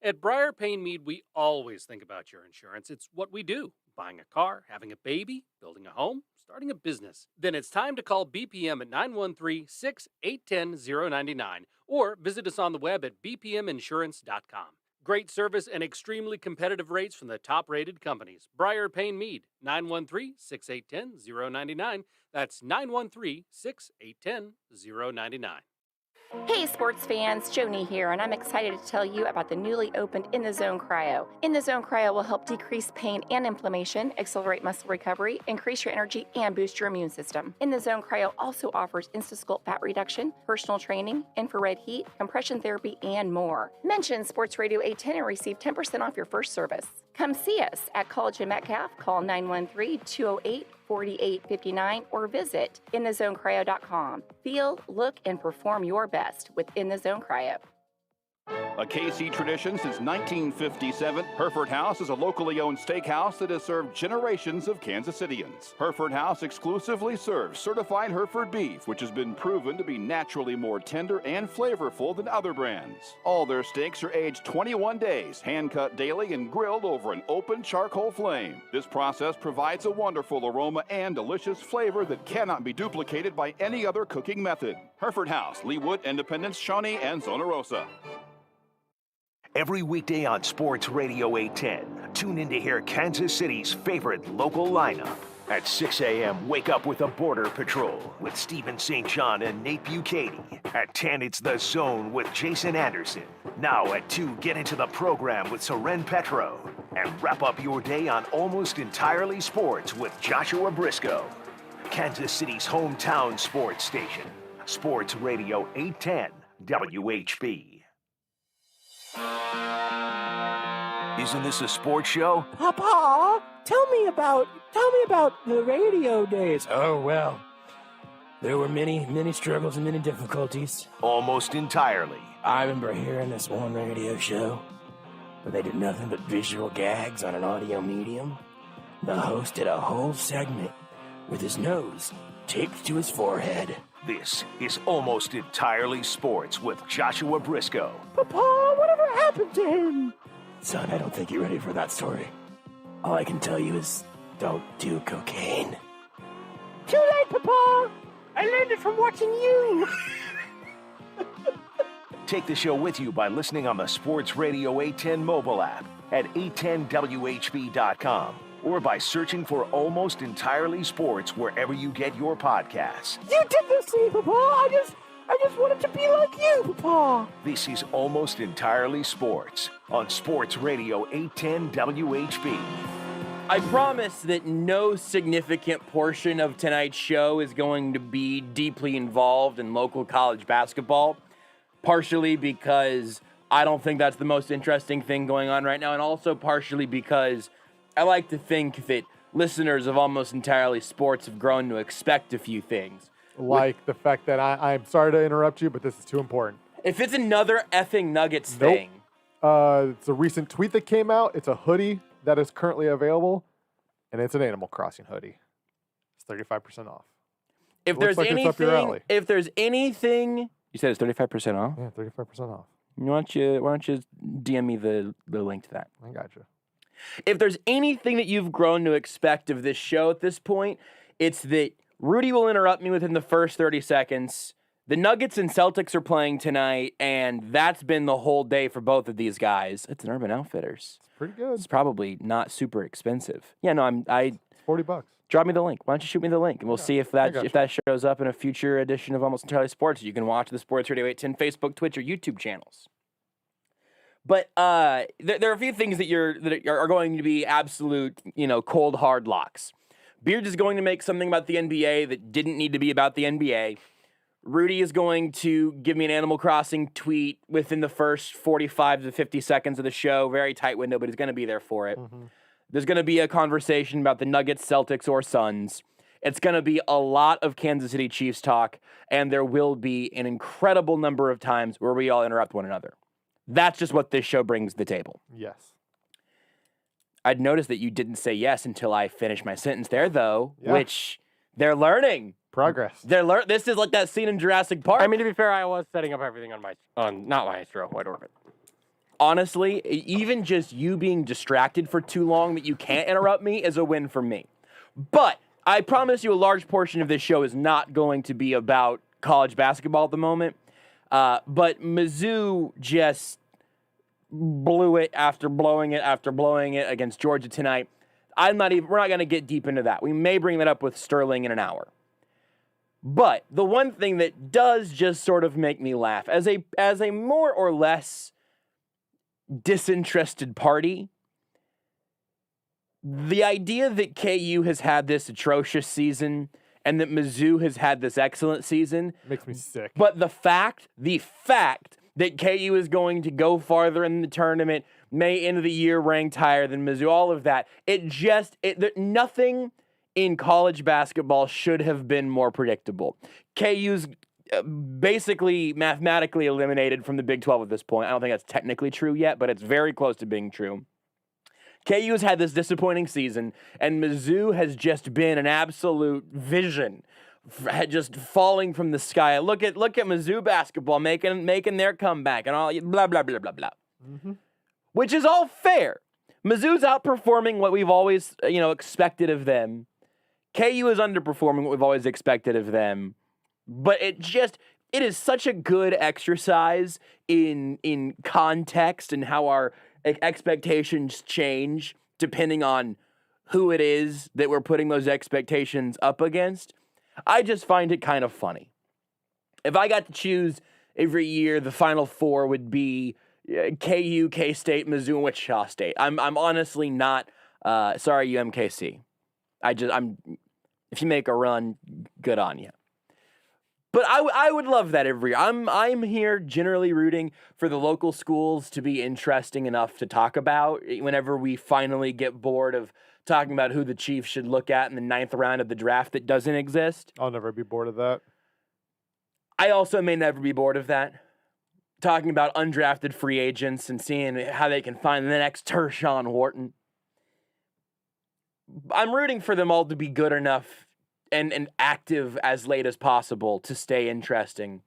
At Briar Payne Mead, we always think about your insurance. It's what we do. Buying a car, having a baby, building a home, starting a business. Then it's time to call BPM at 913-681-099 or visit us on the web at bpminsurance.com. Great service and extremely competitive rates from the top-rated companies. Briar Payne Mead, 913-681-099. That's 913-681-099. Hey sports fans, Joni here, and I'm excited to tell you about the newly opened In the Zone Cryo. In the Zone Cryo will help decrease pain and inflammation, accelerate muscle recovery, increase your energy, and boost your immune system. In the Zone Cryo also offers Instasculpt fat reduction, personal training, infrared heat, compression therapy, and more. Mention Sports Radio 810 and receive 10% off your first service. Come see us at College and Metcalf. Call 913-208-4859 or visit inthezonecryo.com. Feel, look, and perform your best with In the Zone Cryo. A KC tradition since 1957, Hereford House is a locally owned steakhouse that has served generations of Kansas Cityans. Hereford House exclusively serves certified Hereford beef, which has been proven to be naturally more tender and flavorful than other brands. All their steaks are aged 21 days, hand-cut daily, and grilled over an open charcoal flame. This process provides a wonderful aroma and delicious flavor that cannot be duplicated by any other cooking method. Hereford House, Leawood, Independence, Shawnee, and Zona Rosa. Every weekday on Sports Radio 810, tune in to hear Kansas City's favorite local lineup. At 6 a.m., wake up with a Border Patrol with Stephen St. John and Nate Bucati. At 10, it's The Zone with Jason Anderson. Now at 2, get into the program with Soren Petro. And wrap up your day on Almost Entirely Sports with Joshua Brisco. Kansas City's hometown sports station. Sports Radio 810 WHB. Isn't this a sports show? Papa, tell me about the radio days. Oh, well, there were many struggles and many difficulties. Almost Entirely. I remember hearing this one radio show where they did nothing but visual gags on an audio medium. The host did a whole segment with his nose taped to his forehead. This is Almost Entirely Sports with Joshua Brisco. Papa, whatever happened to him? Son, I don't think you're ready for that story. All I can tell you is don't do cocaine. Too late, Papa! I learned it from watching you! Take the show with you by listening on the Sports Radio 810 mobile app at 810WHB.com or by searching for Almost Entirely Sports wherever you get your podcasts. You did this to me, Papa! I just wanted to be like you, Papa! This is Almost Entirely Sports on Sports Radio 810 WHB. I promise that no significant portion of tonight's show is going to be deeply involved in local college basketball, partially because I don't think that's the most interesting thing going on right now, and also partially because I like to think that listeners of Almost Entirely Sports have grown to expect a few things. Like the fact that I'm sorry to interrupt you, but this is too important. If it's another effing Nuggets thing. It's a recent tweet that came out. It's a hoodie that is currently available, and it's an Animal Crossing hoodie. It's 35% off. If there's anything, you said it's 35% off? Yeah, 35% off. Why don't you DM me the link to that? I got you. If there's anything that you've grown to expect of this show at this point, it's that Rudy will interrupt me within the first 30 seconds. The Nuggets and Celtics are playing tonight, and that's been the whole day for both of these guys. It's an Urban Outfitters. It's pretty good. It's probably not super expensive. Yeah, no, It's $40. Drop me the link. Why don't you shoot me the link, and we'll see if that shows up in a future edition of Almost Entirely Sports. You can watch the Sports Radio 810 Facebook, Twitch, or YouTube channels. But there are a few things that are going to be absolute, cold hard locks. Beard is going to make something about the NBA that didn't need to be about the NBA. Rudy is going to give me an Animal Crossing tweet within the first 45 to 50 seconds of the show. Very tight window, but he's going to be there for it. Mm-hmm. There's going to be a conversation about the Nuggets, Celtics, or Suns. It's going to be a lot of Kansas City Chiefs talk, and there will be an incredible number of times where we all interrupt one another. That's just what this show brings to the table. Yes. I'd noticed that you didn't say yes until I finished my sentence there, though, which they're learning. Progress. This is like that scene in Jurassic Park. I mean, to be fair, I was setting up everything on not Maestro, White Orbit. honestly, even just you being distracted for too long that you can't interrupt me is a win for me. But I promise you a large portion of this show is not going to be about college basketball at the moment. But Mizzou just blew it after blowing it against Georgia tonight. We're not going to get deep into that. We may bring that up with Sterling in an hour. But the one thing that does just sort of make me laugh, as a more or less disinterested party, the idea that KU has had this atrocious season and that Mizzou has had this excellent season Makes me sick. But the fact that KU is going to go farther in the tournament, may end of the year ranked higher than Mizzou, all of that, nothing in college basketball should have been more predictable. KU's basically mathematically eliminated from the Big 12 at this point. I don't think that's technically true yet, but it's very close to being true. KU has had this disappointing season, and Mizzou has just been an absolute vision, just falling from the sky. Look at Mizzou basketball making their comeback and all blah blah blah blah blah, which is all fair. Mizzou's outperforming what we've always expected of them. KU is underperforming what we've always expected of them. But it is such a good exercise in context and how our expectations change depending on who it is that we're putting those expectations up against. I just find it kind of funny. If I got to choose every year, the Final Four would be KU, K-State, Mizzou, and Wichita State. I'm honestly not sorry, UMKC. If you make a run, good on you. But I would love that every year. I'm here generally rooting for the local schools to be interesting enough to talk about whenever we finally get bored of talking about who the Chiefs should look at in the 9th round of the draft that doesn't exist. I'll never be bored of that. I also may never be bored of that. Talking about undrafted free agents and seeing how they can find the next Tershawn Wharton. I'm rooting for them all to be good enough and active as late as possible to stay interesting.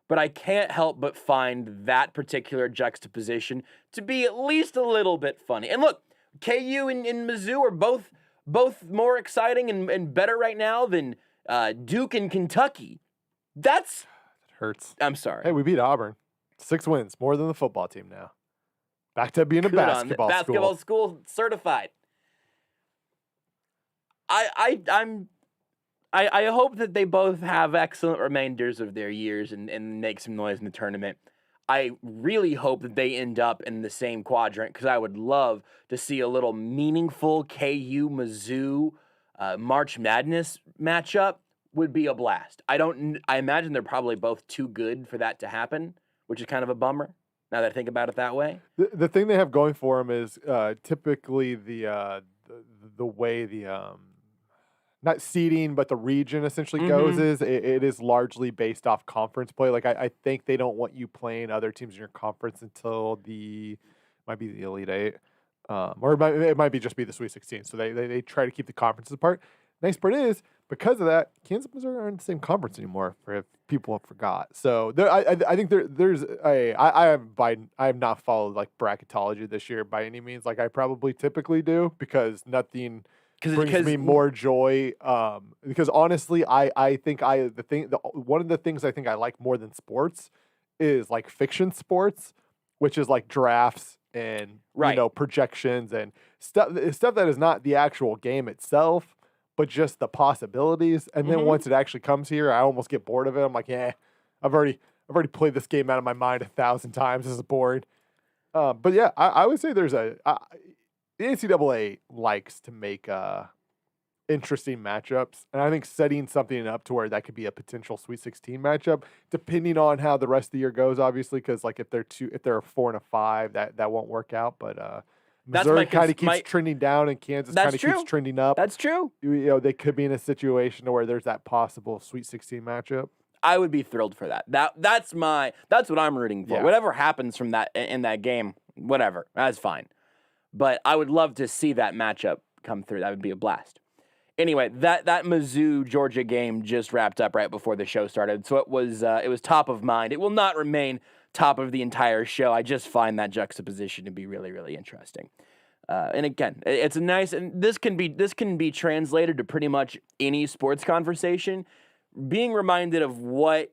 But I can't help but find that particular juxtaposition to be at least a little bit funny. And look, KU and Mizzou are both more exciting and better right now than Duke and Kentucky. That hurts. I'm sorry. Hey, we beat Auburn. 6 wins, more than the football team now. Back to being a basketball school certified. I hope that they both have excellent remainders of their years and make some noise in the tournament. I really hope that they end up in the same quadrant because I would love to see a little meaningful KU-Mizzou March Madness matchup. Would be a blast. I imagine they're probably both too good for that to happen, which is kind of a bummer now that I think about it that way. The thing they have going for them is typically the way the not seeding, but the region essentially goes is it is largely based off conference play. Like I think they don't want you playing other teams in your conference until might be the Elite Eight, or it might be just be the Sweet 16. So they try to keep the conferences apart. Nice part is because of that, Kansas and Missouri aren't in the same conference anymore. If people have forgot, so I think I have not followed like bracketology this year by any means, like I probably typically do because nothing brings me more joy. Because honestly, I think one of the things I think I like more than sports is like fiction sports, which is like drafts and projections and stuff that is not the actual game itself, but just the possibilities. And then once it actually comes here, I almost get bored of it. I'm like, yeah, I've already played this game out of my mind 1,000 times. This is boring. But yeah, I would say there's the NCAA likes to make interesting matchups, and I think setting something up to where that could be a potential Sweet 16 matchup, depending on how the rest of the year goes, obviously, because like if they're a 4 and a 5, that won't work out. But Missouri kind of keeps trending down, and Kansas kind of keeps trending up. That's true. They could be in a situation where there's that possible Sweet 16 matchup. I would be thrilled for that. That's what I'm rooting for. Yeah. Whatever happens from that in that game, whatever, that's fine. But I would love to see that matchup come through. That would be a blast. Anyway, that Mizzou Georgia game just wrapped up right before the show started, so it was top of mind. It will not remain top of the entire show. I just find that juxtaposition to be really, really interesting. And again, it's a nice, and this can be translated to pretty much any sports conversation. Being reminded of what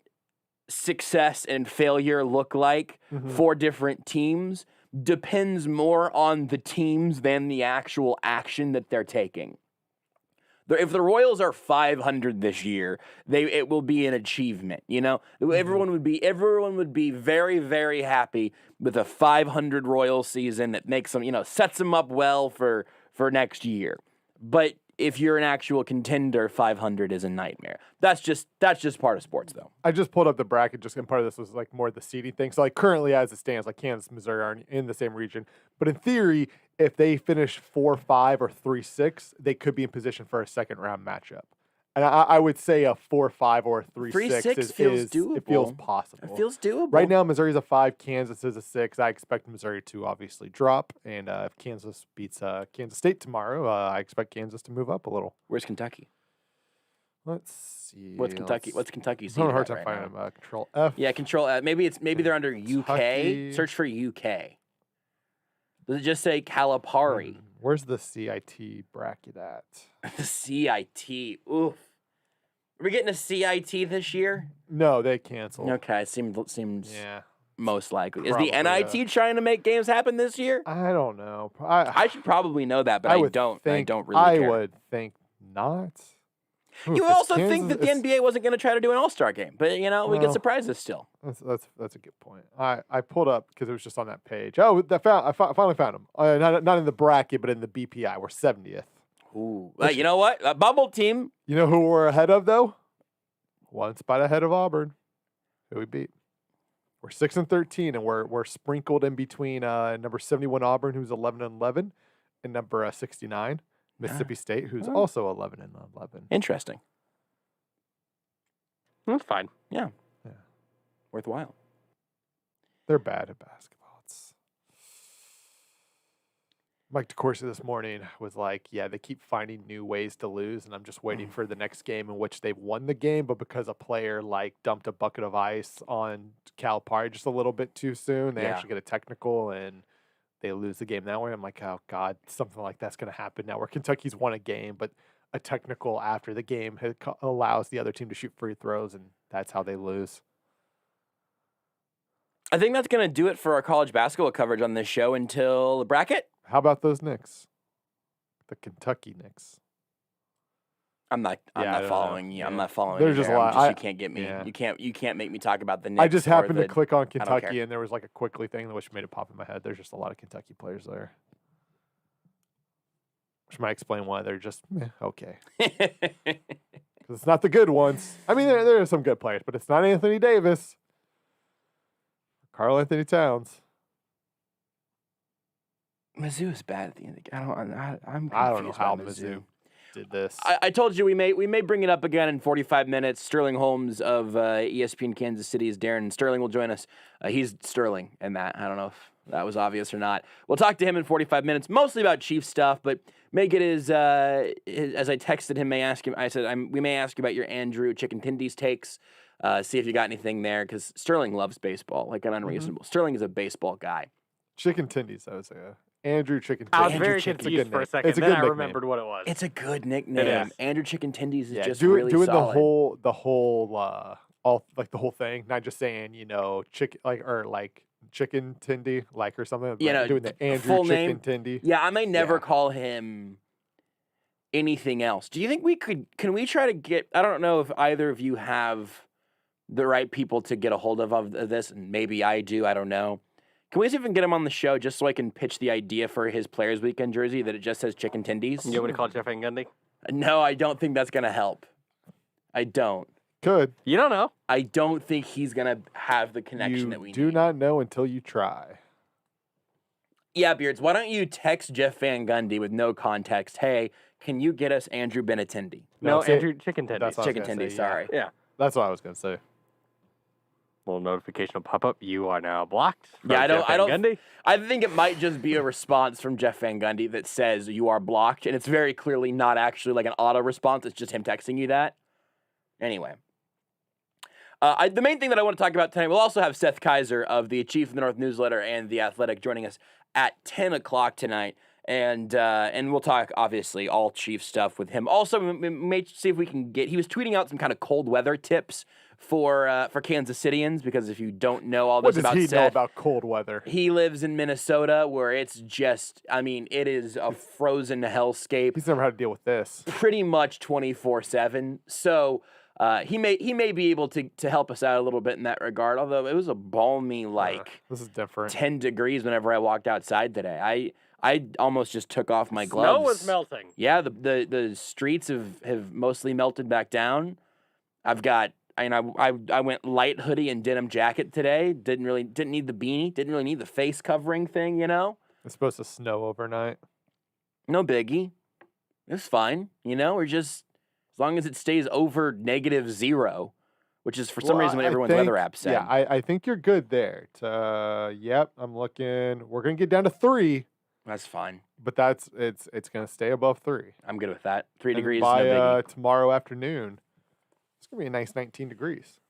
success and failure look like for different teams depends more on the teams than the actual action that they're taking. If the Royals are 500 this year, it will be an achievement. Everyone would be very, very happy with a 500 Royals season that makes them, sets them up well for next year. But if you're an actual contender, 500 is a nightmare. That's just part of sports, though. I just pulled up the bracket, and part of this was like more the seeding thing. So currently as it stands, Kansas, Missouri aren't in the same region. But in theory, if they finish 4-5 or 3-6, they could be in position for a second round matchup. And I would say a 4-5 or a 3-6 feels doable. It feels possible. It feels doable. Right now, Missouri's a 5, Kansas is a 6. I expect Missouri to obviously drop. And if Kansas beats Kansas State tomorrow, I expect Kansas to move up a little. Where's Kentucky? Let's see. What's Kentucky? What's Kentucky's? I'm having a hard time finding them. Control F. Yeah, Control F. Maybe they're under Kentucky. UK. Search for UK. Does it just say Calipari? Where's the CIT bracket at? The CIT. Oof. Are we getting a CIT this year? No, they canceled. Okay, seems most likely. Probably, Is the NIT trying to make games happen this year? I don't know. I should probably know that, but I don't really care. I would think not. You also think that the NBA wasn't going to try to do an All-Star game, but we get surprises still. That's a good point. I pulled up because it was just on that page. Oh, I finally found them. Not in the bracket, but in the BPI. We're 70th. Ooh, you know what? A bubble team. You know who we're ahead of though? One spot ahead of Auburn, who we beat. We're 6-13, and we're sprinkled in between number 71 Auburn, who's 11-11, and number 69 Mississippi State, who's also 11-11. Interesting. That's fine. Yeah. Worthwhile. They're bad at basketball. Mike DeCourcy this morning was like, yeah, they keep finding new ways to lose, and I'm just waiting for the next game in which they've won the game, but because a player dumped a bucket of ice on Calipari just a little bit too soon, they actually get a technical and they lose the game that way. I'm like, oh God, something like that's going to happen now where Kentucky's won a game, but a technical after the game allows the other team to shoot free throws, and that's how they lose. I think that's going to do it for our college basketball coverage on this show until the bracket. How about those Knicks? The Kentucky Knicks. I'm not following you. Yeah. I'm not following. There's just a lot. You can't get me. Yeah. You can't make me talk about the Knicks. I just happened to click on I don't care. Kentucky, and there was like a quickly thing which made it pop in my head. There's just a lot of Kentucky players there, which might explain why they're just okay. Because it's not the good ones. I mean, there are some good players, but it's not Anthony Davis, Karl Anthony Towns. Mizzou is bad at the end of the game. I don't know how Mizzou did this. I told you we may bring it up again in 45 minutes. Sterling Holmes of ESPN Kansas City's Darren Sterling will join us. He's Sterling and Matt. I don't know if that was obvious or not. We'll talk to him in 45 minutes, mostly about Chiefs stuff, but may get as I texted him, may ask him. I said we may ask you about your Andrew Chicken Tindies takes. See if you got anything there, because Sterling loves baseball like an unreasonable. Sterling is a baseball guy. Chicken Tindies, I was Andrew Chicken Tindies. I was very confused for a second. Then I remembered what it was. It's a good nickname. Andrew Chicken Tindies is just doing solid. the whole the whole thing, not just saying chicken Chicken Tindy or something. Doing the Andrew full Chicken name. Tindy. Yeah, I may never call him anything else. Do you think can we try to get? I don't know if either of you have the right people to get a hold of this, and maybe I do. I don't know. Can we see if we can get him on the show just so I can pitch the idea for his Players Weekend jersey that it just says Chicken Tindies? You want me to call Jeff Van Gundy? No, I don't think that's going to help. I don't. Could. You don't know. I don't think he's going to have the connection that we need. You do not know until you try. Yeah, Beards, why don't you text Jeff Van Gundy with no context? Hey, can you get us Andrew Benintendi? No, Andrew Chicken Tindies. Chicken Tindies, sorry. Yeah. That's what I was going to say. Little notification will pop up. You are now blocked. Yeah, I don't. Gundy. I think it might just be a response from Jeff Van Gundy that says you are blocked, and it's very clearly not actually like an auto response. It's just him texting you that. Anyway, The main thing that I want to talk about tonight, we'll also have Seth Keysor of the Chief of the North newsletter and The Athletic joining us at 10 o'clock tonight. And we'll talk, obviously, all Chief stuff with him. Also, we may see if we can get... He was tweeting out some kind of cold weather tips for Kansas Cityans, because if you don't know all this about Seth... What does he know about cold weather? He lives in Minnesota, where it's just... I mean, it is a frozen hellscape. He's never had to deal with this. Pretty much 24/7. So... he may be able to help us out a little bit in that regard, although it was a balmy, this is different. 10 degrees whenever I walked outside today. I almost just took off my gloves. Snow is melting. Yeah, the streets have mostly melted back down. I went light hoodie and denim jacket today. Didn't need the beanie. Didn't really need the face covering thing, you know? It's supposed to snow overnight. No biggie. It's fine, you know? We're just... As long as it stays over -0, which is for some reason what everyone's weather app said. Yeah, I think you're good there. Yep, I'm looking. We're going to get down to 3. That's fine. But it's going to stay above 3. I'm good with that. 3 And degrees, by no biggie. tomorrow afternoon, it's going to be a nice 19 degrees.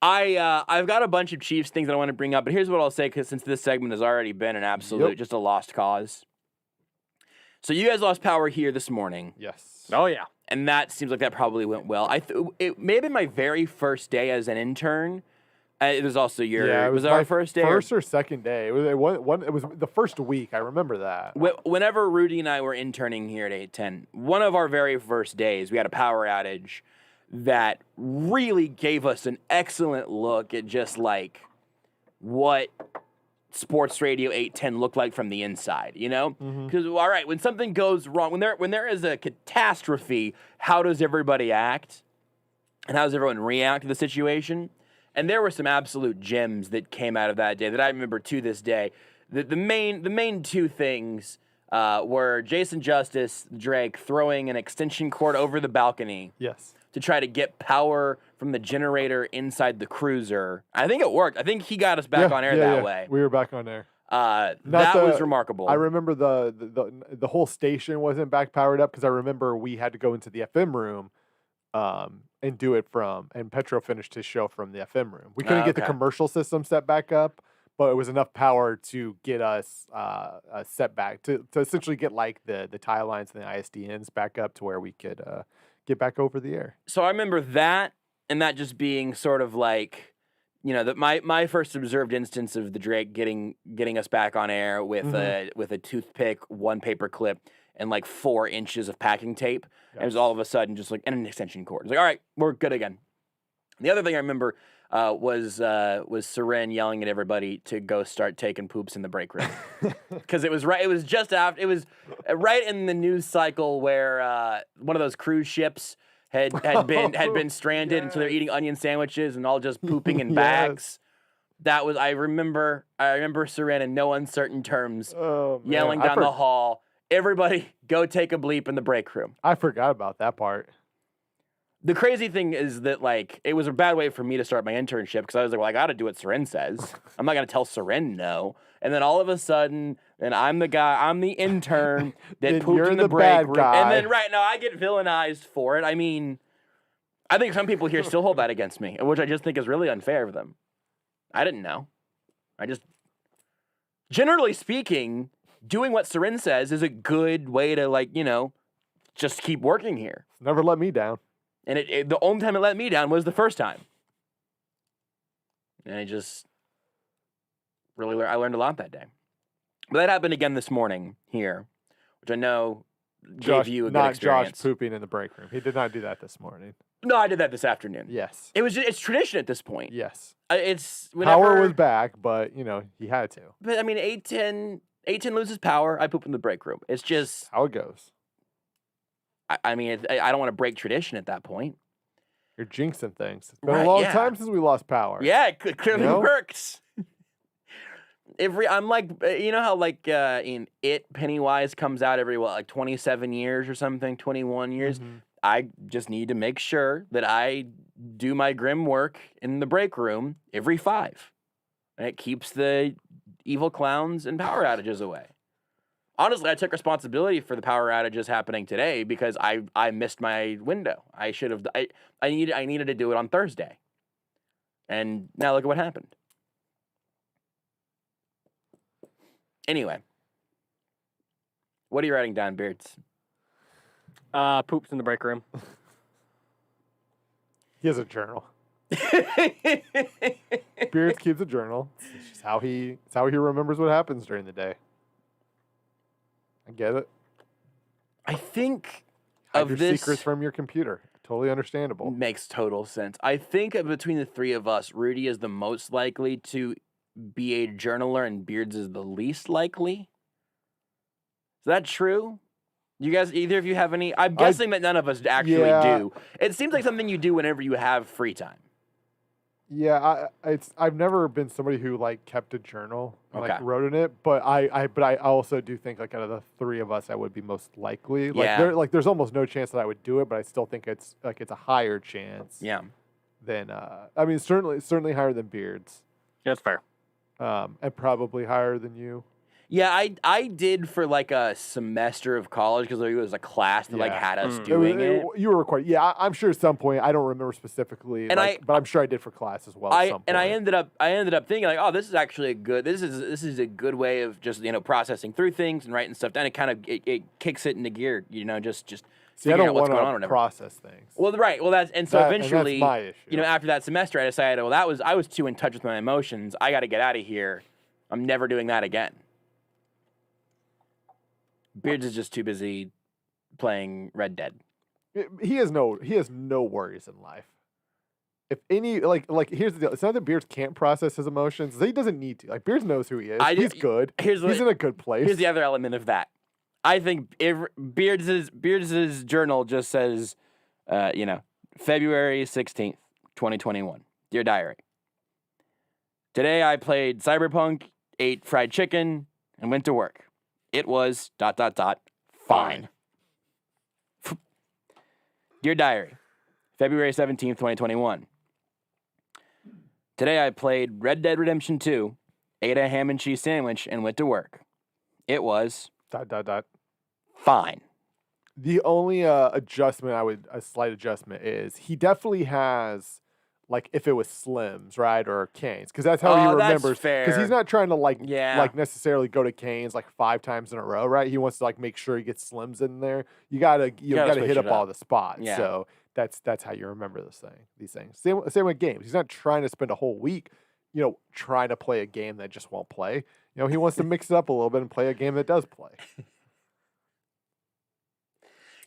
I've got a bunch of Chiefs things that I want to bring up, but here's what I'll say, because since this segment has already been an absolute, just a lost cause. So you guys lost power here this morning. Yes. Oh, yeah. And that seems like that probably went well. It may have been my very first day as an intern. It was also your. Yeah, it was my our first day? First or second day. It was the first week. I remember that. Whenever Rudy and I were interning here at 810, one of our very first days, we had a power outage that really gave us an excellent look at just like what Sports Radio 810 looked like from the inside, you know? Because, all right, when something goes wrong, when there is a catastrophe, how does everybody act? And how does everyone react to the situation? And there were some absolute gems that came out of that day that I remember to this day. The main two things were Jason Justice, Drake, throwing an extension cord over the balcony. Yes. To try to get power from the generator inside the cruiser. I think it worked. I think he got us back on air that way. We were back on air. That was remarkable. I remember the whole station wasn't back powered up because I remember we had to go into the FM room and do it and Petro finished his show from the FM room. We couldn't get the commercial system set back up, but it was enough power to get us set back, to essentially get like the tie lines and the ISDNs back up to where we could get back over the air. So I remember that, and that just being sort of like, you know, that my first observed instance of the Drake getting us back on air with a toothpick, 1 paper clip, and like 4 inches of packing tape. Yes. It was all of a sudden just like, and an extension cord. It was like, all right, we're good again. The other thing I remember was Seren yelling at everybody to go start taking poops in the break room, because it was right in the news cycle where one of those cruise ships had been stranded, and so they're eating onion sandwiches and all just pooping in bags. That was I remember Seren in no uncertain terms yelling down the hall, "Everybody go take a bleep in the break room." I forgot about that part. The crazy thing is that, like, it was a bad way for me to start my internship, because I was like, well, I got to do what Seren says. I'm not going to tell Seren no. And then all of a sudden, and I'm the intern that pooped in the break room. And then, right now, I get villainized for it. I mean, I think some people here still hold that against me, which I just think is really unfair of them. I didn't know. Generally speaking, doing what Seren says is a good way to, like, you know, just keep working here. Never let me down. And the only time it let me down was the first time. And I just really I learned a lot that day. But that happened again this morning here, which I know gave you a good experience. Not Josh pooping in the break room. He did not do that this morning. No, I did that this afternoon. Yes. It's tradition at this point. Yes. It's whenever... Power was back, but, you know, he had to. But, I mean, 810 loses power, I poop in the break room. It's just... how it goes. I mean, I don't want to break tradition at that point. You're jinxing things. It's been a long time since we lost power. Yeah, it clearly works. I'm like, you know how like in It, Pennywise comes out every, like 27 years or something, 21 years? Mm-hmm. I just need to make sure that I do my grim work in the break room every 5. And it keeps the evil clowns and power outages away. Honestly, I took responsibility for the power outages happening today because I missed my window. I should have. I needed to do it on Thursday. And now look at what happened. Anyway. What are you writing down, Beards? Poops in the break room. He has a journal. Beards keeps a journal. It's just how he remembers what happens during the day. I get it. I think Hide of your this secrets from your computer. Totally understandable. makes total sense. I think between the three of us, Rudy is the most likely to be a journaler and Beards is the least likely. Is that true? You guys, either of you have any? I'm guessing that none of us actually do. It seems like something you do whenever you have free time. Yeah, I've never been somebody who like kept a journal and Okay. like wrote in it, but I also do think like out of the three of us, I would be most likely. Like Yeah. there's almost no chance that I would do it, but I still think it's a higher chance. Yeah. Than I mean certainly higher than Beards. That's fair. And probably higher than you. Yeah, I did for like a semester of college because it was a class that like had us You were required. Yeah, I'm sure at some point I don't remember specifically, And but I'm sure I did for class as well. At some point. I ended up thinking like, oh, this is actually this is a good way of just processing through things and writing stuff down. It kind of it kicks it into gear, just See, I figuring don't out what's going on or want to whatever. process things. Well, right. Well, that's and so And eventually, that's my issue. after that semester, I decided, well, I was too in touch with my emotions. I got to get out of here. I'm never doing that again. Beards is just too busy playing Red Dead. He has no worries in life. If any, like here's the deal. It's not that Beards can't process his emotions. He doesn't need to. Like Beards knows who he is. He's good. He's in a good place. Here's the other element of that. I think Beards' journal just says, February 16th, 2021. Dear Diary. Today I played Cyberpunk, ate fried chicken, and went to work. It was ... fine. Dear Diary. February 17th, 2021. Today I played Red Dead Redemption 2, ate a ham and cheese sandwich, and went to work. It was ... fine. The only a slight adjustment is he definitely has, like, if it was Slims, right, or Canes, because that's how he remembers. Because he's not trying to like necessarily go to Canes like 5 times in a row, right? He wants to like make sure he gets Slims in there. You gotta hit up all the spots. Yeah. So that's how you remember these things. Same with games. He's not trying to spend a whole week, trying to play a game that just won't play. He wants to mix it up a little bit and play a game that does play.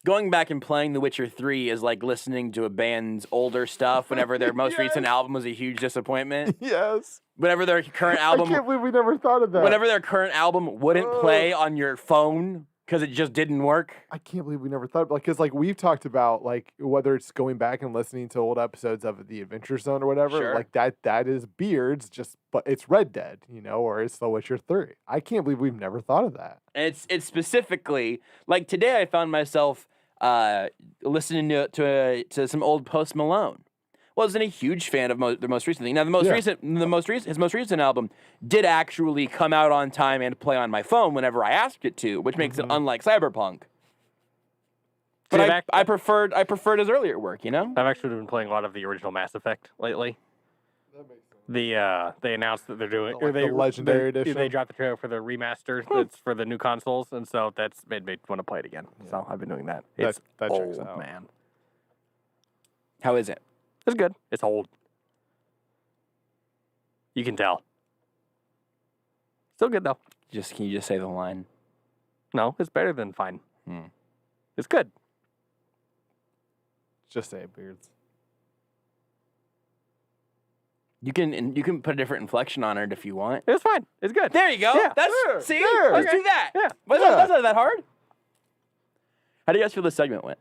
Going back and playing The Witcher 3 is like listening to a band's older stuff whenever their most recent album was a huge disappointment. Yes. Whenever their current album... I can't believe we never thought of that. Whenever their current album wouldn't play on your phone because it just didn't work. I can't believe we never thought about, because like we've talked about like whether it's going back and listening to old episodes of The Adventure Zone or whatever, Sure. like that is Beards, but it's Red Dead, or it's The Witcher 3. I can't believe we've never thought of that. And it's specifically like today I found myself listening to some old Post Malone. Wasn't a huge fan of the most recent thing. Now his most recent album did actually come out on time and play on my phone whenever I asked it to, which makes it unlike Cyberpunk. But I preferred his earlier work, I've actually been playing a lot of the original Mass Effect lately. That makes sense. They announced that they're doing the Legendary Edition. They dropped the trailer for the remaster that's for the new consoles, and so that's made me want to play it again. So I've been doing that. It's that checks old, out. man. How is it? It's good. It's old. You can tell. Still good though. Can you just say the line? No, it's better than fine. It's good. Just say it, Beards. You can put a different inflection on it if you want. It's fine. It's good. There you go. Yeah. Let's do that. Yeah. That's not that hard. How do you guys feel this segment went?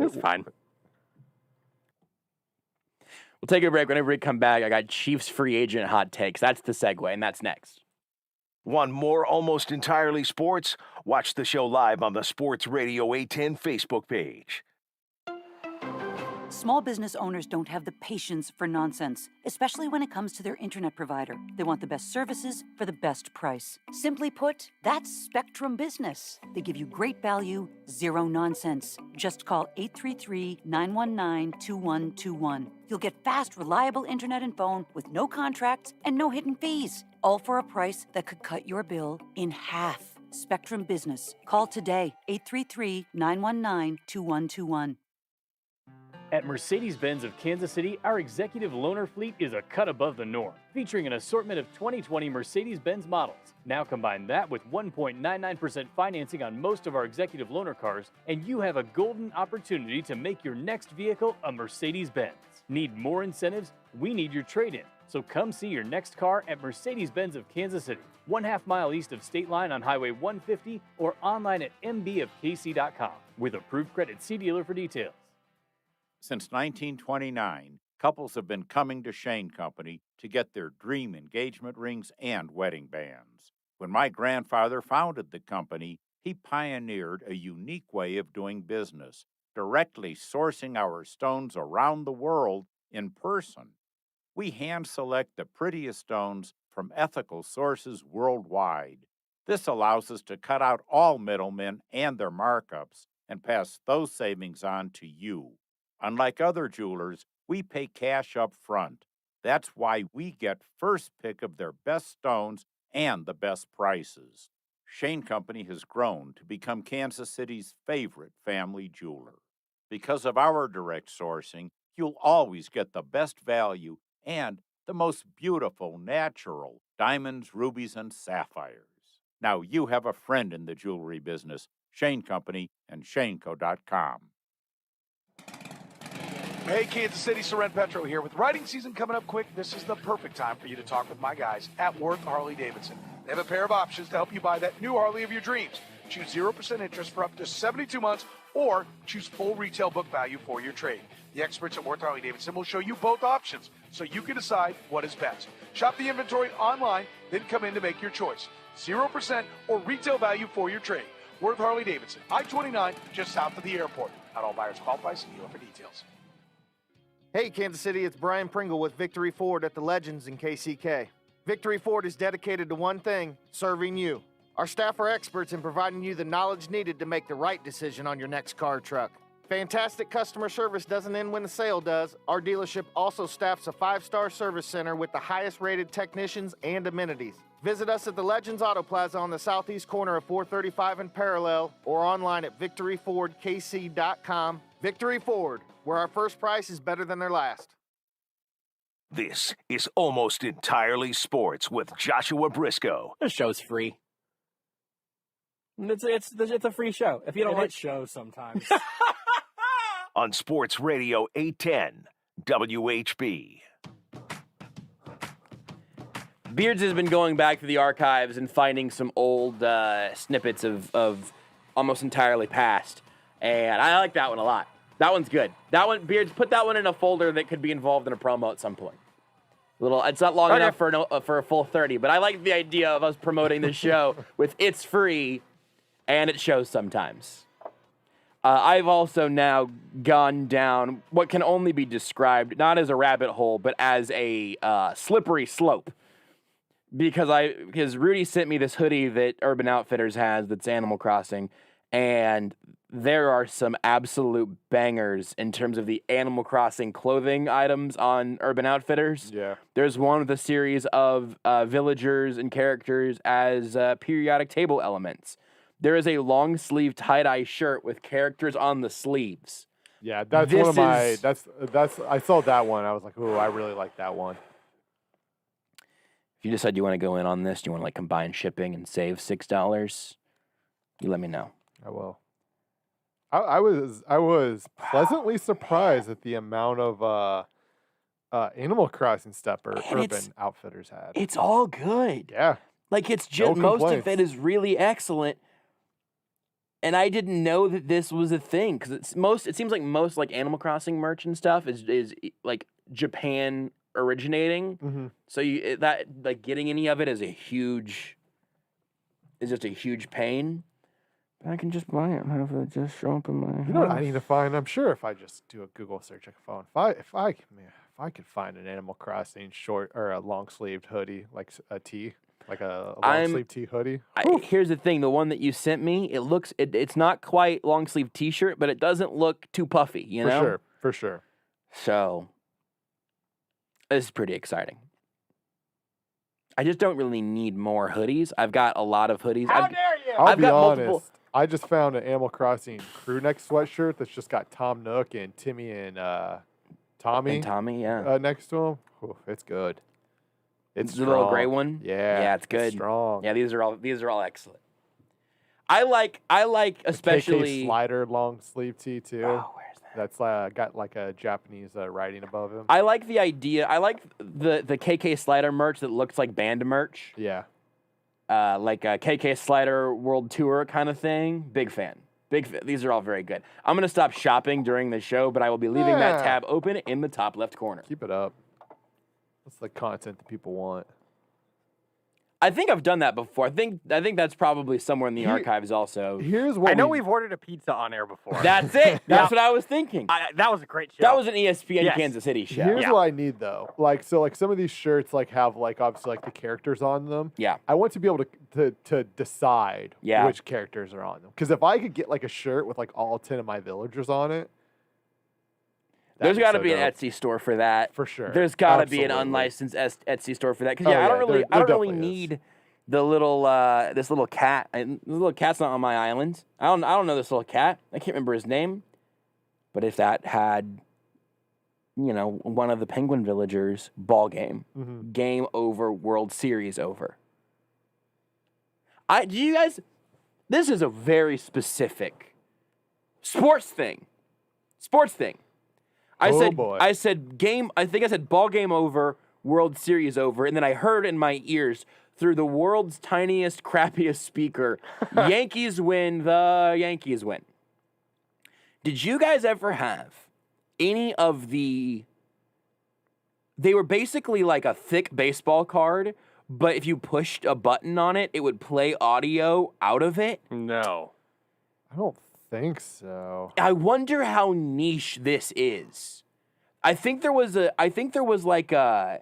It's fine. We'll take a break. Whenever we come back, I got Chiefs free agent hot takes. That's the segue, and that's next. Want more Almost Entirely Sports? Watch the show live on the Sports Radio 810 Facebook page. Small business owners don't have the patience for nonsense, especially when it comes to their internet provider. They want the best services for the best price. Simply put, that's Spectrum Business. They give you great value, zero nonsense. Just call 833-919-2121. You'll get fast, reliable internet and phone with no contracts and no hidden fees, all for a price that could cut your bill in half. Spectrum Business. Call today, 833-919-2121. At Mercedes-Benz of Kansas City, our executive loaner fleet is a cut above the norm, featuring an assortment of 2020 Mercedes-Benz models. Now combine that with 1.99% financing on most of our executive loaner cars, and you have a golden opportunity to make your next vehicle a Mercedes-Benz. Need more incentives? We need your trade-in. So come see your next car at Mercedes-Benz of Kansas City, 1/2 mile east of State Line on Highway 150, or online at mbofkc.com. With approved credit, see dealer for details. Since 1929, couples have been coming to Shane Company to get their dream engagement rings and wedding bands. When my grandfather founded the company, he pioneered a unique way of doing business, directly sourcing our stones around the world in person. We hand-select the prettiest stones from ethical sources worldwide. This allows us to cut out all middlemen and their markups and pass those savings on to you. Unlike other jewelers, we pay cash up front. That's why we get first pick of their best stones and the best prices. Shane Company has grown to become Kansas City's favorite family jeweler. Because of our direct sourcing, you'll always get the best value and the most beautiful natural diamonds, rubies, and sapphires. Now you have a friend in the jewelry business, Shane Company and shaneco.com. Hey, Kansas City, Soren Petro here. With riding season coming up quick, this is the perfect time for you to talk with my guys at Worth Harley-Davidson. They have a pair of options to help you buy that new Harley of your dreams. Choose 0% interest for up to 72 months or choose full retail book value for your trade. The experts at Worth Harley-Davidson will show you both options so you can decide what is best. Shop the inventory online, then come in to make your choice. 0% or retail value for your trade. Worth Harley-Davidson, I-29, just south of the airport. Not all buyers qualify, see dealer for details. Hey, Kansas City, it's Brian Pringle with Victory Ford at the Legends in KCK. Victory Ford is dedicated to one thing, serving you. Our staff are experts in providing you the knowledge needed to make the right decision on your next car or truck. Fantastic customer service doesn't end when the sale does. Our dealership also staffs a 5-star service center with the highest rated technicians and amenities. Visit us at the Legends Auto Plaza on the southeast corner of 435 and Parallel or online at victoryfordkc.com. Victory Ford, where our first price is better than their last. This is Almost Entirely Sports with Joshua Brisco. The show's free. It's a free show. If you don't like shows sometimes. On Sports Radio 810 WHB. Beards has been going back through the archives and finding some old snippets of Almost Entirely Past. And I like that one a lot. That one's good. That one, Beards, put that one in a folder that could be involved in a promo at some point. It's not long enough for a full 30, but I like the idea of us promoting this show with it's free and it shows sometimes. I've also now gone down what can only be described not as a rabbit hole, but as a slippery slope. Because Rudy sent me this hoodie that Urban Outfitters has that's Animal Crossing, and there are some absolute bangers in terms of the Animal Crossing clothing items on Urban Outfitters. Yeah. There's one with a series of villagers and characters as periodic table elements. There is a long sleeve tie-dye shirt with characters on the sleeves. Yeah, that's one of my that's I saw that one. I was like, "Ooh, I really like that one." If you decide you want to go in on this, you want to combine shipping and save $6, you let me know. I will. I was pleasantly surprised at the amount of Animal Crossing stuff Urban Outfitters had. It's all good. Yeah. It's just most of it is really excellent. And I didn't know that this was a thing because it seems like most Animal Crossing merch and stuff is Japan originating. Mm-hmm. So getting any of it is just a huge pain. I can just buy it. Have it just show up in my. You know what I house. need to find? I'm sure if I just do a Google search on the phone, if I could find an Animal Crossing short or a long sleeved hoodie, like a tee, like a long sleeve tee hoodie. Here's the thing: the one that you sent me, it's not quite long sleeve T-shirt, but it doesn't look too puffy. You know, For sure. So this is pretty exciting. I just don't really need more hoodies. I've got a lot of hoodies. How dare you? I'll I've be got honest. multiple- I just found an Animal Crossing crew neck sweatshirt that's just got Tom Nook and Timmy and Tommy. And Tommy, yeah. Next to him. Ooh, it's good. It's the little gray one. Yeah, it's good. strong. Yeah, these are all excellent. I like especially KK Slider long sleeve tee too. Oh, where's that? That's got like a Japanese writing above him. I like the idea. I like the KK Slider merch that looks like band merch. Yeah. Like a KK Slider World Tour kind of thing. Big fan. These are all very good. I'm going to stop shopping during the show, but I will be leaving that tab open in the top left corner. Keep it up. That's the content that people want. I think I've done that before. I think that's probably somewhere in the archives also. Here's what I know we've ordered a pizza on air before. That's it. That's what I was thinking. That was a great show. That was an ESPN Yes. Kansas City show. Here's what I need though. Like some of these shirts have obviously the characters on them. Yeah. I want to be able to decide Yeah. which characters are on them. Because if I could get a shirt with all 10 of my villagers on it. There's got to be an Etsy store for that. For sure. There's got to be an Absolutely. unlicensed Etsy store for that. Because Oh, I don't yeah, really, there I don't really definitely is. need the little this little cat. And the little cat's not on my island. I don't know this little cat. I can't remember his name. But if that had, one of the Penguin villagers, ball game, game over, World Series over. Do you guys? This is a very specific sports thing. I said game. I think I said ball game over, World Series over, and then I heard in my ears through the world's tiniest, crappiest speaker, Yankees win. The Yankees win. Did you guys ever have any of the? They were basically like a thick baseball card, but if you pushed a button on it, it would play audio out of it. No. I don't think so. I wonder how niche this is. I think there was like a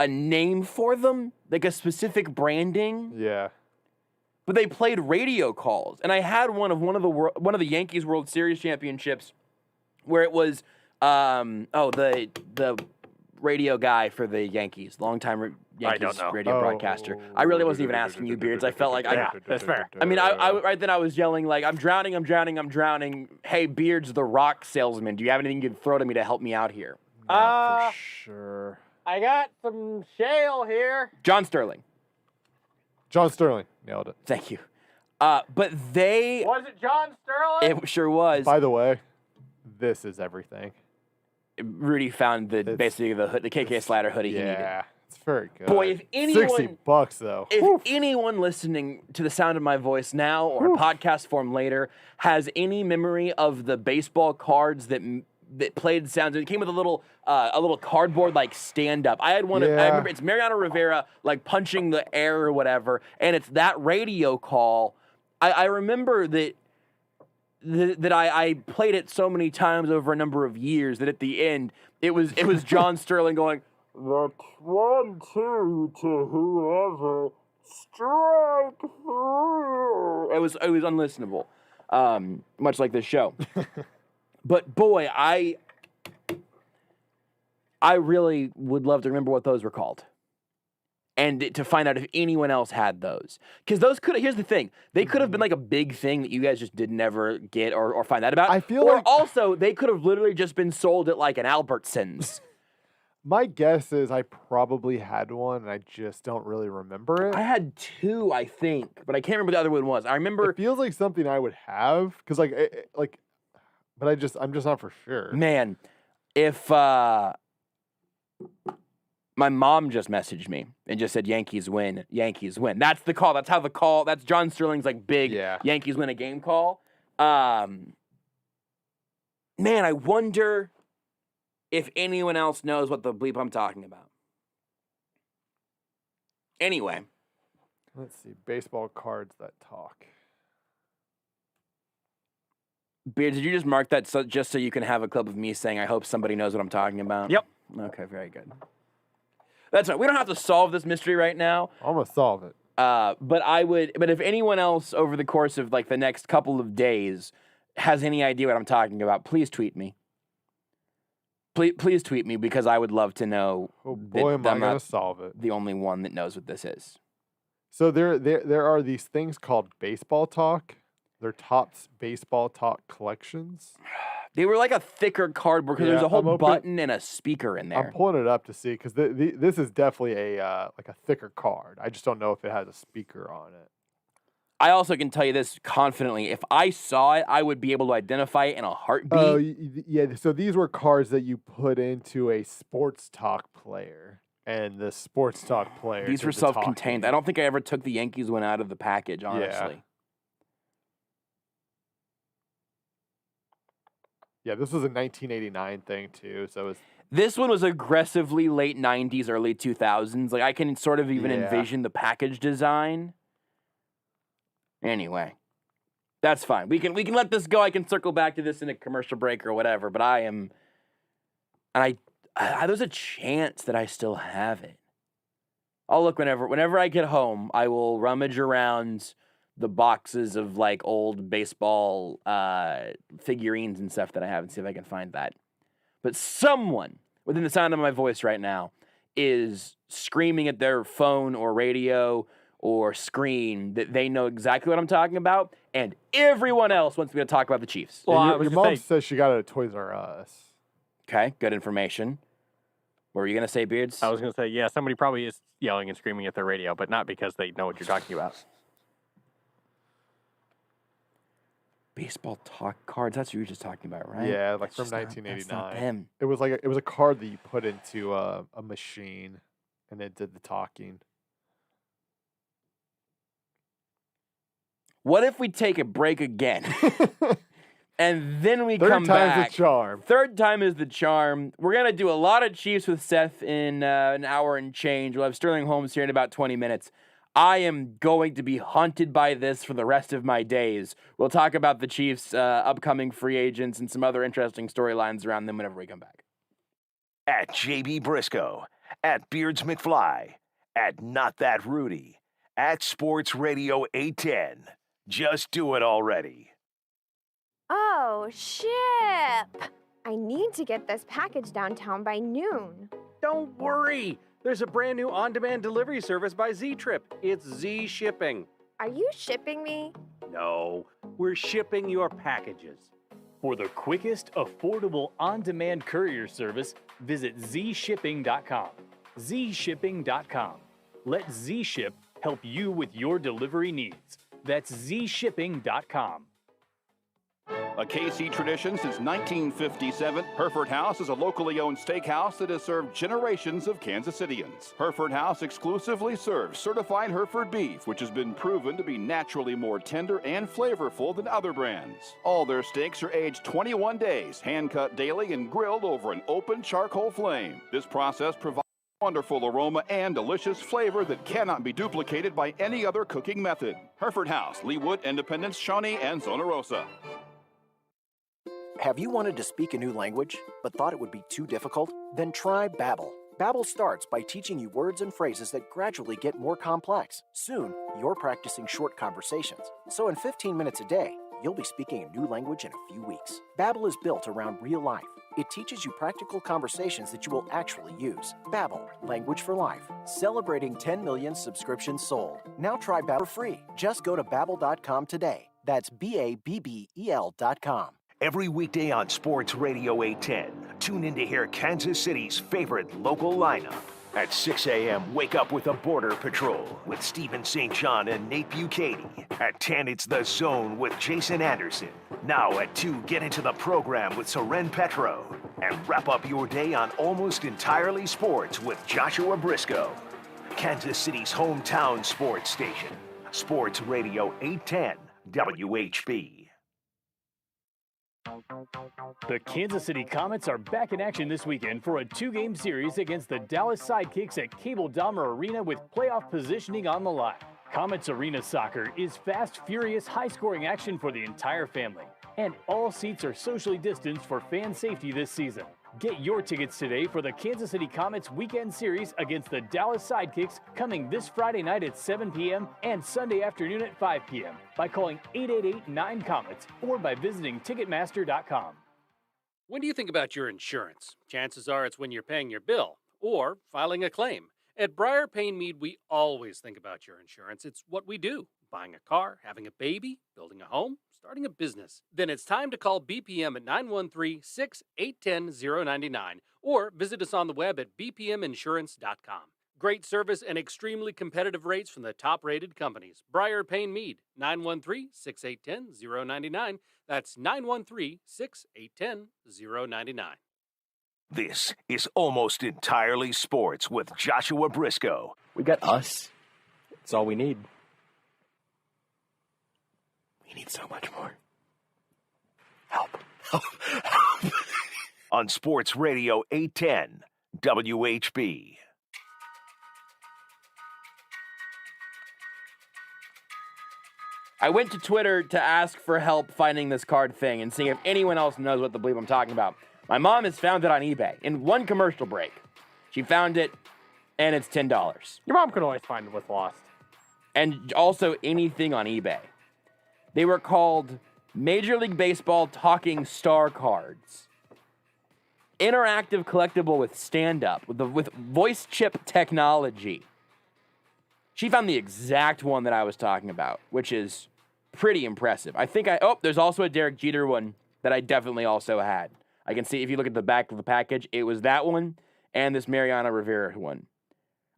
name for them, like a specific branding. Yeah. But they played radio calls, and I had one of the Yankees World Series championships, where it was the radio guy for the Yankees, longtime Yankees radio broadcaster. I really wasn't even asking you, Beards. I felt like that's fair. I mean, I right then I was yelling like, I'm drowning. Hey, Beards, the rock salesman, do you have anything you can throw to me to help me out here? For sure. I got some shale here. John Sterling. Nailed it. Thank you. But they... Was it John Sterling? It sure was. By the way, this is everything. Rudy found basically the KK Slider hoodie he needed. Yeah, it's very good. Boy, if anyone... $60 though. If anyone listening to the sound of my voice now or in podcast form later has any memory of the baseball cards that played sounds, it came with a little cardboard stand up. I had one. I remember it's Mariano Rivera punching the air or whatever, and it's that radio call. I remember that I played it so many times over a number of years that at the end it was John Sterling going, "That's 1-2 to whoever, strike 3." It was unlistenable, much like this show. But boy, I really would love to remember what those were called. And to find out if anyone else had those. Because those here's the thing, they could have been a big thing that you guys just did never get or find out about. I feel also, they could have literally just been sold at an Albertsons. My guess is I probably had one and I just don't really remember it. I had two, I think, but I can't remember what the other one was. I remember... It feels like something I would have, because but I'm just not for sure. Man, if my mom just messaged me and just said Yankees win. That's the call. That's how the call. That's John Sterling's big Yankees win a game call. Man, I wonder if anyone else knows what the bleep I'm talking about. Anyway, let's see, baseball cards that talk. Beard, did you just mark that just so you can have a clip of me saying, I hope somebody knows what I'm talking about? Yep. Okay, very good. That's right. We don't have to solve this mystery right now. I'm going to solve it. But if anyone else over the course of like the next couple of days has any idea what I'm talking about, please tweet me. Please tweet me because I would love to know. Oh boy, am I going to solve it. The only one that knows what this is. So there are these things called baseball talk. They're Topps baseball talk collections. They were like a thicker cardboard because there's a whole button and a speaker in there. I'm pulling it up to see because this is definitely a like a thicker card. I just don't know if it has a speaker on it. I also can tell you this confidently. If I saw it, I would be able to identify it in a heartbeat. Oh, yeah. So these were cards that you put into a sports talk player. And the sports talk player. These were self-contained. I don't think I ever took the Yankees one out of the package, honestly. Yeah, this was a 1989 thing, too. So this one was aggressively late 90s, early 2000s. Like, I can sort of even envision the package design. Anyway, that's fine. We can let this go. I can circle back to this in a commercial break or whatever. But there's a chance that I still have it. I'll look whenever I get home. I will rummage around the boxes of like old baseball figurines and stuff that I have and see if I can find that. But someone within the sound of my voice right now is screaming at their phone or radio or screen that they know exactly what I'm talking about, and everyone else wants me to talk about the Chiefs. Well, your mom says she got it at Toys R Us. Okay, good information. What were you going to say, Beards? I was going to say, yeah, somebody probably is yelling and screaming at their radio, but not because they know what you're talking about. Baseball talk cards. That's what you were just talking about, right? Yeah, like that's from 1989. That's not them. It was a card that you put into a machine, and it did the talking. What if we take a break again? And then we come back. Third time's the charm. Third time is the charm. We're going to do a lot of Chiefs with Seth in an hour and change. We'll have Sterling Holmes here in about 20 minutes. I am going to be haunted by this for the rest of my days. We'll talk about the Chiefs' upcoming free agents and some other interesting storylines around them whenever we come back. At JB Brisco, at Beards McFly, at Not That Rudy, at Sports Radio 810. Just do it already. Oh, ship! I need to get this package downtown by noon. Don't worry. There's a brand new on-demand delivery service by Z-Trip. It's Z Shipping. Are you shipping me? No, we're shipping your packages. For the quickest, affordable, on-demand courier service, visit zshipping.com. zshipping.com. Let Z-Ship help you with your delivery needs. That's zshipping.com. A KC tradition since 1957, Hereford House is a locally owned steakhouse that has served generations of Kansas Cityans. Hereford House exclusively serves certified Hereford beef, which has been proven to be naturally more tender and flavorful than other brands. All their steaks are aged 21 days, hand-cut daily, and grilled over an open charcoal flame. This process provides wonderful aroma and delicious flavor that cannot be duplicated by any other cooking method. Hereford House, Leawood, Independence, Shawnee, and Zona Rosa. Have you wanted to speak a new language, but thought it would be too difficult? Then try Babbel. Babbel starts by teaching you words and phrases that gradually get more complex. Soon, you're practicing short conversations. So in 15 minutes a day, you'll be speaking a new language in a few weeks. Babbel is built around real life. It teaches you practical conversations that you will actually use. Babbel, language for life. Celebrating 10 million subscriptions sold. Now try Babbel for free. Just go to babbel.com today. That's BABBEL.com. Every weekday on Sports Radio 810, tune in to hear Kansas City's favorite local lineup. At 6 a.m., wake up with a Border Patrol with Stephen St. John and Nate Bucati. At 10, it's The Zone with Jason Anderson. Now at 2, get into the program with Soren Petro. And wrap up your day on Almost Entirely Sports with Joshua Brisco. Kansas City's hometown sports station. Sports Radio 810 WHB. The Kansas City Comets are back in action this weekend for a 2-game series against the Dallas Sidekicks at Cable Dahmer Arena with playoff positioning on the line. Comets Arena Soccer is fast, furious, high-scoring action for the entire family. and all seats are socially distanced for fan safety this season. Get your tickets today for the Kansas City Comets weekend series against the Dallas Sidekicks coming this Friday night at 7 p.m. and Sunday afternoon at 5 p.m. by calling 888-9-COMETS or by visiting Ticketmaster.com. When do you think about your insurance? Chances are it's when you're paying your bill or filing a claim. At Briar Payne Mead, we always think about your insurance. It's what we do. Buying a car, having a baby, building a home, starting a business. Then it's time to call BPM at 913-681-099 or visit us on the web at bpminsurance.com. Great service and extremely competitive rates from the top-rated companies. Briar Payne Mead, 913-681-099. That's 913-681-099. This is Almost Entirely Sports with Joshua Brisco. We got us. It's all we need. We need so much more. Help. On Sports Radio 810 WHB. I went to Twitter to ask for help finding this card thing and seeing if anyone else knows what the bleep I'm talking about. My mom has found it on eBay in one commercial break. She found it, and it's $10. Your mom can always find what's lost. And also anything on eBay. They were called Major League Baseball Talking Star Cards. Interactive collectible with stand-up, with voice chip technology. She found the exact one that I was talking about, which is pretty impressive. There's also a Derek Jeter one that I definitely also had. I can see if you look at the back of the package, it was that one and this Mariano Rivera one.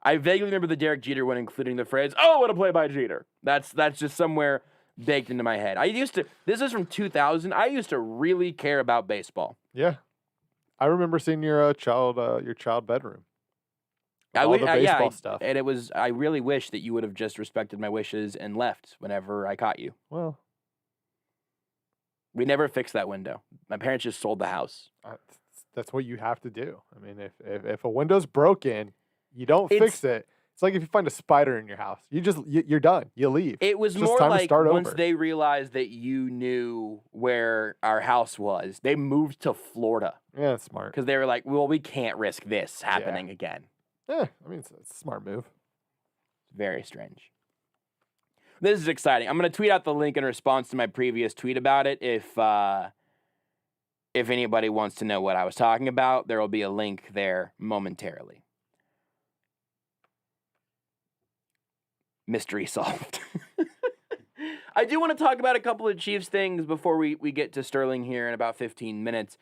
I vaguely remember the Derek Jeter one, including the phrase, "Oh, what a play by Jeter." That's just somewhere baked into my head. This is from 2000. I used to really care about baseball. Yeah. I remember seeing your child bedroom. All the baseball stuff. And I really wish that you would have just respected my wishes and left whenever I caught you. Well, we never fixed that window. My parents just sold the house. That's what you have to do. I mean, if a window's broken, you don't fix it. It's like if you find a spider in your house, you're done. You leave. It was it's more time like to start once over. they realized that you knew where our house was, they moved to Florida. Yeah, that's smart. Because they were like, well, we can't risk this happening again. Yeah, I mean, it's a smart move. Very strange. This is exciting. I'm going to tweet out the link in response to my previous tweet about it. If anybody wants to know what I was talking about, there will be a link there momentarily. Mystery solved. I do want to talk about a couple of Chiefs things before we get to Sterling here in about 15 minutes.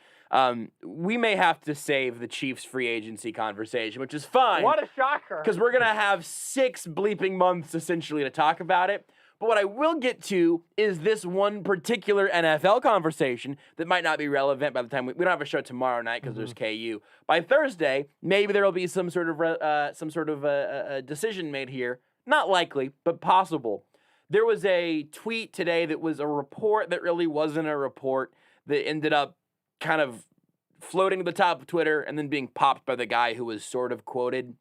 We may have to save the Chiefs free agency conversation, which is fine. What a shocker. Because we're going to have 6 bleeping months, essentially, to talk about it. But what I will get to is this one particular NFL conversation that might not be relevant by the time we don't have a show tomorrow night because there's KU. By Thursday, maybe there will be some sort of a decision made here. Not likely, but possible. There was a tweet today that was a report that really wasn't a report that ended up kind of floating to the top of Twitter and then being popped by the guy who was sort of quoted.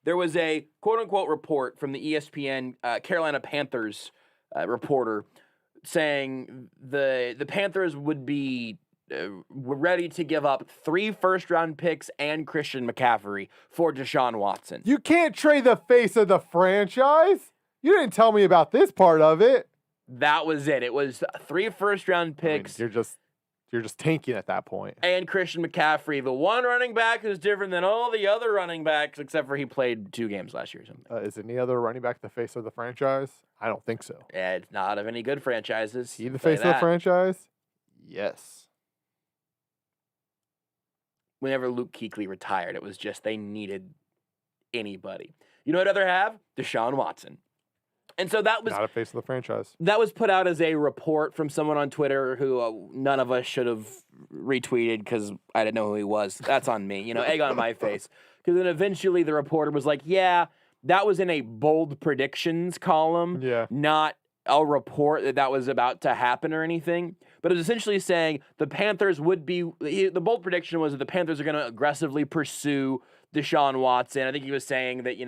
There was a quote-unquote report from the ESPN Carolina Panthers reporter saying the Panthers would be ready to give up 3 first-round picks and Christian McCaffrey for Deshaun Watson. You can't trade the face of the franchise. You didn't tell me about this part of it. That was it. It was 3 first-round picks. I mean, you're just tanking at that point. And Christian McCaffrey, the one running back who's different than all the other running backs, except for he played 2 games last year or something. Is any other running back the face of the franchise? I don't think so. Yeah, it's not of any good franchises. He the face of the franchise? Yes. Whenever Luke Kuechly retired, it was just they needed anybody. You know what I'd rather have? Deshaun Watson. And so that was not a face of the franchise. That was put out as a report from someone on Twitter who none of us should have retweeted because I didn't know who he was. That's on me. Egg on my face. Because then eventually the reporter was like, yeah, that was in a bold predictions column, not a report that was about to happen or anything. But it was essentially saying the Panthers would be, the bold prediction was that the Panthers are going to aggressively pursue Deshaun Watson. I think he was saying that,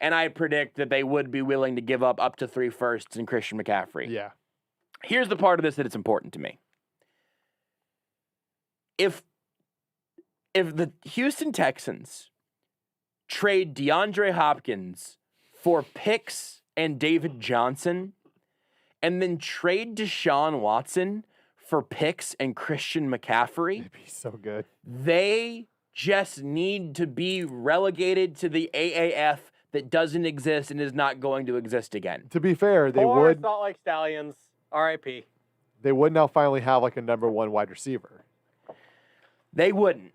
and I predict that they would be willing to give up to 3 firsts and Christian McCaffrey. Yeah. Here's the part of this that it's important to me. If the Houston Texans trade DeAndre Hopkins for picks and David Johnson, and then trade Deshaun Watson for picks and Christian McCaffrey, It'd be so good. they just need to be relegated to the AAF that doesn't exist and is not going to exist again. To be fair, they Poor would Salt Lake Stallions. R.I.P. they would now finally have like a number 1 wide receiver. They wouldn't.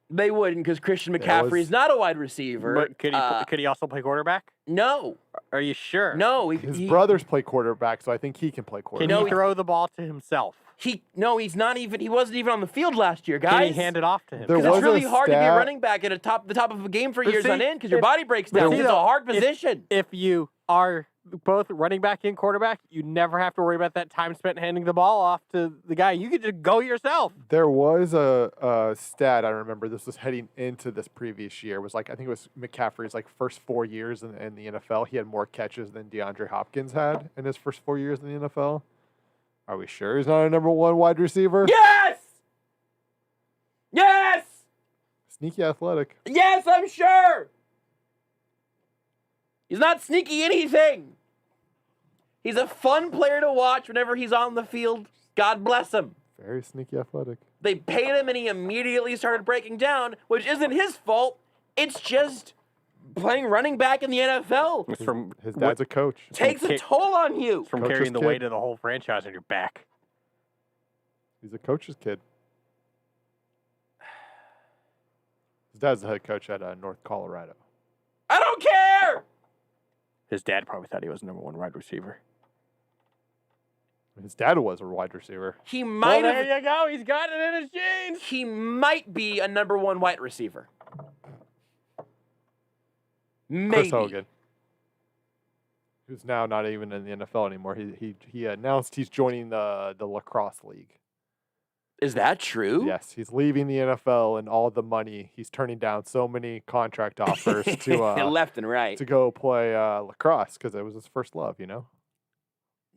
They wouldn't because Christian McCaffrey is not a wide receiver. But could he also play quarterback? No. Are you sure? No. His brothers play quarterback, so I think he can play quarterback. Can he throw the ball to himself? He's not even. He wasn't even on the field last year, guys. Can he hand it off to him? There Because it's was really a hard to be a stat- running back at the top of a game for But years see, on end because your if- body breaks but down. see, It's a though, hard position. If you are both running back and quarterback, you never have to worry about that time spent handing the ball off to the guy. You could just go yourself. There was a stat I remember. This was heading into this previous year. It was like I think it was McCaffrey's like first 4 years in the NFL. He had more catches than DeAndre Hopkins had in his first 4 years in the NFL. Are we sure he's not a number 1 wide receiver? Yes. Yes. Sneaky athletic. Yes, I'm sure. He's not sneaky anything. He's a fun player to watch whenever he's on the field. God bless him. Very sneaky athletic. They paid him and he immediately started breaking down, which isn't his fault. It's just playing running back in the NFL. It's from His dad's a coach. Takes a toll on you. It's from Coach's carrying the kid. weight of the whole franchise on your back. He's a coach's kid. His dad's the head coach at North Colorado. I don't care. His dad probably thought he was number 1 wide receiver. His dad was a wide receiver. He might Well, have. there you go. He's got it in his genes. He might be a number 1 wide receiver. Maybe. Chris Hogan, who's now not even in the NFL anymore. He announced he's joining the lacrosse league. Is that true? Yes, he's leaving the NFL and all the money. He's turning down so many contract offers to left and right to go play lacrosse because it was his first love. You know.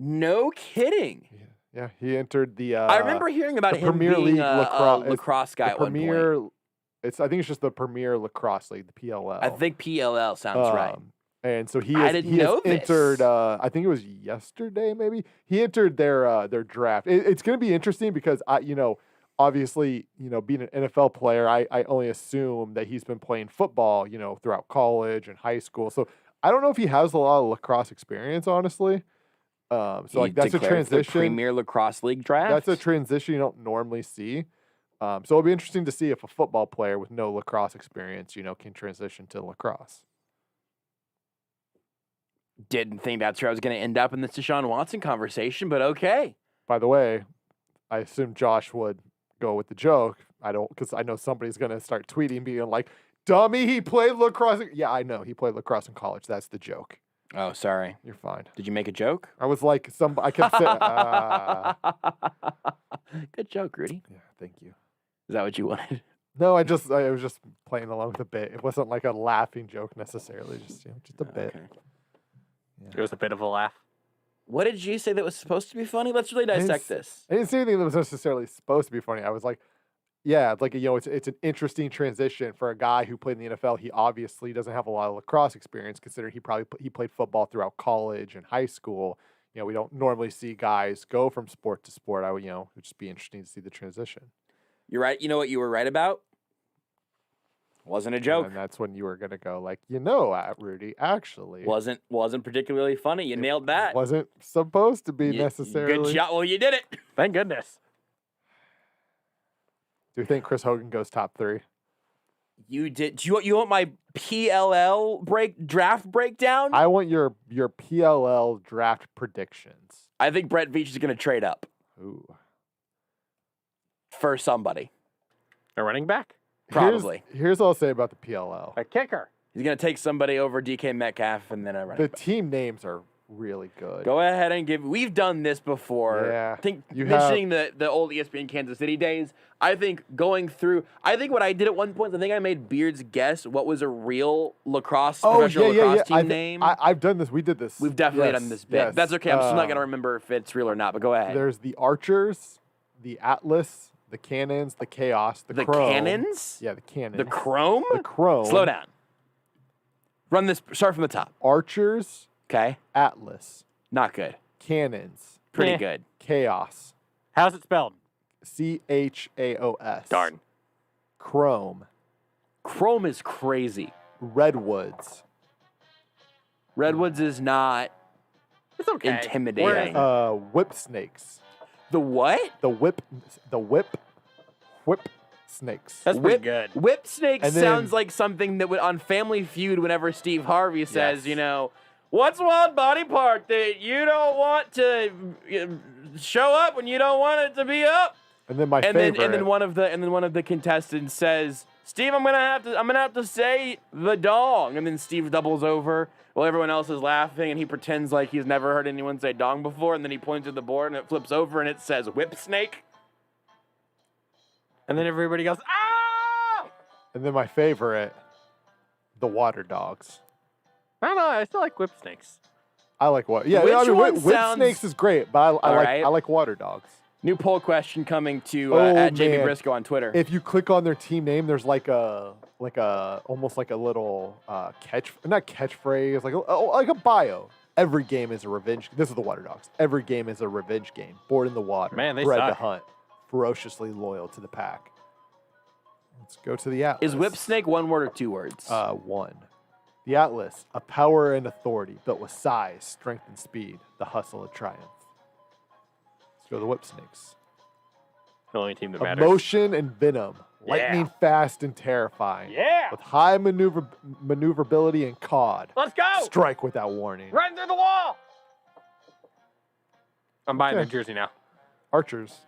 No kidding. Yeah, he entered the. I remember hearing about the him Premier being League a lacrosse guy at one point. I think it's just the Premier Lacrosse League, the PLL. I think PLL sounds right. And so he I has, didn't he has know this. entered. I think it was yesterday, maybe he entered their draft. It's going to be interesting because obviously, being an NFL player, I only assume that he's been playing football, throughout college and high school. So I don't know if he has a lot of lacrosse experience, honestly. So like that's a declared for the transition. Premier Lacrosse League draft. That's a transition you don't normally see. So it'll be interesting to see if a football player with no lacrosse experience, can transition to lacrosse. Didn't think that's where I was going to end up in this Deshaun Watson conversation, but okay. By the way, I assume Josh would go with the joke. I don't, because I know somebody's going to start tweeting, being like, "Dummy, he played lacrosse." Yeah, I know he played lacrosse in college. That's the joke. Oh, sorry. You're fine. Did you make a joke? I was like, I kept saying, Good joke, Rudy. Yeah, thank you. Is that what you wanted? No, I was just playing along with the bit. It wasn't like a laughing joke necessarily, just a bit. Okay. Yeah. It was a bit of a laugh. What did you say that was supposed to be funny? Let's really dissect this. I didn't say anything that was necessarily supposed to be funny. I was like, yeah, like it's an interesting transition for a guy who played in the NFL. He obviously doesn't have a lot of lacrosse experience, considering he played football throughout college and high school. We don't normally see guys go from sport to sport. It would just be interesting to see the transition. You're right. You know what you were right about? Wasn't a joke. And that's when you were gonna go like, Rudy, actually Wasn't particularly funny. You nailed that. wasn't supposed to be necessarily. Good job. Well, you did it. Thank goodness. Do you think Chris Hogan goes top 3? You did. Do you want my PLL draft breakdown? I want your PLL draft predictions. I think Brett Veach is going to trade up. Ooh. For somebody. A running back? Probably. Here's what I'll say about the PLL. A kicker. He's going to take somebody over DK Metcalf and then a running The back. team names are really good. Go ahead and give. We've done this before. Yeah. I think mentioning the old ESPN Kansas City days. I think going through. I think what I did at one point. I think I made Beards guess what was a real professional lacrosse team name. I've done this. We did this. We've definitely done this bit. Yes. That's okay. I'm still not gonna remember if it's real or not. But go ahead. There's the Archers, the Atlas, the Cannons, the Chaos, the Chrome. Cannons? Yeah, the Cannons. The Chrome? The Chrome. Slow down. Run this. Start from the top. Archers. Okay. Atlas. Not good. Cannons. Pretty good. Chaos. How's it spelled? CHAOS. Darn. Chrome. Chrome is crazy. Redwoods. Redwoods is not It's okay. intimidating. Whip snakes. The what? The whip snakes. That's pretty good. Whip snake And sounds then- like something that would on Family Feud whenever Steve Harvey says, what's one body part that you don't want to show up when you don't want it to be up? And then my favorite. And then one of the contestants says, Steve, I'm gonna have to say the dong. And then Steve doubles over while everyone else is laughing, and he pretends like he's never heard anyone say dong before, and then he points at the board and it flips over and it says whip snake. And then everybody goes, ah! And then my favorite, the water dogs. I don't know. I still like whip snakes. I like what? Yeah, Which I mean, one whip sounds- snakes is great, but I right. like water dogs. New poll question coming to Oh, at JB man. Brisco on Twitter. If you click on their team name, there's like a almost like a little not catchphrase, like a bio. Every game is a revenge. This is the Water Dogs. Every game is a revenge game. Born in the water. Man, they bred to suck. hunt. Ferociously loyal to the pack. Let's go to the Atlas. Is whip snake one word or two words? One. The Atlas, a power and authority built with size, strength, and speed. The hustle of triumph. Let's go to the whip snakes. The only team that matters. Emotion and venom. Yeah. Lightning fast and terrifying. Yeah. With high maneuverability and cod. Let's go. Strike without warning. Run through the wall. I'm buying Okay. their jersey now. Archers.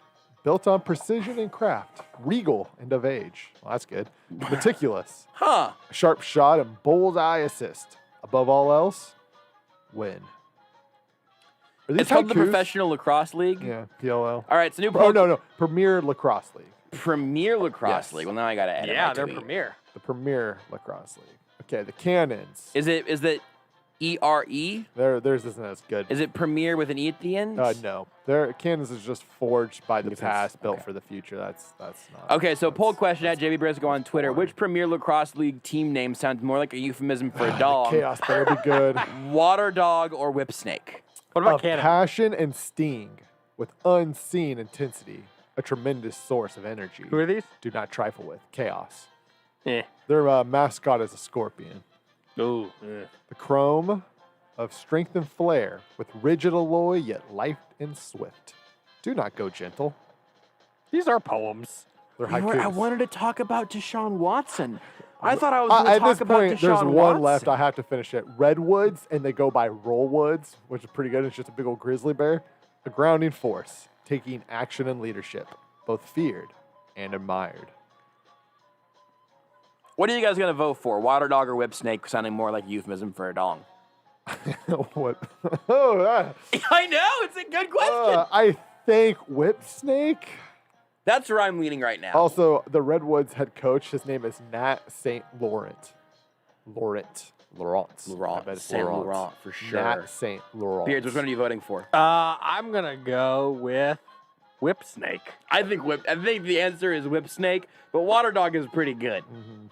Built on precision and craft. Regal and of age. Well, that's good. Meticulous. Huh. A sharp shot and bullseye assist. Above all else, win. Are these It's called the haikus? Professional Lacrosse League. Yeah, PLL. All right, so new Oh, poll. no. Premier Lacrosse League. Premier Lacrosse Yes. League. Well, now I got to edit Yeah, my they're tweet. premier. The Premier Lacrosse League. Okay, the Cannons. Is it ERE? Theirs isn't as good. Is it Premier with an E at the end? No. Their Cannons is just forged by the Defense. past, built Okay. for the future. That's not. Okay, so poll question at that's JB Brisco on Twitter. foreign. Which Premier Lacrosse League team name sounds more like a euphemism for a The dog? Chaos better be good. Water dog or whip snake? What about Of Canada? passion and sting with unseen intensity. A tremendous source of energy. Who are these? Do not trifle with. Chaos. Eh. Their mascot is a scorpion. Ooh. The Chrome of strength and flair with rigid alloy yet light and swift. Do not go gentle. These are poems. They're I haikus. wanted to talk about Deshaun Watson. I thought I was going to At talk this about point, Deshaun there's one Watson. left. I have to finish it. Redwoods, and they go by Rollwoods, which is pretty good. It's just a big old grizzly bear. A grounding force, taking action and leadership, both feared and admired. What are you guys going to vote for? Water dog or whip snake, sounding more like euphemism for a dong? What? Oh, I know, it's a good question. I think Whip Snake. That's where I'm leaning right now. Also, the Redwoods head coach, his name is Nat St. Laurent. Laurent. I bet it's Saint Laurent, for sure. Nat St. Laurent. Beards, which one are you voting for? I'm gonna go with whip snake. I think the answer is whip snake, but water dog is pretty good.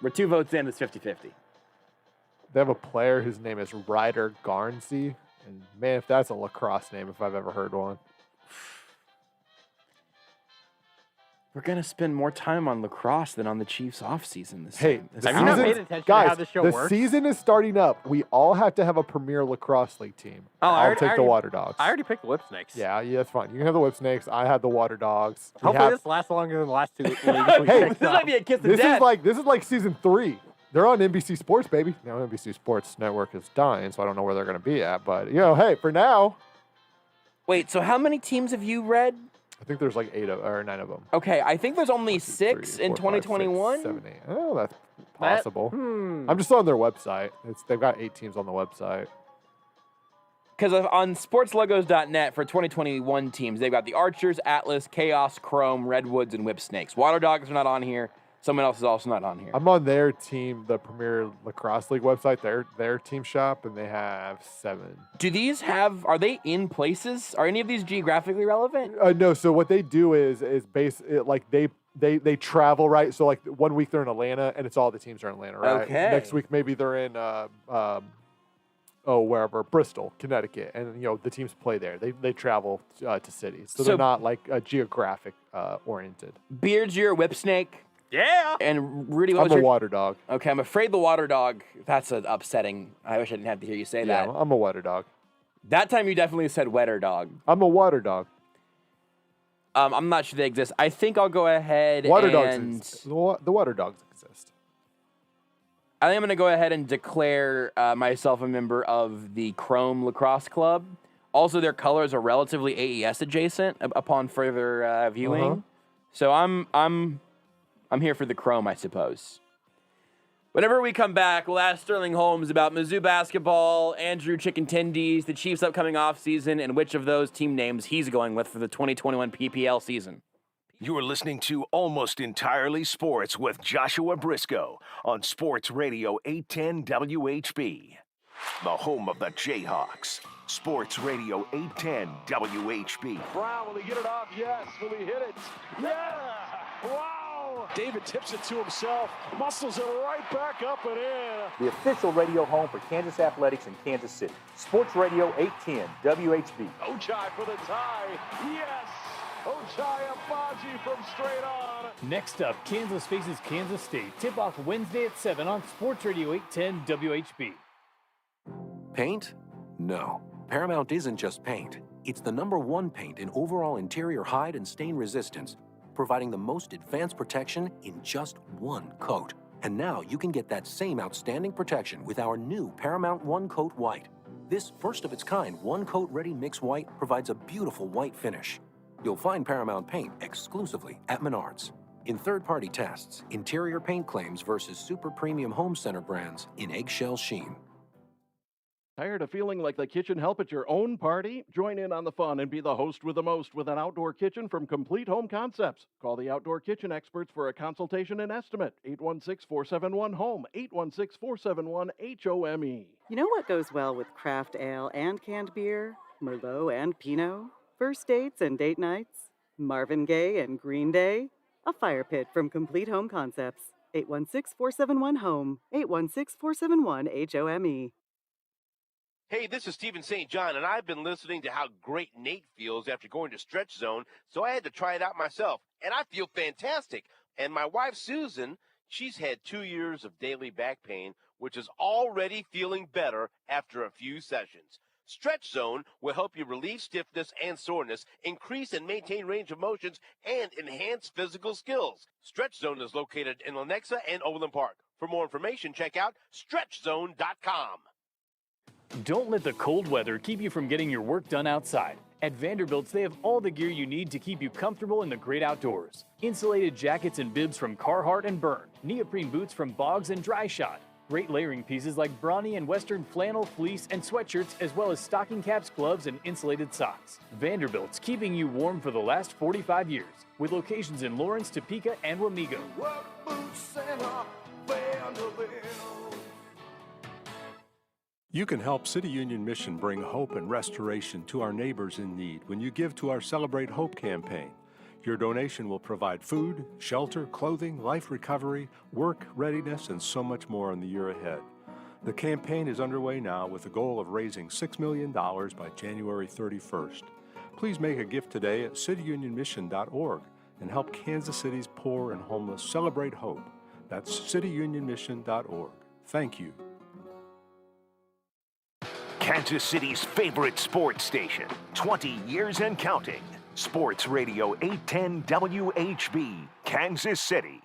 We're 2 votes in, it's 50-50. They have a player whose name is Ryder Garnsey. And man, if that's a lacrosse name, if I've ever heard one. We're going to spend more time on lacrosse than on the Chiefs offseason this Hey, this the Have you not season's- paid attention to guys, how this show the works? season is starting up. We all have to have a Premier Lacrosse League team. Oh, I'll take the Water Dogs. I already picked the whip snakes. Yeah, that's fine. You can have the Whip Snakes. I had the Water Dogs. We Hopefully have- this lasts longer than the last 2 leagues. Hey, This might be a kiss of This death. is like season 3. They're on NBC Sports, baby. Now NBC Sports Network is dying, so I don't know where they're going to be at. But hey, for now, Wait, so how many teams have you read? I think there's like 9 of them. Okay, I think there's only 1, 2, 6 3, in 4, 5, 6, 2021. 7, 8. Oh, that's possible. Hmm. I'm just on their website. They've got 8 teams on the website. because on sportslogos.net for 2021 teams, they've got the Archers, Atlas, Chaos, Chrome, Redwoods, and Whip Snakes. Water Dogs are not on here. Someone else is also not on here. I'm on their team, the Premier Lacrosse League website, their team shop, and they have 7. Do these are they in places? Are any of these geographically relevant? No, so what they do is they travel, right? So like 1 week they're in Atlanta, and it's all the teams are in Atlanta, right? Okay. Next week maybe they're in wherever, Bristol, Connecticut, and the teams play there. They travel to cities, so they're not like geographic oriented. Beards, you're a Whip Snake. Yeah. And Rudy, I'm a Water Dog. Okay, I'm afraid the Water Dog. That's upsetting. I wish I didn't have to hear you say that. Yeah, I'm a Water Dog. That time you definitely said Wetter Dog. I'm a Water Dog. I'm not sure they exist. I think I'll go ahead Water Dogs exist. The Water Dogs exist. I think I'm going to go ahead and declare myself a member of the Chrome Lacrosse Club. Also, their colors are relatively AES adjacent upon further viewing. Uh-huh. So I'm here for the Chrome, I suppose. Whenever we come back, we'll ask Sterling Holmes about Mizzou basketball, Andrew Chickentendies, the Chiefs' upcoming offseason, and which of those team names he's going with for the 2021 PPL season. You're listening to Almost Entirely Sports with Joshua Brisco on Sports Radio 810 WHB, the home of the Jayhawks. Sports Radio 810 WHB. Brown, will he get it off? Yes. Will he hit it? Yeah! Wow! David tips it to himself, muscles it right back up and in. The official radio home for Kansas Athletics in Kansas City. Sports Radio 810 WHB. Ochai for the tie. Yes! Ochai Abaji from straight on. Next up, Kansas faces Kansas State. Tip-off Wednesday at 7 on Sports Radio 810 WHB. Paint? No. Paramount isn't just paint. It's the #1 paint in overall interior hide and stain resistance, providing the most advanced protection in just one coat. And now you can get that same outstanding protection with our new Paramount One Coat White. This first-of-its-kind one-coat ready mix white provides a beautiful white finish. You'll find Paramount paint exclusively at Menards. In third-party tests, interior paint claims versus super premium home center brands in eggshell sheen. Tired of feeling like the kitchen help at your own party? Join in on the fun and be the host with the most with an outdoor kitchen from Complete Home Concepts. Call the outdoor kitchen experts for a consultation and estimate. 816-471-HOME, 816-471-HOME. You know what goes well with craft ale and canned beer? Merlot and Pinot? First dates and date nights? Marvin Gaye and Green Day? A fire pit from Complete Home Concepts. 816-471-HOME, 816-471-HOME. Hey, this is Stephen St. John, and I've been listening to how great Nate feels after going to Stretch Zone, so I had to try it out myself, and I feel fantastic. And my wife, Susan, she's had 2 years of daily back pain, which is already feeling better after a few sessions. Stretch Zone will help you relieve stiffness and soreness, increase and maintain range of motions, and enhance physical skills. Stretch Zone is located in Lenexa and Overland Park. For more information, check out StretchZone.com. Don't let the cold weather keep you from getting your work done outside. At Vanderbilt's, they have all the gear you need to keep you comfortable in the great outdoors. Insulated jackets and bibs from Carhartt and Byrne, neoprene boots from Boggs and Dry Shot, great layering pieces like Brawny and Western flannel, fleece, and sweatshirts, as well as stocking caps, gloves, and insulated socks. Vanderbilt's keeping you warm for the last 45 years, with locations in Lawrence, Topeka, and Wamego. You can help City Union Mission bring hope and restoration to our neighbors in need when you give to our Celebrate Hope campaign. Your donation will provide food, shelter, clothing, life recovery, work readiness, and so much more in the year ahead. The campaign is underway now with the goal of raising $6 million by January 31st. Please make a gift today at cityunionmission.org and help Kansas City's poor and homeless celebrate hope. That's cityunionmission.org. Thank you. Kansas City's favorite sports station, 20 years and counting. Sports Radio 810 WHB, Kansas City.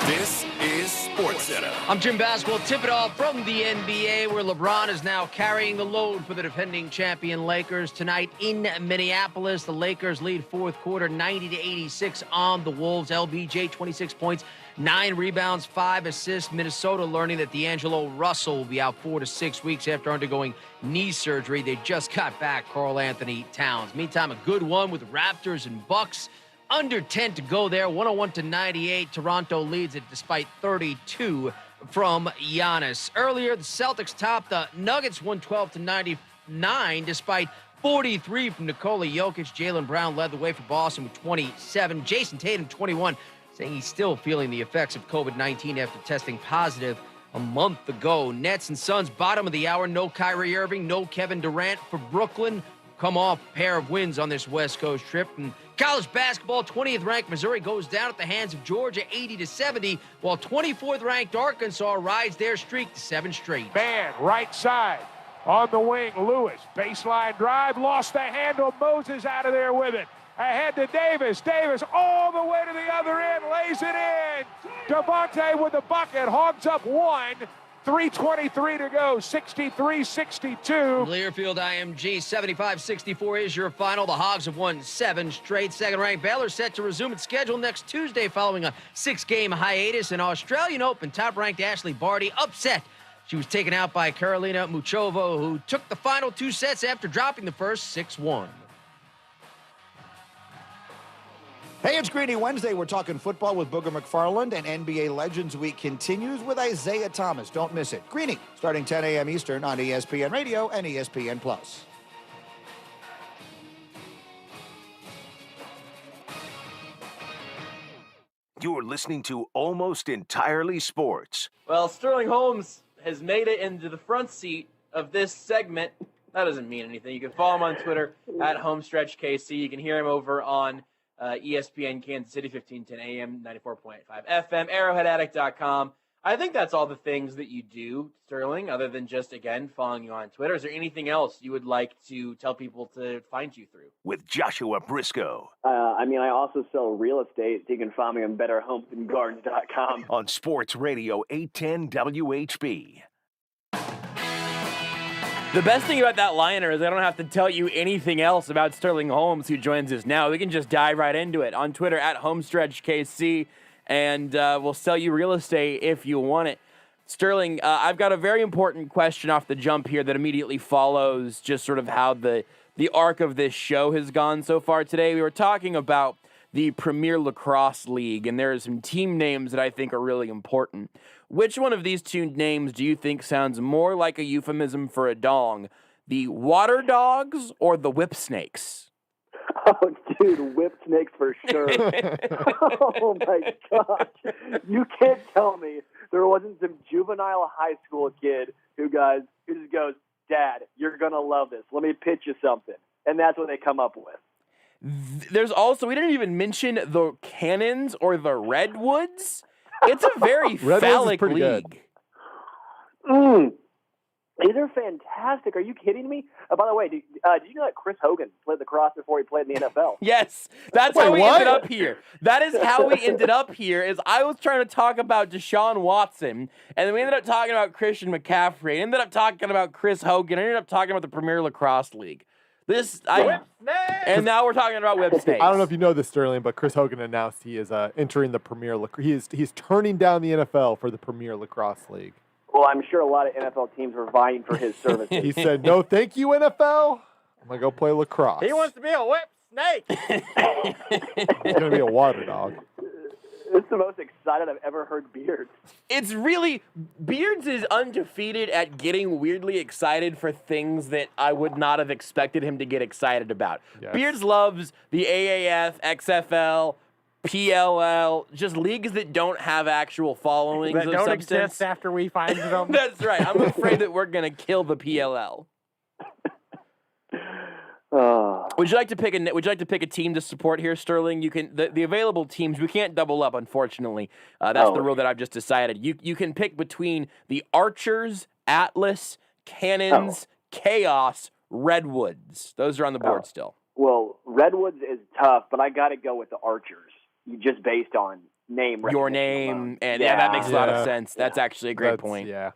This is SportsCenter. I'm Jim Basketball. Tip it off from the NBA, where LeBron is now carrying the load for the defending champion Lakers tonight in Minneapolis. The Lakers lead fourth quarter 90-86 on the Wolves. LBJ 26 points, 9 rebounds, 5 assists. Minnesota learning that D'Angelo Russell will be out 4 to 6 weeks after undergoing knee surgery. They just got back Karl Anthony Towns. Meantime, a good one with Raptors and Bucks. Under 10 to go there, 101-98. Toronto leads it despite 32 from Giannis. Earlier, the Celtics topped the Nuggets 112-99 despite 43 from Nikola Jokic. Jaylen Brown led the way for Boston with 27. Jason Tatum, 21, saying he's still feeling the effects of COVID-19 after testing positive a month ago. Nets and Suns, bottom of the hour. No Kyrie Irving, no Kevin Durant for Brooklyn. Come off a pair of wins on this West Coast trip. And college basketball, 20th ranked Missouri goes down at the hands of Georgia 80-70, while 24th ranked Arkansas rides their streak to 7 straight. Man, right side on the wing, Lewis. Baseline drive, lost the handle. Moses out of there with it. Ahead to Davis. Davis all the way to the other end, lays it in. Devontae with the bucket, hogs up one. 3:23 to go, 63-62. Learfield IMG 75-64 is your final. The Hogs have won 7 straight. Second-ranked Baylor set to resume its schedule next Tuesday following a 6-game hiatus. In Australian Open, top-ranked Ashley Barty upset. She was taken out by Karolina Muchova, who took the final 2 sets after dropping the first 6-1. Hey, it's Greeny Wednesday. We're talking football with Booger McFarland, and NBA Legends Week continues with Isaiah Thomas. Don't miss it. Greeny, starting 10 a.m. Eastern on ESPN Radio and ESPN+. You're listening to Almost Entirely Sports. Well, Sterling Holmes has made it into the front seat of this segment. That doesn't mean anything. You can follow him on Twitter at HomestretchKC. You can hear him over on ESPN Kansas City, 1510 AM, 94.5 FM, arrowheadaddict.com. I think that's all the things that you do, Sterling, other than just, again, following you on Twitter. Is there anything else you would like to tell people to find you through? With Joshua Brisco. I also sell real estate. You can find me on betterhomesandgardens.com. On Sports Radio 810 WHB. The best thing about that liner is I don't have to tell you anything else about Sterling Holmes, who joins us now. We can just dive right into it. On Twitter, at HomestretchKC, and we'll sell you real estate if you want it. Sterling, I've got a very important question off the jump here that immediately follows just sort of how the arc of this show has gone so far today. We were talking about the Premier Lacrosse League, and there are some team names that I think are really important. Which one of these 2 names do you think sounds more like a euphemism for a dong? The Water Dogs or the Whip Snakes? Oh, dude, Whip Snakes for sure. Oh, my gosh. You can't tell me there wasn't some juvenile high school kid who just goes, Dad, you're going to love this. Let me pitch you something. And that's what they come up with. There's also, we didn't even mention the Cannons or the Redwoods. It's a very phallic league. These are fantastic. Are you kidding me? By the way, did you know that Chris Hogan played lacrosse before he played in the NFL? Yes, that's how we ended up here. That is how we ended up here. Is I was trying to talk about Deshaun Watson, and then we ended up talking about Christian McCaffrey, ended up talking about Chris Hogan, and ended up talking about the Premier Lacrosse League. And now we're talking about Whip Snakes. I don't know if you know this, Sterling, but Chris Hogan announced he is entering the Premier Lacrosse. He's turning down the NFL for the Premier Lacrosse League. Well, I'm sure a lot of NFL teams were vying for his services. He said, "No, thank you, NFL. I'm gonna go play lacrosse." He wants to be a whip snake. He's gonna be a water dog. This is the most excited I've ever heard Beards. It's really, Beards is undefeated at getting weirdly excited for things that I would not have expected him to get excited about. Yes. Beards loves the AAF, XFL, PLL, just leagues that don't have actual followings that of don't substance. exist after we find them. That's right. I'm afraid that we're going to kill the PLL. Would you like to pick a team to support here, Sterling? You can the available teams. We can't double up, unfortunately. That's the rule that I've just decided. You can pick between the Archers, Atlas, Cannons, Chaos, Redwoods. Those are on the board still. Well, Redwoods is tough, but I got to go with the Archers, just based on name your recognition name, alone. and yeah, that makes a lot of Yeah. sense. That's actually a great point. Yeah.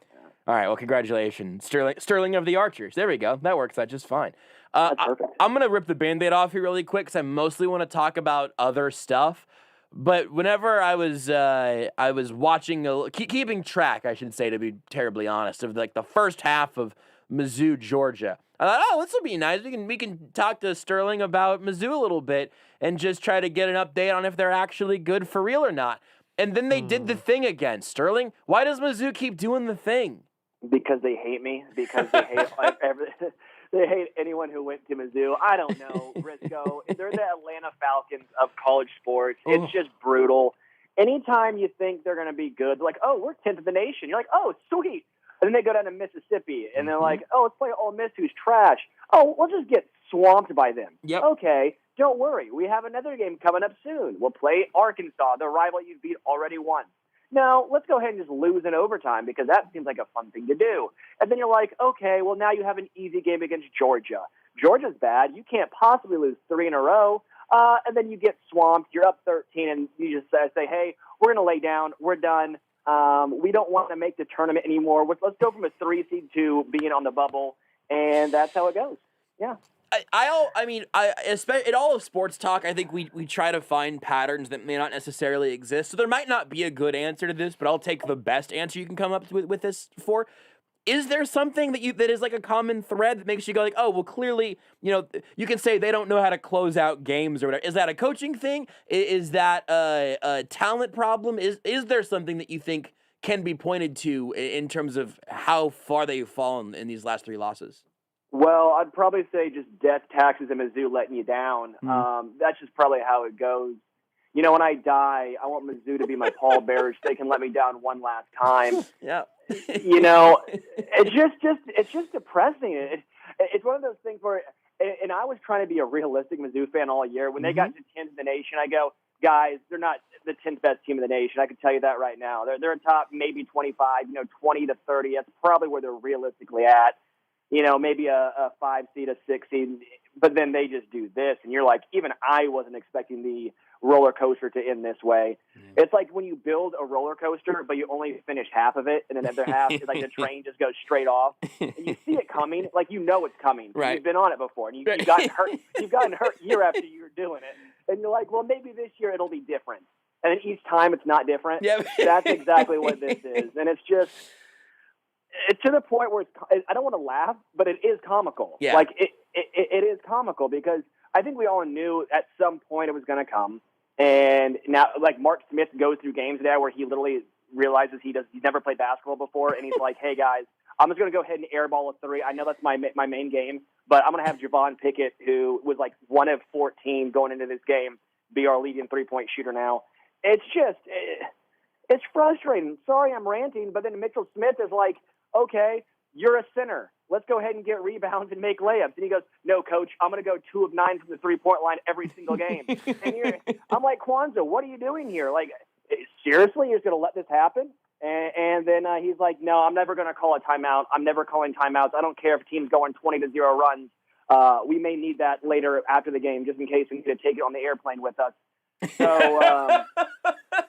All right, well, congratulations. Sterling of the Archers. There we go. That works out just fine. That's perfect. I'm going to rip the Band-Aid off here really quick because I mostly want to talk about other stuff. But whenever I was watching, keeping track, I should say, to be terribly honest, of like the first half of Mizzou, Georgia, I thought, oh, this will be nice. We can talk to Sterling about Mizzou a little bit and just try to get an update on if they're actually good for real or not. And then they did the thing again. Sterling, why does Mizzou keep doing the thing? Because they hate me. Because they hate they hate anyone who went to Mizzou. I don't know, Brisco. They're the Atlanta Falcons of college sports. It's just brutal. Anytime you think they're going to be good, they're like, oh, we're 10th in the nation. You're like, oh, sweet. And then they go down to Mississippi, and they're like, oh, let's play Ole Miss, who's trash. Oh, we'll just get swamped by them. Yep. Okay, don't worry. We have another game coming up soon. We'll play Arkansas, the rival you've beat already once. No, let's go ahead and just lose in overtime because that seems like a fun thing to do. And then you're like, okay, well, now you have an easy game against Georgia. Georgia's bad. You can't possibly lose 3 in a row. And then you get swamped. You're up 13, and you just say, hey, we're going to lay down. We're done. We don't want to make the tournament anymore. Let's go from a 3 seed to being on the bubble, and that's how it goes. Yeah. In all of sports talk, I think we try to find patterns that may not necessarily exist. So there might not be a good answer to this, but I'll take the best answer you can come up with this for. Is there something that is like a common thread that makes you go like, oh, well, clearly, you can say they don't know how to close out games or whatever. Is that a coaching thing? Is that a talent problem? Is there something that you think can be pointed to in terms of how far they've fallen in these last 3 losses? Well, I'd probably say just death, taxes, and Mizzou letting you down. That's just probably how it goes. When I die, I want Mizzou to be my pallbearer so they can let me down one last time. Yeah. It's just depressing. It's one of those things where, and I was trying to be a realistic Mizzou fan all year. When they got to 10th in the nation, I go, guys, they're not the 10th best team in the nation. I can tell you that right now. They're a top maybe 25, 20 to 30. That's probably where they're realistically at. Maybe a 5 seed, a 6 seed, but then they just do this. And you're like, even I wasn't expecting the roller coaster to end this way. It's like when you build a roller coaster, but you only finish half of it. And then the other half is like the train just goes straight off. And you see it coming, like it's coming. Right. You've been on it before. And you've gotten hurt. You've gotten hurt year after year doing it. And you're like, well, maybe this year it'll be different. And then each time it's not different. Yeah. That's exactly what this is. And it's to the point where I don't want to laugh, but it is comical. Yeah. Like it is comical because I think we all knew at some point it was going to come. And now, like Mark Smith goes through games there where he literally realizes he's never played basketball before, and he's like, "Hey guys, I'm just going to go ahead and airball a 3. I know that's my main game, but I'm going to have Javon Pickett, who was like 1 of 14 going into this game, be our leading 3-point shooter now." It's just it's frustrating. Sorry, I'm ranting, but then Mitchell Smith is like, "Okay, you're a center. Let's go ahead and get rebounds and make layups." And he goes, "No, coach, I'm going to go 2 of 9 from the 3-point line every single game." And I'm like, Kwanzaa, what are you doing here? Like, seriously, you're just going to let this happen? And then he's like, "No, I'm never going to call a timeout. I'm never calling timeouts. I don't care if a team's going 20-0 runs. We may need that later after the game just in case we need to take it on the airplane with us." So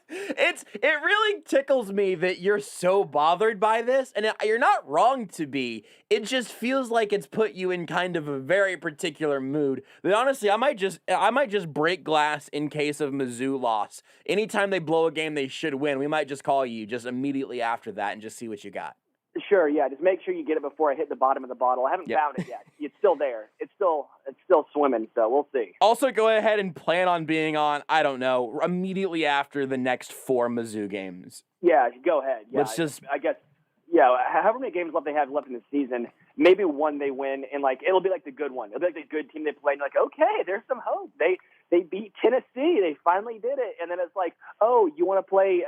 it really tickles me that you're so bothered by this, and you're not wrong to be. It just feels like it's put you in kind of a very particular mood that honestly I might just break glass in case of Mizzou loss. Anytime they blow a game they should win, we might just call you just immediately after that and just see what you got. Sure, yeah. Just make sure you get it before I hit the bottom of the bottle. I haven't found it yet. It's still there. It's still swimming, so we'll see. Also, go ahead and plan on being on, I don't know, immediately after the next 4 Mizzou games. Yeah, go ahead. Yeah, I guess, yeah, however many games they have left in the season, maybe one they win, and it'll be like the good one. It'll be like the good team they played, and okay, there's some hope. They beat Tennessee. They finally did it. And then it's like, oh, you want to play,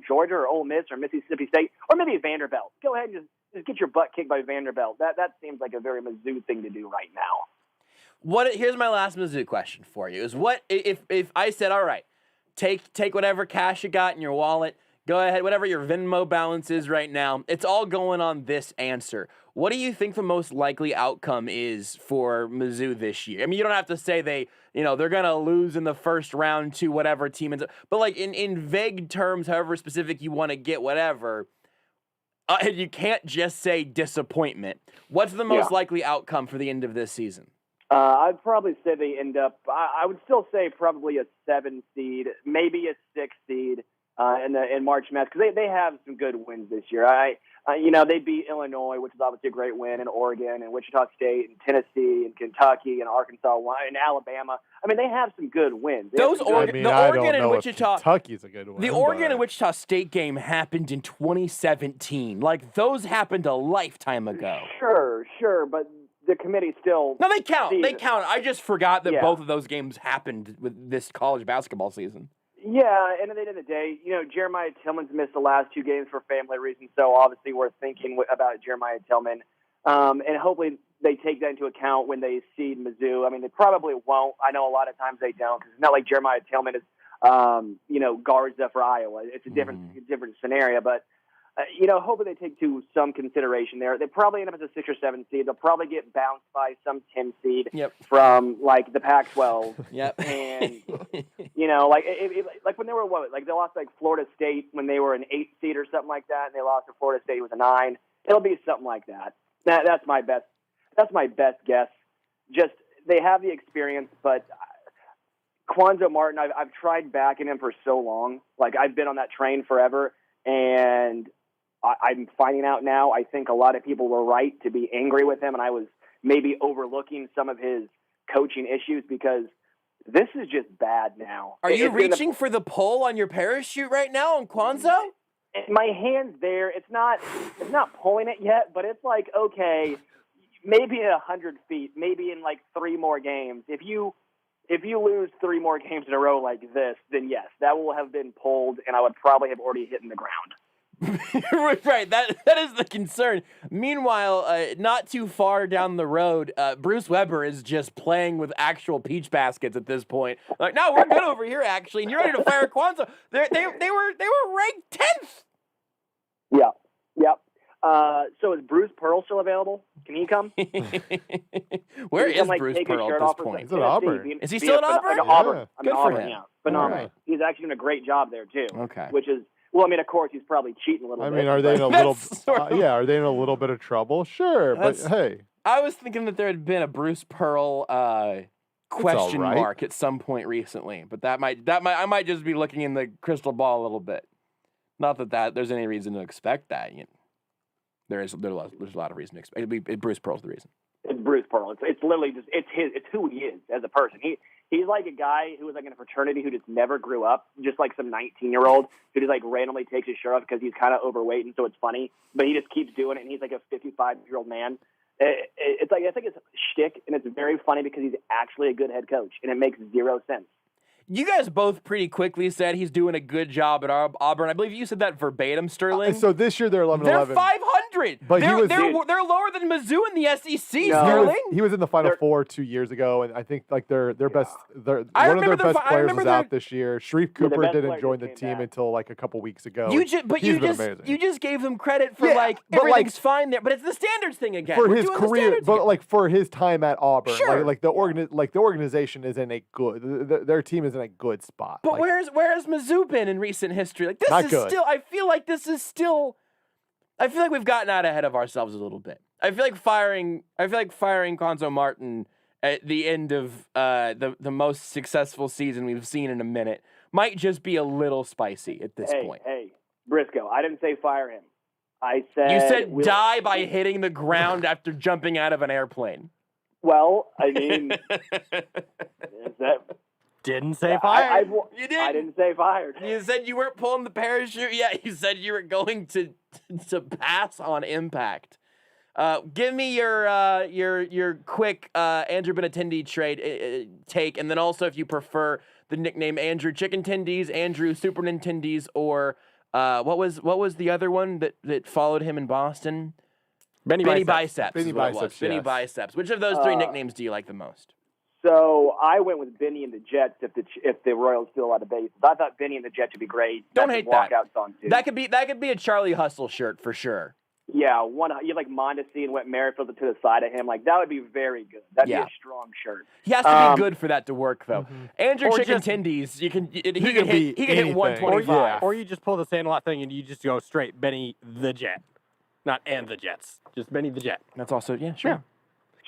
Georgia or Ole Miss or Mississippi State or maybe Vanderbilt. Go ahead and just get your butt kicked by Vanderbilt. That seems like a very Mizzou thing to do right now. Here's my last Mizzou question for you: is what if I said, all right, take whatever cash you got in your wallet, Go ahead, whatever your Venmo balance is right now. It's all going on this answer. What do you think the most likely outcome is for Mizzou this year? I mean, you don't have to say they're going to lose in the first round to whatever team. But like in vague terms, however specific you want to get, whatever, you can't just say disappointment. What's the most likely outcome for the end of this season? I'd probably say they end up, I would still say probably a 7 seed, maybe a 6 seed in March Madness, because they have some good wins this year. They beat Illinois, which is obviously a great win, and Oregon, and Wichita State, and Tennessee, and Kentucky, and Arkansas, and Alabama. I mean, they have some good wins. The Oregon and Wichita, Kentucky's a good one. The Oregon and Wichita State game happened in 2017. Like, those happened a lifetime ago. Sure, but the committee still... No, they count. They count. I just forgot that both of those games happened with this college basketball season. Yeah, and at the end of the day, Jeremiah Tillman's missed the last 2 games for family reasons, so obviously we're thinking about Jeremiah Tillman. And hopefully they take that into account when they seed Mizzou. I mean, they probably won't. I know a lot of times they don't, because it's not like Jeremiah Tillman is, Garza for Iowa. It's a different scenario, but... hopefully they take to some consideration there. They probably end up as a 6 or 7 seed. They'll probably get bounced by some 10 seed from like the Pac-12. Yep. And like when they were they lost like Florida State when they were an 8 seed or something like that, and they lost to Florida State with a 9. It'll be something like that. That's my best. That's my best guess. Just they have the experience, but Quanzo Martin, I've tried backing him for so long. Like I've been on that train forever, and I'm finding out now, I think a lot of people were right to be angry with him, and I was maybe overlooking some of his coaching issues because this is just bad now. Are you reaching for the pole on your parachute right now on Quanzo? My hand's there. It's not pulling it yet, but it's like, okay, maybe at 100 feet, maybe in like 3 more games. If you lose 3 more games in a row like this, then yes, that will have been pulled, and I would probably have already hit in the ground. Right, that is the concern. Meanwhile, not too far down the road, Bruce Weber is just playing with actual peach baskets at this point. Like, no, we're good over here actually, and you're ready to fire Quanzo. They were ranked 10th. Yeah, yep. So is Bruce Pearl still available? Can he come? Where is Bruce Pearl at this point? He's at Auburn. Is he still at Auburn? Auburn. Good for him. Yeah, phenomenal. Right. He's actually doing a great job there too. Okay. Which is, well, I mean, of course, he's probably cheating a little bit. I mean, are they in a little? Are they in a little bit of trouble? Sure, but hey. I was thinking that there had been a Bruce Pearl question mark at some point recently, but I might just be looking in the crystal ball a little bit. Not that there's any reason to expect that. There's a lot of reason to expect. Bruce Pearl's the reason. It's Bruce Pearl. It's literally just it's who he is as a person. He's like a guy who was like in a fraternity who just never grew up, just like some 19-year-old who just like randomly takes his shirt off because he's kind of overweight and so it's funny, but he just keeps doing it and he's like a 55-year-old man. It's like I think it's shtick and it's very funny because he's actually a good head coach and it makes 0 sense. You guys both pretty quickly said he's doing a good job at Auburn. I believe you said that verbatim, Sterling. So this year they're 11-11. They're 500. But they're lower than Mizzou in the SEC, no, Sterling. He was in the Final Four 2 years ago, and I think like one of their best players was out this year. Sharif Cooper didn't join the team until like a couple weeks ago. You just gave him credit for everything's fine there, but it's the standards thing again. For his career, but like for his time at Auburn, sure. like the organization is in a good. Their team is in a good spot. But where has Mizzou been in recent history? Like this Not is good. still. I feel like we've gotten out ahead of ourselves a little bit. I feel like firing Quanzo Martin at the end of the most successful season we've seen in a minute might just be a little spicy at this point. Hey, Brisco, I didn't say fire him. I said you said die by hitting the ground after jumping out of an airplane. Well, I mean, didn't say fired. You did. I didn't say fired. You said you weren't pulling the parachute. Yeah, you said you were going to pass on impact. Give me your quick Andrew Benintendi take, and then also if you prefer the nickname Andrew Chicken Tendies, Andrew Super Nintendies, or what was the other one that followed him in Boston? Benny Biceps. Benny Biceps. Benny Biceps. Which of those 3 nicknames do you like the most? So I went with Benny and the Jets if the Royals still allowed a bases. I thought Benny and the Jets would be great. Don't That's hate a that. walkout song too. That could be a Charlie Hustle shirt for sure. Yeah, you like Mondesi and Whit Merrifield to the side of him. Like that would be very good. That'd be a strong shirt. He has to be good for that to work, though. Andrew Or Chicken just- Tindies, he can be hit anything. 125. Or you just pull the Sandlot thing and you just go straight Benny the Jet. Not and the Jets. Just Benny the Jet. That's also, sure. Yeah.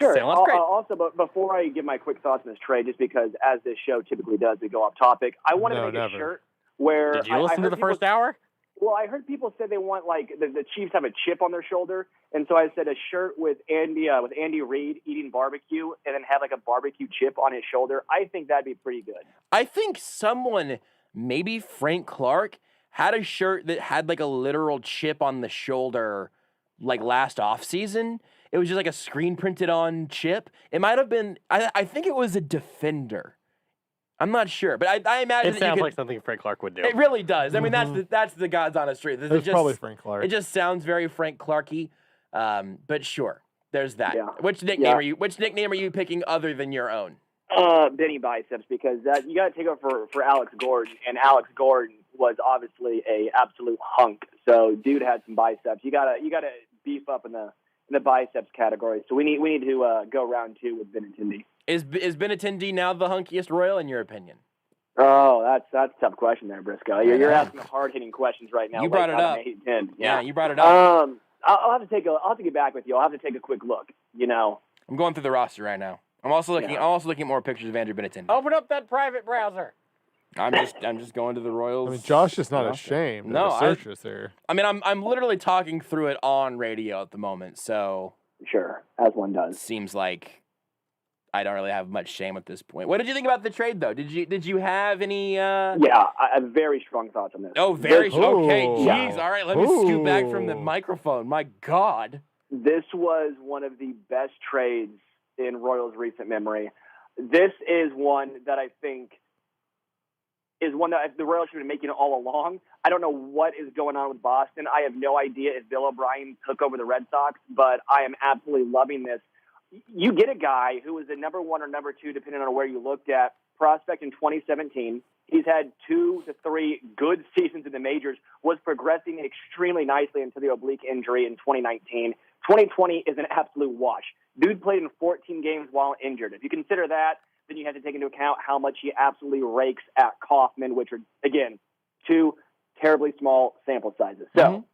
Sure. Sandlot's great. Also, but before I give my quick thoughts on this trade, just because as this show typically does, we go off topic, I wanted to make a shirt where Did you listen to the first hour? Well, I heard people say they want like the Chiefs have a chip on their shoulder, and so I said a shirt with Andy Reid eating barbecue, and then have like a barbecue chip on his shoulder. I think that'd be pretty good. I think someone, maybe Frank Clark, had a shirt that had like a literal chip on the shoulder, like last offseason. It was just like a screen printed on chip. It might have been. I think it was a Defender. I'm not sure, but I imagine It sounds like something Frank Clark would do. It really does. I mean, that's the God's honest truth. It's probably Frank Clark. It just sounds very Frank Clarky, but sure, there's that. Yeah. Which nickname are you? Which nickname are you picking other than your own? Benny Biceps, because you got to take it for Alex Gordon, and Alex Gordon was obviously a absolute hunk. So dude had some biceps. You gotta beef up in the biceps category. So we need to go round 2 with Benintendi. Is Benintendi now the hunkiest Royal in your opinion? Oh, that's a tough question there, Brisco. You're asking hard hitting questions right now. You brought it up. 8-10. Yeah, you brought it up. I'll have to get back with you. I'll have to take a quick look. I'm going through the roster right now. I'm also looking at more pictures of Andrew Benintendi. Open up that private browser. I'm just going to the Royals. I mean, Josh is not ashamed. No, of the searches here. I mean, I'm literally talking through it on radio at the moment, so sure, as one does. Seems like I don't really have much shame at this point. What did you think about the trade, though? Did you have any? Yeah, I have very strong thoughts on this. Oh, very okay. Yeah. Jeez, all right. Let me scoot back from the microphone. My God, this was one of the best trades in Royals' recent memory. This is one that I think is one that the Royals should have been making all along. I don't know what is going on with Boston. I have no idea if Bill O'Brien took over the Red Sox, but I am absolutely loving this. You get a guy who was a number 1 or number 2, depending on where you looked at, prospect in 2017. He's had 2 to 3 good seasons in the majors, was progressing extremely nicely until the oblique injury in 2019. 2020 is an absolute wash. Dude played in 14 games while injured. If you consider that, then you have to take into account how much he absolutely rakes at Kaufman, which are, again, 2 terribly small sample sizes. So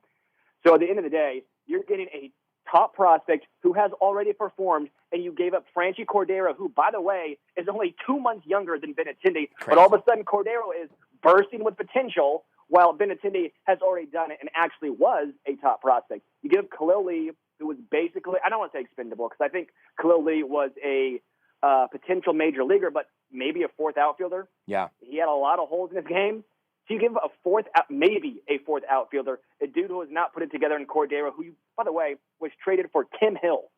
at the end of the day, you're getting a top prospect who has already performed, and you gave up Franchi Cordero, who, by the way, is only 2 months younger than Benintendi. But all of a sudden, Cordero is bursting with potential, while Benintendi has already done it and actually was a top prospect. You give Khalil Lee, who was basically, I don't want to say expendable, because I think Khalil Lee was a potential major leaguer, but maybe a 4th outfielder. Yeah. He had a lot of holes in his game. So you give maybe a 4th outfielder, a dude who was not put it together in Cordero, who, by the way, was traded for Kim Hill.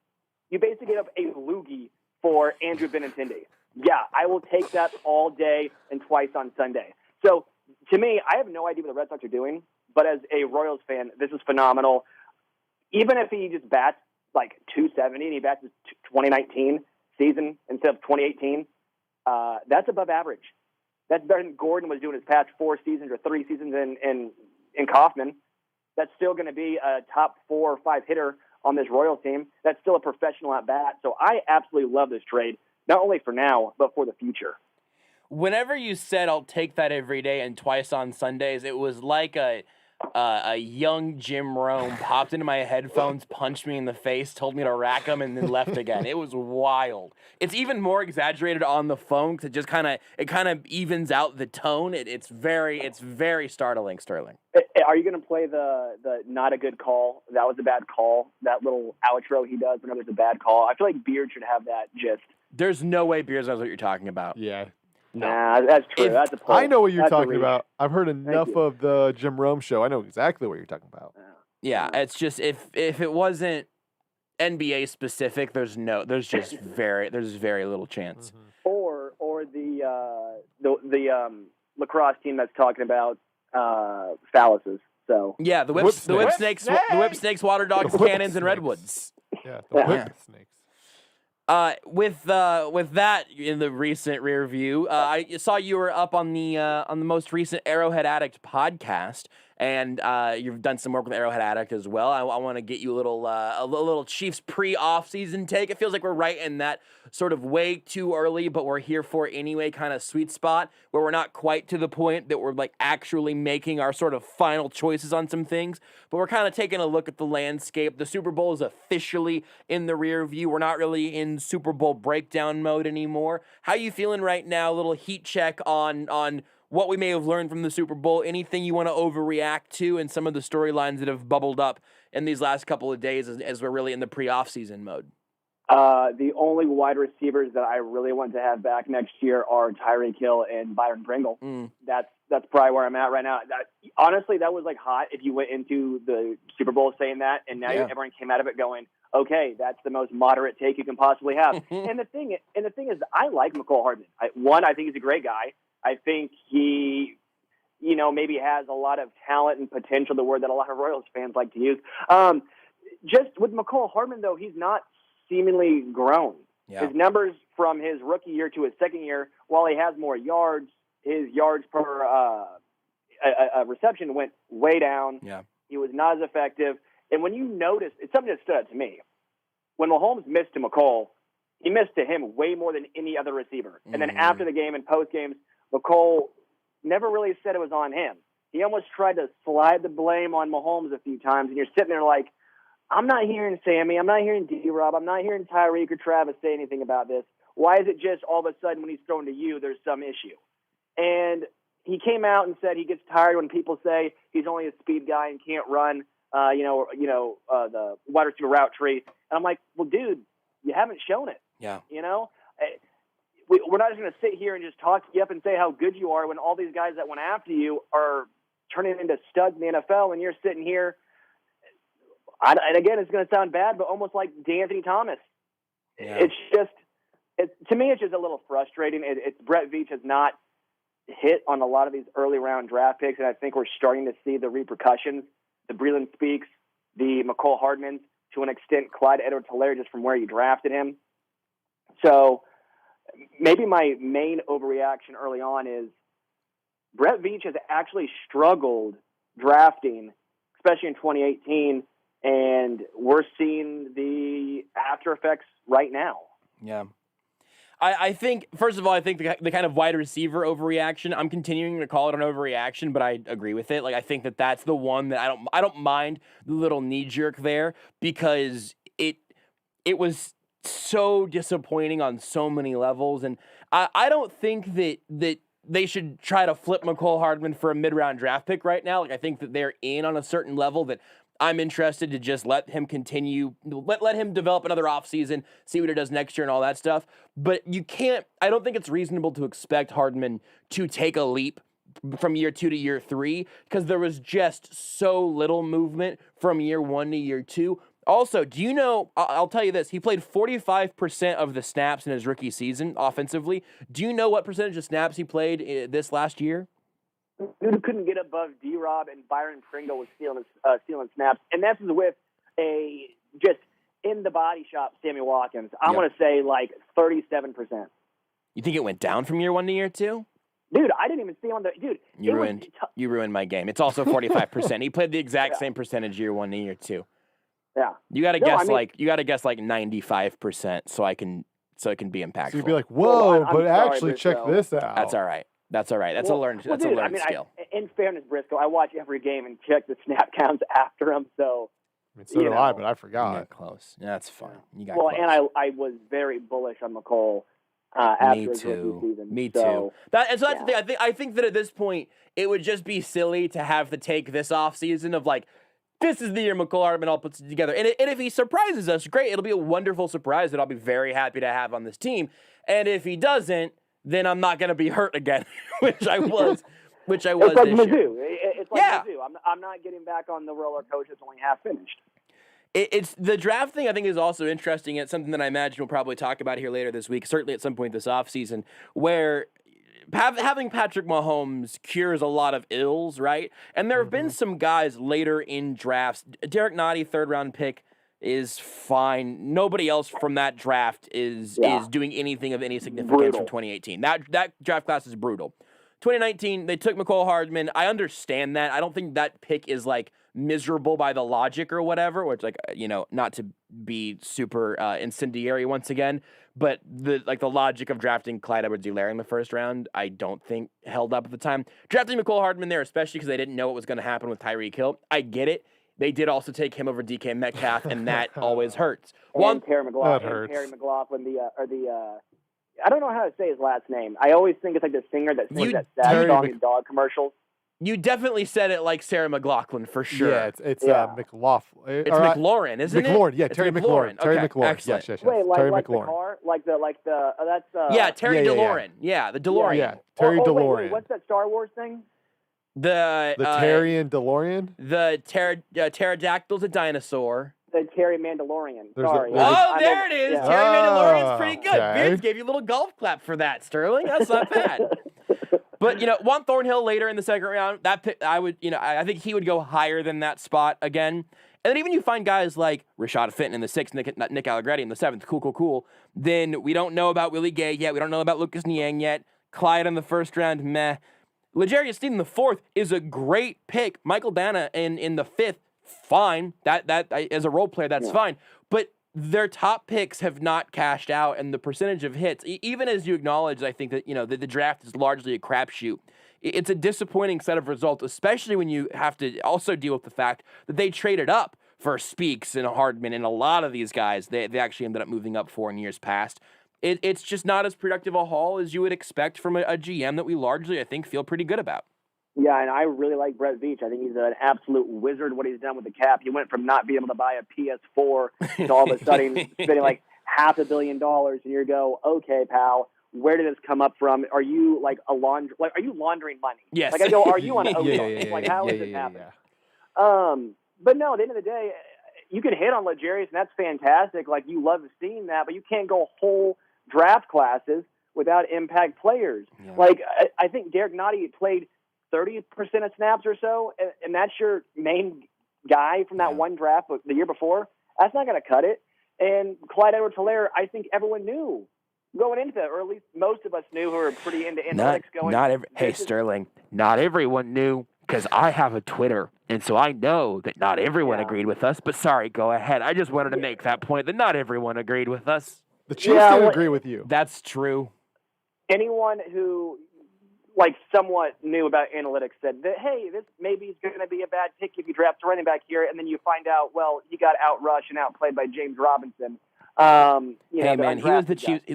You basically gave up a loogie for Andrew Benintendi. Yeah, I will take that all day and twice on Sunday. So to me, I have no idea what the Red Sox are doing, but as a Royals fan, this is phenomenal. Even if he just bats like 270 and he bats his 2019 season instead of 2018, that's above average. That's better than Gordon was doing his past 4 seasons or 3 seasons in Kaufman. That's still going to be a top 4 or 5 hitter on this Royals team. That's still a professional at bat. So I absolutely love this trade, not only for now, but for the future. Whenever you said I'll take that every day and twice on Sundays, it was like a young Jim Rome popped into my headphones, punched me in the face, told me to rack them, and then left again. It was wild. It's even more exaggerated on the phone because it kind of evens out the tone. It's very startling, Sterling. Are you going to play the not a good call? That was a bad call. That little outro he does whenever it's a bad call. I feel like Beard should have that gist. There's no way Beard knows what you're talking about. Yeah. No. Nah, that's true. That's a pull. I know what you're That's a talking reach. about. I've heard enough of the Jim Rome show. I know exactly what you're talking about. Yeah, it's just if it wasn't NBA specific, there's very little chance. Or the lacrosse team that's talking about phalluses. So yeah, the whip snakes, water dogs, cannons, and redwoods. Yeah, the whip snakes. With that in the recent rear view, I saw you were up on the most recent Arrowhead Addict podcast, and you've done some work with Arrowhead Addict as well. I want to get you a little Chiefs pre-off-season take. It feels like we're right in that sort of way too early, but we're here for it anyway kind of sweet spot where we're not quite to the point that we're like actually making our sort of final choices on some things, but we're kind of taking a look at the landscape. The Super Bowl is officially in the rear view. We're not really in Super Bowl breakdown mode anymore. How you feeling right now? A little heat check on what we may have learned from the Super Bowl, anything you want to overreact to, and some of the storylines that have bubbled up in these last couple of days as we're really in the pre-off-season mode. The only wide receivers that I really want to have back next year are Tyreek Hill and Byron Pringle. That's probably where I'm at right now. Honestly, that was like hot if you went into the Super Bowl saying that, and now everyone came out of it going, okay, that's the most moderate take you can possibly have. and the thing is, I like McCole Hardman. I think he's a great guy. I think he, maybe has a lot of talent and potential, the word that a lot of Royals fans like to use. Just with McCole Hardman, though, he's not seemingly grown. His numbers from his rookie year to his second year, while he has more yards, his yards per reception went way down. He was not as effective. And when you notice, it's something that stood out to me. When Holmes missed to McCole, he missed to him way more than any other receiver. And then after the game and post games, McCole never really said it was on him. He almost tried to slide the blame on Mahomes a few times, and you're sitting there like, I'm not hearing Sammy, I'm not hearing D-Rob, I'm not hearing Tyreek or Travis say anything about this. Why is it just all of a sudden when he's thrown to you, there's some issue? And he came out and said he gets tired when people say he's only a speed guy and can't run, the wide receiver route tree. And I'm like, well, dude, you haven't shown it. We're not just going to sit here and just talk you up and say how good you are when all these guys that went after you are turning into studs in the NFL, and you're sitting here. And again, it's going to sound bad, but almost like D'Anthony Thomas. It's just, to me, it's just a little frustrating. Brett Veach has not hit on a lot of these early round draft picks, and I think we're starting to see the repercussions. The Breland Speaks, the McCole Hardmans, to an extent, Clyde Edwards-Helaire, just from where you drafted him. So maybe my main overreaction early on is Brett Veach has actually struggled drafting, especially in 2018, and we're seeing the after effects right now. I think, first of all, I think the kind of wide receiver overreaction, I'm continuing to call it an overreaction, but I agree with it. Like, I think that's the one that I don't mind the little knee jerk there, because it was so disappointing on so many levels. And I don't think that they should try to flip McCole Hardman for a mid-round draft pick right now. Like, I think that they're in on a certain level that I'm interested to just let him continue, let him develop another offseason, see what he does next year and all that stuff. But I don't think it's reasonable to expect Hardman to take a leap from year 2 to year 3, because there was just so little movement from year 1 to year 2. Also, do you know, I'll tell you this, he played 45% of the snaps in his rookie season offensively. Do you know what percentage of snaps he played this last year? Dude couldn't get above D-Rob, and Byron Pringle was stealing snaps. And that's with a just in-the-body shop Sammy Watkins. I'm going to say like 37%. You think it went down from year 1 to year 2? Dude, I didn't even see on the – dude. You ruined my game. It's also 45%. He played the exact same percentage year 1 to year 2. Yeah. You got to guess like 95% so I can be impactful. So you'd be like, whoa, but actually check this out. That's all right. That's a learned skill. In fairness, Brisco, I watch every game and check the snap counts after them. So, so did I, but I forgot. You got close. Yeah, that's fine. You got close. And I was very bullish on McCole after his rookie season. Me too. That's the thing. I think that at this point, it would just be silly to have to take this offseason of like, this is the year McCole Hardman all puts it together. And if he surprises us, great. It'll be a wonderful surprise that I'll be very happy to have on this team. And if he doesn't, then I'm not going to be hurt again, which I was it's like this Mizzou. year. It's like Mizzou. I'm not getting back on the roller coaster that's only half finished. It's the draft thing I think is also interesting. It's something that I imagine we'll probably talk about here later this week, certainly at some point this offseason, where having Patrick Mahomes cures a lot of ills, right? And there have been some guys later in drafts. Derek Nottie, 3rd-round pick, is fine. Nobody else from that draft is doing anything of any significance from 2018. That draft class is brutal. 2019, they took McCole Hardman. I understand that. I don't think that pick is like miserable by the logic or whatever, which not to be super incendiary once again, but the logic of drafting Clyde Edwards-Helaire in the first round, I don't think held up at the time. Drafting McCole Hardman there, especially because they didn't know what was going to happen with Tyreek Hill, I get it. They did also take him over DK Metcalf, and that always hurts. And Terry McLaughlin, I don't know how to say his last name. I always think it's like the singer that sings that sad song in dog commercials. You definitely said it like Sarah McLaughlin for sure. Yeah, it's McLaughlin. It's McLaurin, isn't it? McLaurin, yeah, Terry McLaurin. Terry Okay, McLaurin. excellent. Yes. Wait, Terry like McLaurin. the car, that's yeah, Terry DeLaurin. Yeah, the DeLorean. Yeah, Terry DeLaurin. Wait, what's that Star Wars thing? The Terry and DeLorean. The pterodactyl's a dinosaur. The Terry Mandalorian. There's Sorry. There it is. Yeah. Terry Mandalorian's pretty good. Okay. Beards gave you a little golf clap for that, Sterling. That's not bad. But Juan Thornhill later in the second round, that pick, I think he would go higher than that spot again. And then even you find guys like Rashad Fenton in the 6th, Nick Allegretti in the 7th, cool. Then we don't know about Willie Gay yet. We don't know about Lucas Niang yet. Clyde in the 1st round, meh. L'Jarius Sneed in the 4th is a great pick. Michael Dana in the 5th, fine. That as a role player, that's fine. But their top picks have not cashed out, and the percentage of hits, even as you acknowledge, I think that the draft is largely a crapshoot. It's a disappointing set of results, especially when you have to also deal with the fact that they traded up for Speaks and Hardman, and a lot of these guys they actually ended up moving up for in years past. It's just not as productive a haul as you would expect from a GM that we largely, I think, feel pretty good about. Yeah, and I really like Brett Veach. I think he's an absolute wizard what he's done with the cap. He went from not being able to buy a PS4 to all of a sudden spending like $500 million, and you go, okay, pal, where did this come up from? Are you are you laundering money? Yes. Like I go, are you on Ozone? How is this happening? But no, at the end of the day, you can hit on L'Jarius, and that's fantastic. Like you love seeing that, but you can't go whole draft classes without impact players. Yeah. Like I think Derek Nottie played 30% of snaps or so, and that's your main guy from that one draft the year before. That's not going to cut it. And Clyde Edwards-Helaire, I think everyone knew going into that, or at least most of us knew who were pretty into analytics. Hey, Sterling, not everyone knew, because I have a Twitter, and so I know that not everyone agreed with us. But sorry, go ahead. I just wanted to make that point that not everyone agreed with us. The Chiefs didn't agree with you. That's true. Anyone who somewhat knew about analytics said that, hey, this maybe is going to be a bad pick if you draft a running back here, and then you find out, well, he got outrushed and outplayed by James Robinson. Hey, man, he was the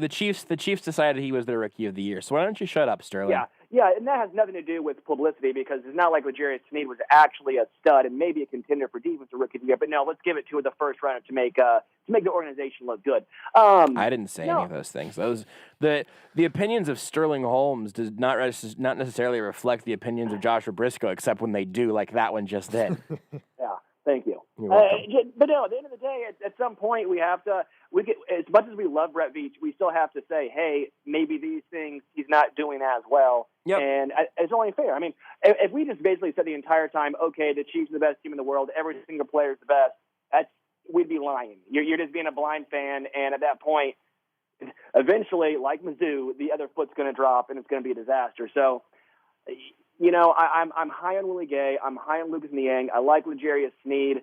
Chiefs. The Chiefs decided he was the Rookie of the Year. So why don't you shut up, Sterling? Yeah, and that has nothing to do with publicity because it's not like L'Jarius Sneed was actually a stud and maybe a contender for defensive Rookie of the Year. But no, let's give it to the first round to make the organization look good. I didn't say any of those things. The opinions of Sterling Holmes does not necessarily reflect the opinions of Joshua Brisco, except when they do, like that one just then. Yeah, thank you. You're welcome. But no, at the end of the day, at some point we have to. As much as we love Brett Veach, we still have to say, hey, maybe these things he's not doing as well. Yep. And it's only fair. I mean, if we just basically said the entire time, okay, the Chiefs are the best team in the world, every single player is the best, we'd be lying. You're just being a blind fan, and at that point, eventually, like Mizzou, the other foot's going to drop, and it's going to be a disaster. So, I'm high on Willie Gay. I'm high on Lucas Niang. I like L'Jarius Sneed.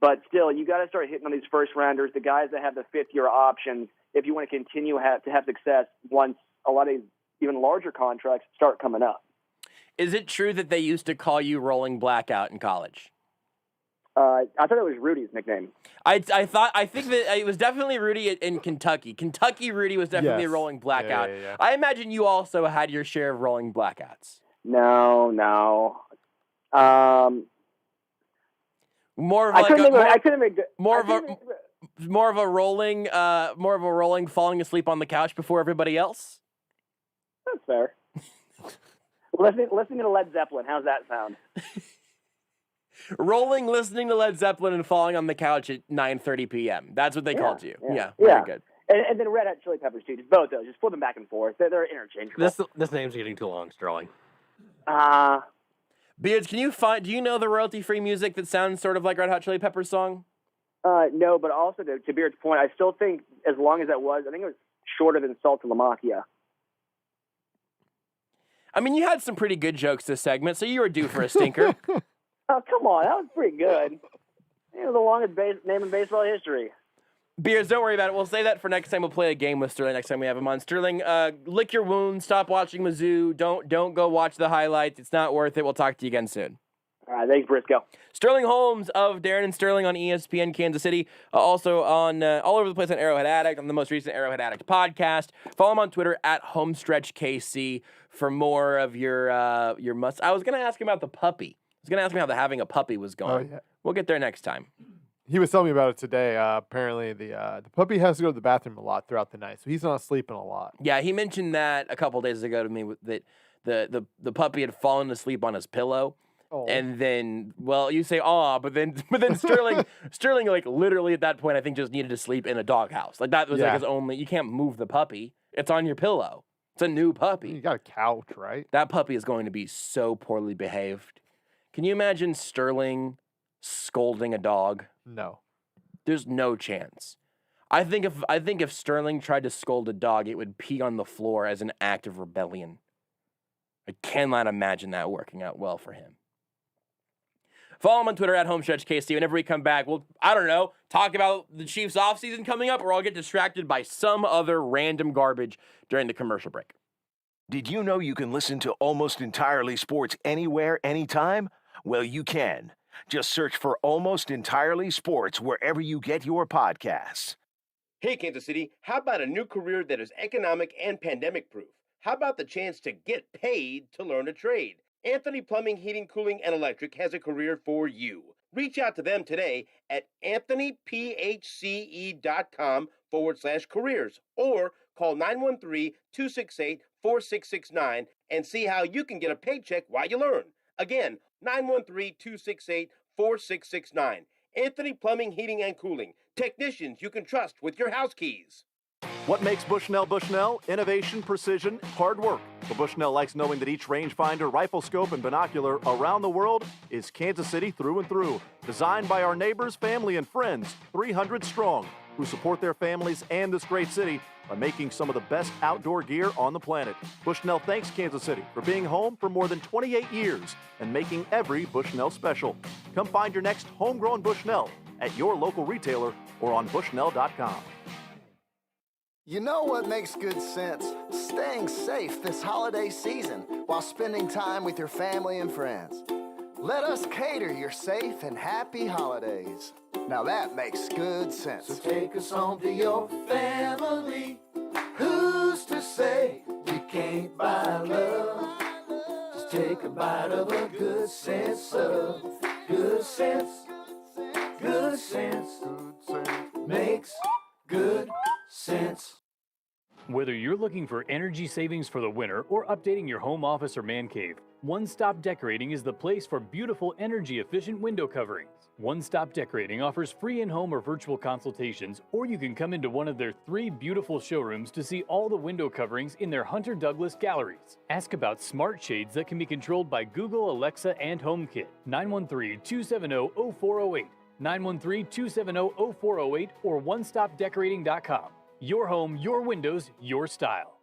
But still, you got to start hitting on these first rounders, the guys that have the fifth-year options, if you want to continue to have success once a lot of these even larger contracts start coming up. Is it true that they used to call you Rolling Blackout in college? I thought it was Rudy's nickname. I think that it was definitely Rudy in Kentucky. Kentucky Rudy was definitely Rolling Blackout. Yeah. I imagine you also had your share of Rolling Blackouts. No. More of a rolling falling asleep on the couch before everybody else. That's fair. Listening to Led Zeppelin. How's that sound? Rolling, listening to Led Zeppelin, and falling on the couch at 9:30 p.m. That's what they called you. Yeah, very good. And then Red Hot Chili Peppers too. Just both those. Just flip them back and forth. They're interchangeable. This name's getting too long, Sterling. Beards, do you know the royalty-free music that sounds sort of like Red Hot Chili Peppers song? No, but also to Beard's point, I still think as long as that was, I think it was shorter than Salt and Lamakia. I mean, you had some pretty good jokes this segment, so you were due for a stinker. Oh, come on. That was pretty good. It was the longest name in baseball history. Beers, don't worry about it. We'll say that for next time. We'll play a game with Sterling next time we have him on. Sterling, lick your wounds. Stop watching Mizzou. Don't go watch the highlights. It's not worth it. We'll talk to you again soon. All right, thanks, Brisco. Sterling Holmes of Darren and Sterling on ESPN Kansas City. Also on all over the place on Arrowhead Addict, on the most recent Arrowhead Addict podcast. Follow him on Twitter at HomestretchKC for more of your must. I was going to ask him about the puppy. I was going to ask him how the having a puppy was going. Oh, yeah. We'll get there next time. He was telling me about it today. Apparently, the puppy has to go to the bathroom a lot throughout the night, so he's not sleeping a lot. Yeah, he mentioned that a couple days ago to me that the puppy had fallen asleep on his pillow. Oh. And then, well, you say, "Aw," but then Sterling, like literally at that point, I think just needed to sleep in a doghouse. Like that was like his only. You can't move the puppy; it's on your pillow. It's a new puppy. You got a couch, right? That puppy is going to be so poorly behaved. Can you imagine Sterling scolding a dog? No, there's no chance. I think if Sterling tried to scold a dog, it would pee on the floor as an act of rebellion. I cannot imagine that working out well for him. Follow him on Twitter at HomestretchKC. Whenever we come back, we'll, I don't know, talk about the Chiefs' offseason coming up, or I'll get distracted by some other random garbage during the commercial break. Did you know you can listen to Almost Entirely Sports anywhere, anytime? Well, you can. Just search for Almost Entirely Sports wherever you get your podcasts. Hey, Kansas City, how about a new career that is economic and pandemic-proof? How about the chance to get paid to learn a trade? Anthony Plumbing, Heating, Cooling, and Electric has a career for you. Reach out to them today at anthonyphce.com/careers or call 913-268-4669 and see how you can get a paycheck while you learn. Again, 913-268-4669. Anthony Plumbing, Heating, and Cooling. Technicians you can trust with your house keys. What makes Bushnell Bushnell? Innovation, precision, hard work. The Bushnell likes knowing that each rangefinder, rifle scope, and binocular around the world is Kansas City through and through. Designed by our neighbors, family, and friends, 300 strong, who support their families and this great city by making some of the best outdoor gear on the planet. Bushnell thanks Kansas City for being home for more than 28 years and making every Bushnell special. Come find your next homegrown Bushnell at your local retailer or on Bushnell.com. You know what makes good sense? Staying safe this holiday season while spending time with your family and friends. Let us cater your safe and happy holidays. Now that makes good sense. So take us home to your family. Who's to say you can't buy love? Just take a bite of a good sense of good sense. Good sense makes good sense. Whether you're looking for energy savings for the winter or updating your home office or man cave, One Stop Decorating is the place for beautiful, energy-efficient window coverings. One Stop Decorating offers free in-home or virtual consultations, or you can come into one of their 3 beautiful showrooms to see all the window coverings in their Hunter Douglas galleries. Ask about smart shades that can be controlled by Google, Alexa, and HomeKit. 913-270-0408. 913-270-0408 or onestopdecorating.com. Your home, your windows, your style.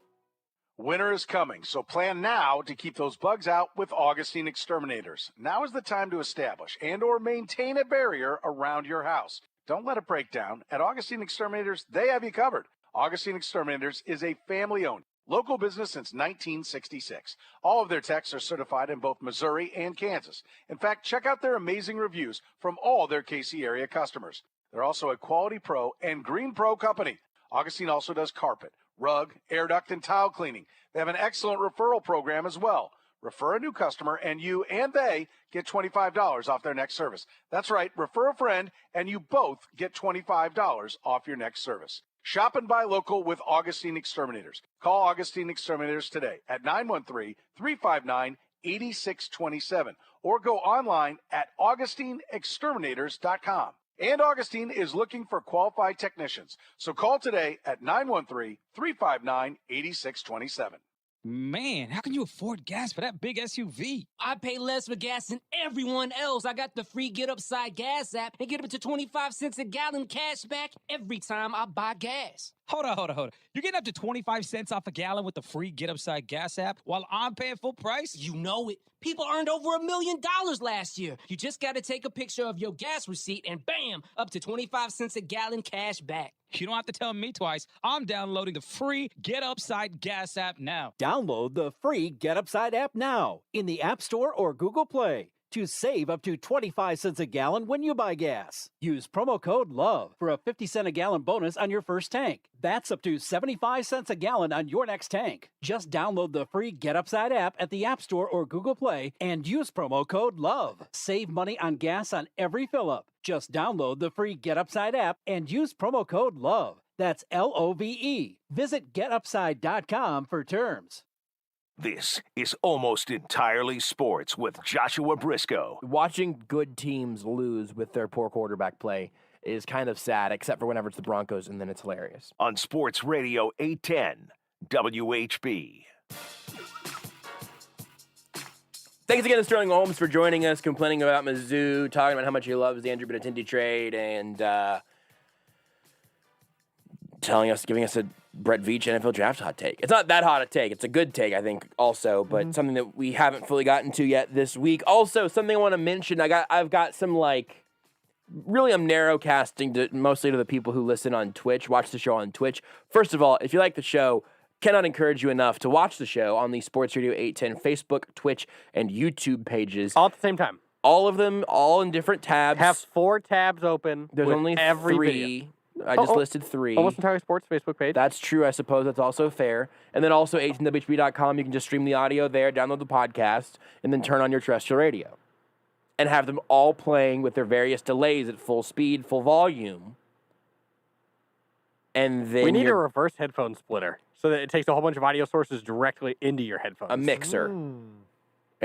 Winter is coming, so plan now to keep those bugs out with Augustine Exterminators. Now is the time to establish and or maintain a barrier around your house. Don't let it break down. At Augustine Exterminators, they have you covered. Augustine Exterminators is a family-owned, local business since 1966. All of their techs are certified in both Missouri and Kansas. In fact, check out their amazing reviews from all their KC area customers. They're also a Quality Pro and Green Pro company. Augustine also does carpet, rug, air duct, and tile cleaning. They have an excellent referral program as well. Refer a new customer, and you and they get $25 off their next service. That's right. Refer a friend, and you both get $25 off your next service. Shop and buy local with Augustine Exterminators. Call Augustine Exterminators today at 913-359-8627 or go online at AugustineExterminators.com. And Augustine is looking for qualified technicians. So call today at 913-359-8627. Man, how can you afford gas for that big SUV? I pay less for gas than everyone else. I got the free Get Upside Gas app and get up to 25 cents a gallon cash back every time I buy gas. Hold on. You're getting up to 25 cents off a gallon with the free Get Upside Gas app while I'm paying full price? You know it. People earned over $1 million last year. You just got to take a picture of your gas receipt and bam, up to 25 cents a gallon cash back. You don't have to tell me twice. I'm downloading the free Get Upside Gas app now. Download the free Get Upside app now in the App Store or Google Play to save up to 25 cents a gallon when you buy gas. Use promo code LOVE for a 50-cent a gallon bonus on your first tank. That's up to 75 cents a gallon on your next tank. Just download the free Get Upside app at the App Store or Google Play and use promo code LOVE. Save money on gas on every fill-up. Just download the free Get Upside app and use promo code LOVE. That's LOVE. Visit getupside.com for terms. This is Almost Entirely Sports with Joshua Brisco. Watching good teams lose with their poor quarterback play is kind of sad, except for whenever it's the Broncos, and then it's hilarious. On Sports Radio 810 WHB. Thanks again to Sterling Holmes for joining us, complaining about Mizzou, talking about how much he loves the Andrew Benintendi trade, and giving us a Brett Veach NFL draft hot take. It's not that hot a take. It's a good take, I think, also, but something that we haven't fully gotten to yet this week. Also, something I want to mention, I've got some, really I'm narrowcasting mostly to the people who listen on Twitch, watch the show on Twitch. First of all, if you like the show, cannot encourage you enough to watch the show on the Sports Radio 810 Facebook, Twitch, and YouTube pages. All at the same time. All of them, all in different tabs. Have 4 tabs open. There's only every 3. Video. I just listed 3. Almost Entirely Sports Facebook page. That's true. I suppose that's also fair. And then also 810WHB.com. You can just stream the audio there, download the podcast, and then turn on your terrestrial radio. And have them all playing with their various delays at full speed, full volume. And then we need a reverse headphone splitter so that it takes a whole bunch of audio sources directly into your headphones. A mixer.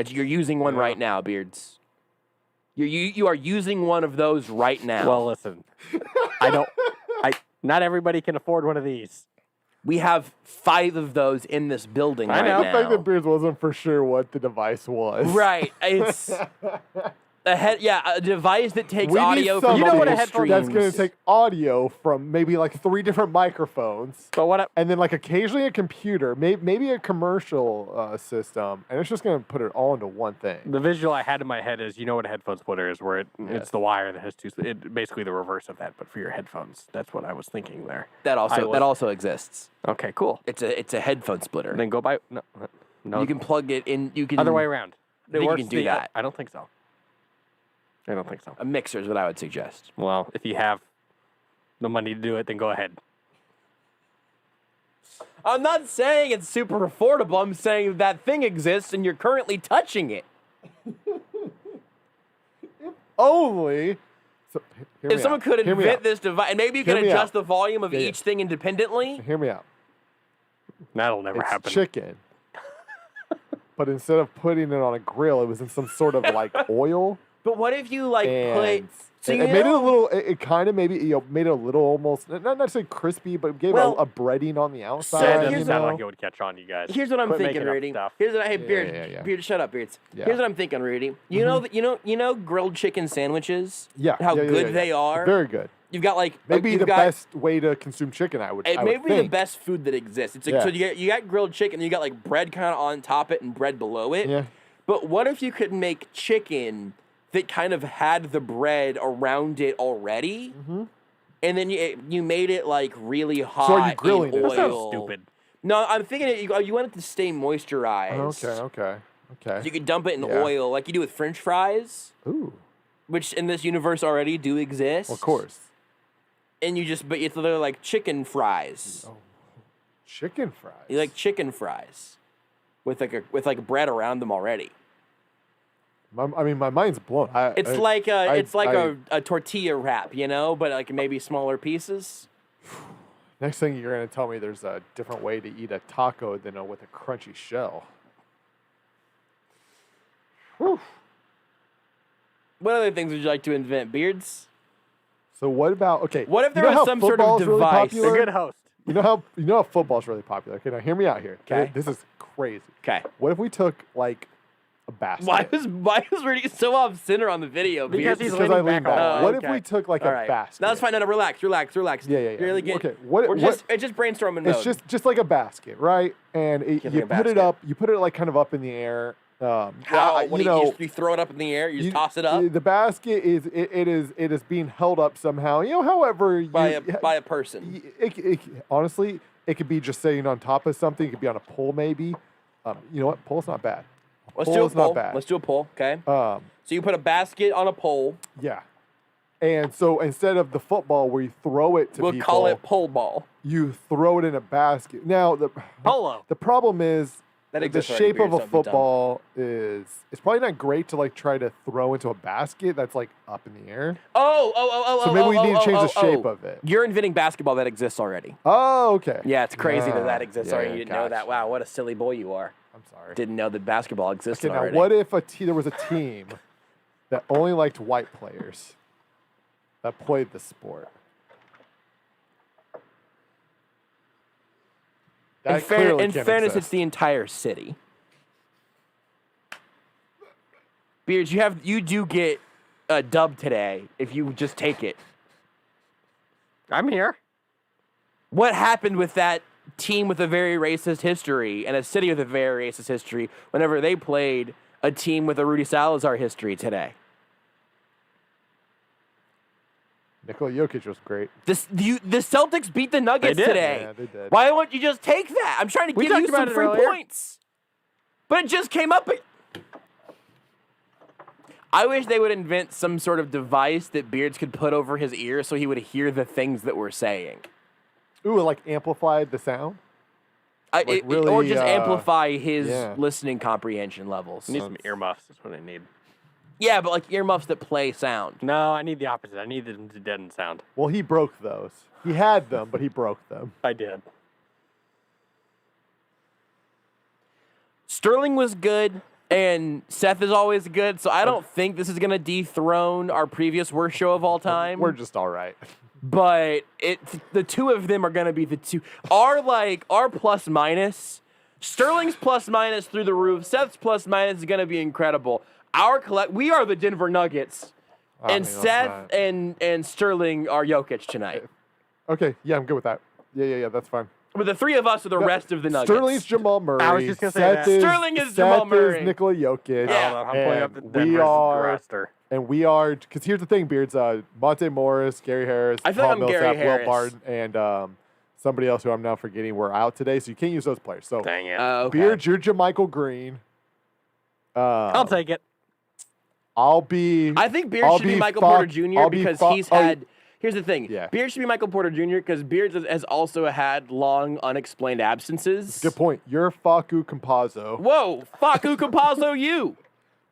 You're using one right now, Beards. You are using one of those right now. Well, listen. Not everybody can afford one of these. We have 5 of those in this building right now. I think that Beards wasn't for sure what the device was. Right. It's a device that takes audio from multiple streams. That's going to take audio from maybe 3 different microphones. But and then occasionally a computer, maybe a commercial system, and it's just going to put it all into one thing. The visual I had in my head is, you know what a headphone splitter is, where it's the wire that has 2, basically the reverse of that, but for your headphones. That's what I was thinking there. That also exists. Okay, cool. It's a headphone splitter. Then go buy no. You can plug it in. You can other way around. You can do that. I don't think so. A mixer is what I would suggest. Well, if you have the money to do it, then go ahead. I'm not saying it's super affordable. I'm saying that thing exists and you're currently touching it. Only. If someone could invent this device, and maybe you can adjust the volume of each thing independently. Hear me out. That'll never happen. It's chicken. But instead of putting it on a grill, it was in some sort of oil. But what if you put? So it made it a little. It kind of maybe made it a little almost not necessarily crispy, but gave a breading on the outside. That doesn't sound like it would catch on, you guys. Here's what I'm thinking, Rudy. Beard, shut up, Beards. Here's what I'm thinking, Rudy. You know grilled chicken sandwiches. Yeah. How good they are. Very good. You've got maybe the best way to consume chicken. I would maybe the best food that exists. It's so you got grilled chicken, and you got bread kind of on top it and bread below it. Yeah. But what if you could make chicken that kind of had the bread around it already, and then you made it really hot. So are you grilling in it? oil. That sounds stupid. No, I'm thinking you want it to stay moisturized. Okay. So you could dump it in oil like you do with French fries. Ooh. Which in this universe already do exist. Of course. And it's literally like chicken fries. Oh. Chicken fries. You like chicken fries with bread around them already. My mind's blown. It's like a tortilla wrap, but maybe smaller pieces. Next thing you're gonna tell me there's a different way to eat a taco than with a crunchy shell. Whew. What other things would you like to invent, Beards? So what about What if there was some sort of device? Really a good host. You know how football's really popular. Okay, now hear me out here. Okay. This is crazy. Okay. What if we took like a basket? Why was Rudy so off center on the video? Because he's Because leaning I leaned back. back. What if okay. we took like All a right. basket? No, that's fine. No, relax. Yeah. You're really getting, Okay. What? it's just brainstorming It's mode. just like a basket, right? And Like you a put basket. it up. You put it like kind of up in the air. How? What you throw it up in the air? You just toss it up The basket is it is being held up somehow. However by a person. Honestly, it could be just sitting on top of something. It could be on a pole, maybe. You know what? Pole's not bad. Let's do a Pole's not poll. bad. Let's do a poll. Okay. So you put a basket on a pole. Yeah. And so instead of the football where you throw it to we'll people, call it pole ball. You throw it in a basket. Now polo. The problem is That the exists already, shape of Beard, a so don't be dumb. football is it's probably not great to like try to throw into a basket that's like up in the air. So maybe we need to change the shape of it. You're inventing basketball that exists already. Oh, okay. Yeah, it's crazy that exists Yeah, already. You didn't know that. gotcha. Wow, what a silly boy you are. I'm sorry. Didn't know that basketball existed Okay, now already. what if there was a team that only liked white players that played the sport? In That clearly in can't fairness, exist. it's the entire city. Beards, you do get a dub today if you just take it. I'm here. What happened with that team with a very racist history and a city with a very racist history whenever they played a team with a Rudy Salazar history today? Nikola Jokic was great. The Celtics beat the Nuggets They did. today. Yeah, they did. Why won't you just take that? I'm trying to We give you talked about some it free earlier. points. But it just came up. I wish they would invent some sort of device that Beards could put over his ear so he would hear the things that we're saying. Ooh, it like amplified the sound? Like or really, just amplify his yeah. listening comprehension levels. I need some earmuffs. That's what I need. Yeah, but like earmuffs that play sound. No, I need the opposite. I need them to deaden sound. Well, he broke those. He had them, but he broke them. I did. Sterling was good, and Seth is always good, so I don't think this is going to dethrone our previous worst show of all time. We're just all right. But the two of them are going to be the two. Our plus minus, Sterling's plus minus through the roof, Seth's plus minus is going to be incredible. We are the Denver Nuggets, and Seth and Sterling are Jokic tonight. Okay, yeah, I'm good with that. Yeah, that's fine. But the three of us are the rest of the Nuggets. Sterling's Jamal Murray. I was just gonna say Seth that. Sterling is Jamal Murray. Is Nikola Jokic. Yeah. I'm pulling up the we Denver's are, roster. and we are, because here's the thing, Beards, Monte Morris, Gary Harris, I feel Paul like I'm Gary Millsap, Will Harris. Barton, and somebody else who I'm now forgetting were out today, so you can't use those players. So, Dang it. Okay. Beards, you're JaMychal Green. I'll take it. I'll be. I think Beard should be Michael Porter Jr. because he's had. Here's the thing. Yeah. Beard should be Michael Porter Jr. because Beard has also had long unexplained absences. Good point. You're Facu Campazzo. Whoa, Facu Campazzo, you.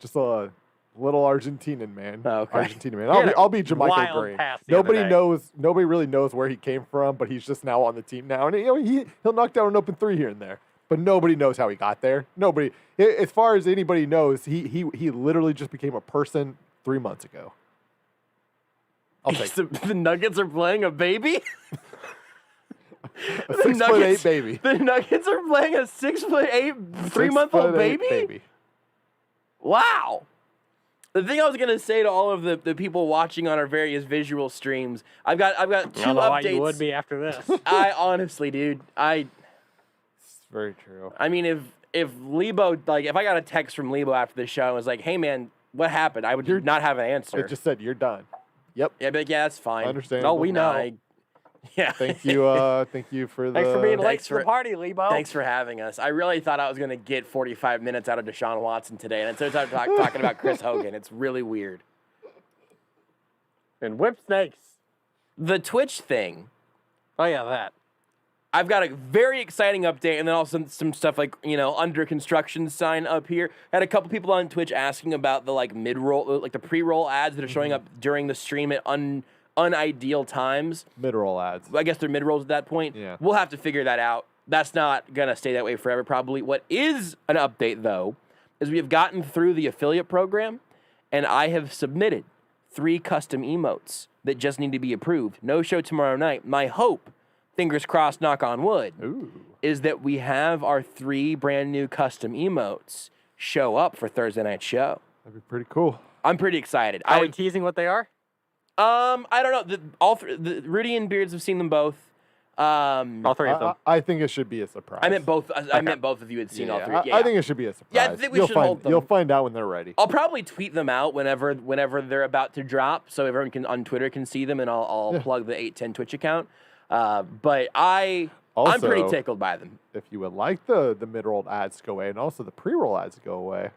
Just a little Argentinian man. Oh, okay. Argentinian man. I'll be JaMychal wild Green. pass the other day. Nobody really knows where he came from, but he's just now on the team now, and he'll knock down an open three here and there. But nobody knows how he got there. Nobody, as far as anybody knows, he literally just became a person 3 months ago. I'll take The Nuggets are playing a baby? a 6'8" baby. The Nuggets are playing a 6'8", 3-month-old 6'8" baby? Wow. The thing I was gonna say to all of the people watching on our various visual streams, I've got two I don't know why updates. you would be after this. I honestly, dude, It's very true. I mean, if Lebo, like, if I got a text from Lebo after the show and was like, "Hey, man, what happened?" I would not have an answer. It just said you're done. Yep. Yeah, but yeah, that's fine. Understandable. No, we know. Yeah. Thank you. Thank you for the. Thanks for being late Thanks to the for- party, Lebo. Thanks for having us. I really thought I was going to get 45 minutes out of Deshaun Watson today, and instead of talking about Chris Hogan, it's really weird. And whip snakes. The Twitch thing. Oh, yeah, that. I've got a very exciting update, and then also some stuff like, under construction sign up here. Had a couple people on Twitch asking about the mid-roll, the pre-roll ads that are showing up during the stream at unideal times. Mid-roll ads. I guess they're mid-rolls at that point. Yeah. We'll have to figure that out. That's not gonna stay that way forever, probably. What is an update though, is we have gotten through the affiliate program, and I have submitted 3 custom emotes that just need to be approved. No show tomorrow night. My hope, fingers crossed, knock on wood, is that we have our 3 brand new custom emotes show up for Thursday night show. That'd be pretty cool. I'm pretty excited. Are we teasing what they are? I don't know. The Rudy and Beards have seen them both. All 3 of them. I think it should be a surprise. I meant both. I meant both of you had seen all 3. I think it should be a surprise. Yeah, I think we should hold them. You'll find out when they're ready. I'll probably tweet them out whenever they're about to drop, so everyone can on Twitter can see them, and I'll plug the 810 Twitch account. But I'm pretty tickled by them. If you would like the mid-roll ads to go away and also the pre-roll ads to go away,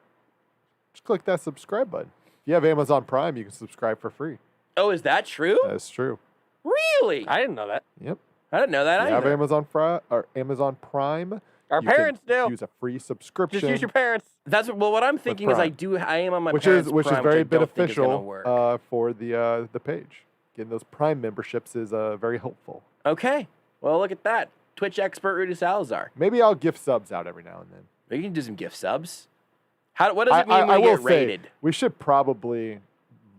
just click that subscribe button. If you have Amazon Prime, you can subscribe for free. Oh, is that true? That's true. Really? I didn't know that. Yep. I didn't know that If you either. have Amazon Prime. Our you parents can do. Use a free subscription. Just use your parents. That's what I'm thinking is I am on my which parents' is Prime, very which I don't think is gonna beneficial work. for the page. Getting those Prime memberships is very helpful. Okay. Well, look at that. Twitch expert Rudy Salazar. Maybe I'll gift subs out every now and then. Maybe you can do some gift subs. What does it mean I when you will get rated? say, we should probably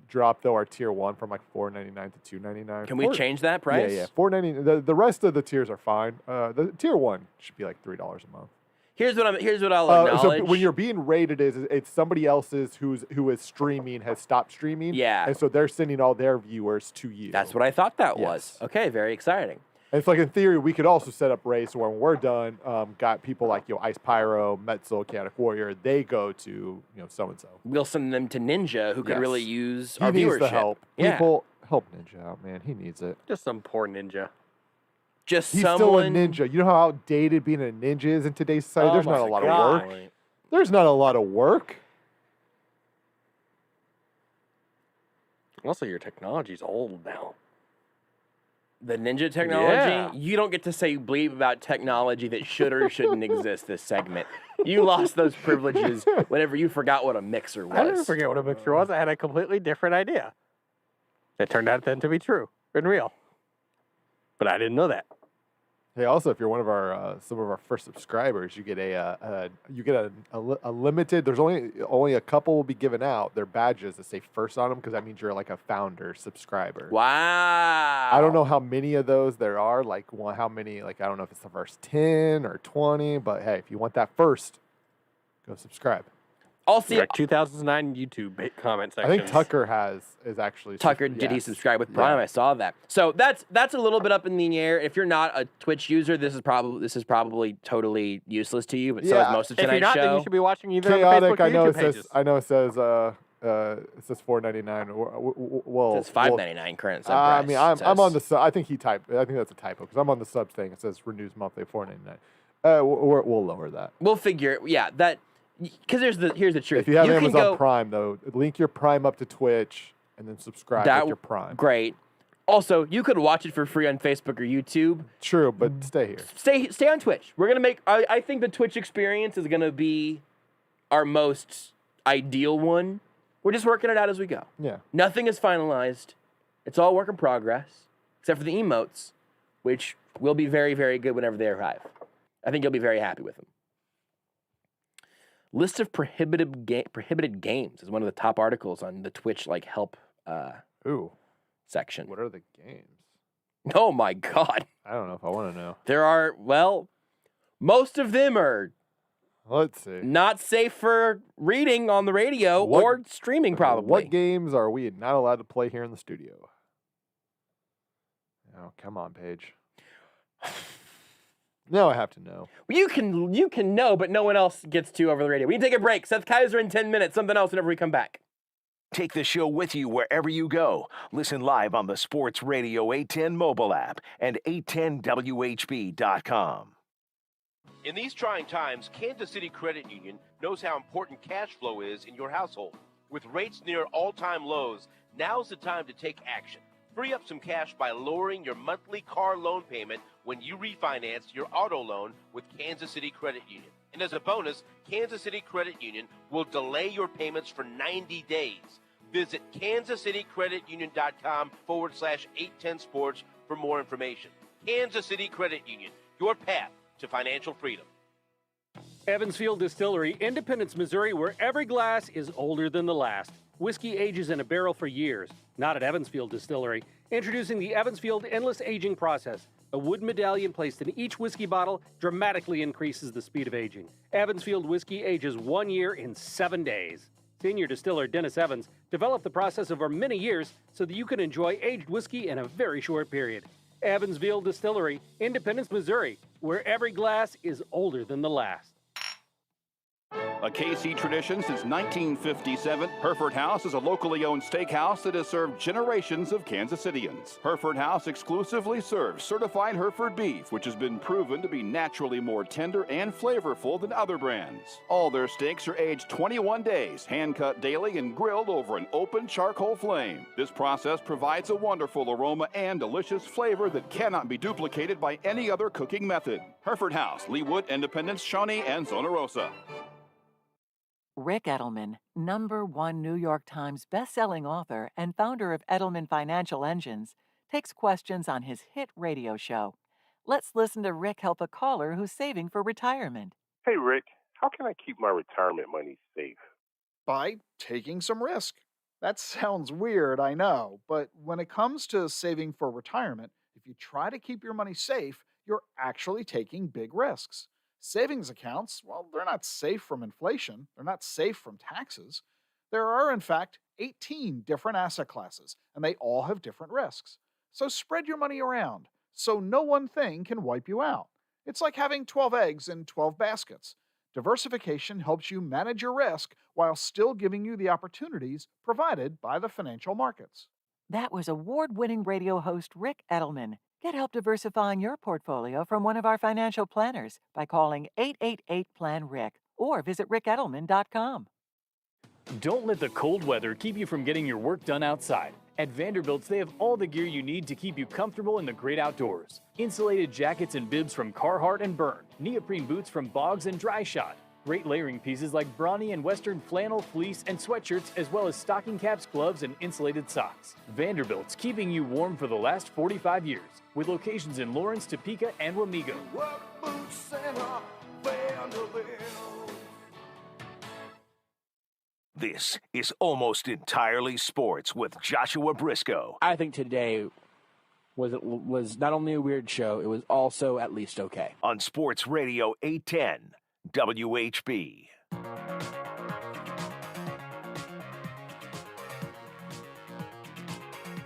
drop though our tier 1 from like $4.99 to $2.99. Can we change that price? Yeah, $4.99. The rest of the tiers are fine. The tier 1 should be like $3 a month. Here's what I'll acknowledge. So when you're being rated, it's somebody else's who is streaming has stopped streaming. Yeah. And so they're sending all their viewers to you. That's what I thought that Yes. was. Okay, very exciting. And it's like in theory, we could also set up race where when we're done, got people like Ice Pyro, Metzel, Chaotic Warrior. They go to so and so. We'll send them to Ninja, who could Yes. really use He our needs viewership. the help. Yeah. People help Ninja out, man. He needs it. Just some poor ninja. Just He's someone. still a ninja. You know how outdated being a ninja is in today's society. There's not a lot of work. There's not a lot of work. Also, your technology's old now. The ninja technology? Yeah. You don't get to say bleep about technology that should or shouldn't exist this segment. You lost those privileges whenever you forgot what a mixer was. I didn't forget what a mixer was. I had a completely different idea. It turned out then to be true and real. But I didn't know that. Hey, also, if you're one of our some of our first subscribers, you get a limited. There's only a couple will be given out. Their badges that say first on them because that means you're like a founder subscriber. Wow. I don't know how many of those there are. Like how many? Like I don't know if it's the first 10 or 20. But hey, if you want that first, go subscribe. I'll see. 2009 YouTube comment I section. think Tucker is actually. Tucker, did he subscribe with Prime? Yeah. I saw that. So that's a little bit up in the air. If you're not a Twitch user, this is probably totally useless to you. But so is most of if tonight's you're not, show. then you should be watching either Chaotic. on the Facebook or I know YouTube it says. pages. I know it says $4.99. Well, It's $5.99 current sub I price. mean, I'm on the sub. I think he typed. I think that's a typo because I'm on the sub thing. It says renews monthly $4.99. We'll lower that. We'll figure it. Yeah, that because here's the truth. If you have can Amazon go, Prime though, link your Prime up to Twitch and then subscribe with your Prime. Great. Also, you could watch it for free on Facebook or YouTube. True, but stay here. Stay on Twitch. We're gonna make. I think the Twitch experience is gonna be our most ideal one. We're just working it out as we go. Yeah. Nothing is finalized. It's all work in progress, except for the emotes, which will be very, very good whenever they arrive. I think you'll be very happy with them. List of prohibited games is one of the top articles on the Twitch help section. What are the games? Oh my God. I don't know if I want to know. There are, most of them are Let's see. not safe for reading on the radio or streaming probably. What games are we not allowed to play here in the studio? Oh, come on, Paige. Now I have to know. You can know, but no one else gets to over the radio. We can take a break. Seth Keysor in 10 minutes. Something else whenever we come back. Take the show with you wherever you go. Listen live on the Sports Radio 810 mobile app and 810WHB.com. In these trying times, Kansas City Credit Union knows how important cash flow is in your household. With rates near all-time lows, now's the time to take action. Free up some cash by lowering your monthly car loan payment when you refinance your auto loan with Kansas City Credit Union. And as a bonus, Kansas City Credit Union will delay your payments for 90 days. Visit kansascitycreditunion.com/810sports for more information. Kansas City Credit Union, your path to financial freedom. Evansfield Distillery, Independence, Missouri, where every glass is older than the last. Whiskey ages in a barrel for years. Not at Evansfield Distillery. Introducing the Evansfield Endless Aging Process. A wooden medallion placed in each whiskey bottle dramatically increases the speed of aging. Evansfield whiskey ages 1 year in 7 days. Senior distiller Dennis Evans developed the process over many years so that you can enjoy aged whiskey in a very short period. Evansville Distillery, Independence, Missouri, where every glass is older than the last. A KC tradition since 1957, Hereford House is a locally owned steakhouse that has served generations of Kansas Cityans. Hereford House exclusively serves certified Hereford beef, which has been proven to be naturally more tender and flavorful than other brands. All their steaks are aged 21 days, hand-cut daily, and grilled over an open charcoal flame. This process provides a wonderful aroma and delicious flavor that cannot be duplicated by any other cooking method. Hereford House, Leawood, Independence, Shawnee, and Zona Rosa. Rick Edelman, #1 New York Times bestselling author and founder of Edelman Financial Engines, takes questions on his hit radio show. Let's listen to Rick help a caller who's saving for retirement. Hey, Rick, how can I keep my retirement money safe? By taking some risk. That sounds weird, I know, but when it comes to saving for retirement, if you try to keep your money safe, you're actually taking big risks. Savings accounts, well, they're not safe from inflation. They're not safe from taxes. There are, in fact, 18 different asset classes, and they all have different risks. So spread your money around, so no one thing can wipe you out. It's like having 12 eggs in 12 baskets. Diversification helps you manage your risk while still giving you the opportunities provided by the financial markets. That was award-winning radio host Rick Edelman. Get help diversifying your portfolio from one of our financial planners by calling 888-PLAN-RICK or visit rickedelman.com. Don't let the cold weather keep you from getting your work done outside. At Vanderbilt's, they have all the gear you need to keep you comfortable in the great outdoors. Insulated jackets and bibs from Carhartt and Byrne, neoprene boots from Boggs and Dry Shot, great layering pieces like Brawny and Western flannel, fleece, and sweatshirts, as well as stocking caps, gloves, and insulated socks. Vanderbilt's keeping you warm for the last 45 years, with locations in Lawrence, Topeka, and Wamego. This is Almost Entirely Sports with Joshua Brisco. I think today was not only a weird show, it was also at least okay. On Sports Radio 810. WHB.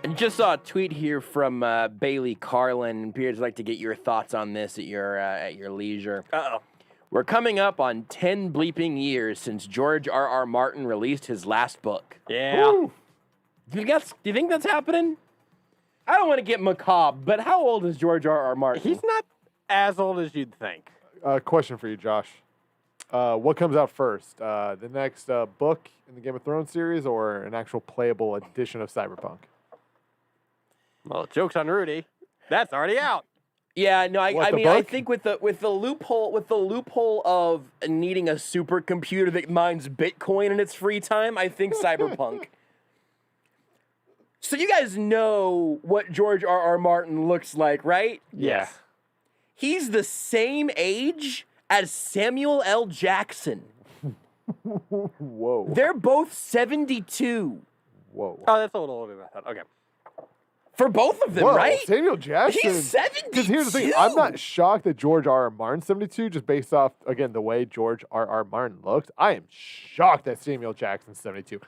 And just saw a tweet here from Bailey Carlin. Peers, I'd like to get your thoughts on this at your leisure. Uh-oh. We're coming up on 10 bleeping years since George R.R. Martin released his last book. Yeah. Woo. Do you think that's happening? I don't want to get macabre, but how old is George R.R. Martin? He's not as old as you'd think. Question for you, Josh. What comes out first? The next book in the Game of Thrones series or an actual playable edition of Cyberpunk? Well, joke's on Rudy. That's already out. Yeah, no, I think with the loophole of needing a supercomputer that mines Bitcoin in its free time, I think Cyberpunk. So you guys know what George R.R. Martin looks like, right? Yeah. He's the same age as Samuel L. Jackson. Whoa. They're both 72. Whoa. Oh, that's a little older than I thought. Okay. For both of them, Whoa, right? Samuel Jackson. He's 72. Because here's the thing. I'm not shocked that George R.R. Martin's 72, just based off, again, the way George R.R. Martin looked. I am shocked that Samuel Jackson's 72.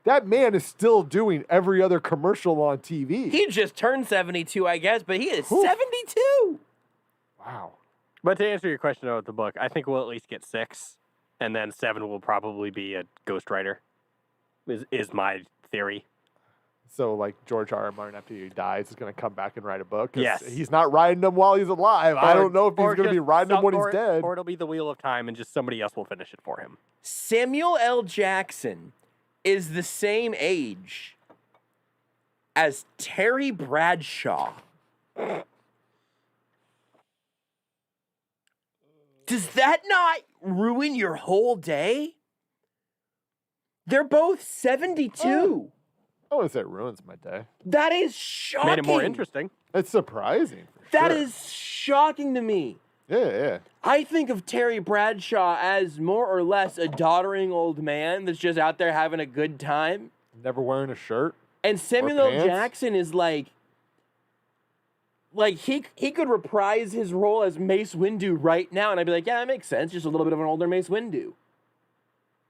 That man is still doing every other commercial on TV. He just turned 72, I guess, but he is 72. Wow. But to answer your question about the book, I think we'll at least get 6, and then 7 will probably be a ghostwriter, is my theory. So, like, George R.R. Martin, after he dies, is going to come back and write a book? Yes. He's not writing them while he's alive. I don't know if he's going to be writing them when he's dead. Or it'll be the Wheel of Time, and just somebody else will finish it for him. Samuel L. Jackson is the same age as Terry Bradshaw. Does that not ruin your whole day? They're both 72. I wouldn't say it ruins my day. That is shocking. Made it more interesting. It's surprising. That is shocking to me. Yeah. I think of Terry Bradshaw as more or less a doddering old man that's just out there having a good time. Never wearing a shirt. And Samuel L. Jackson is like like he could reprise his role as Mace Windu right now, and I'd be like, yeah, that makes sense. Just a little bit of an older Mace Windu.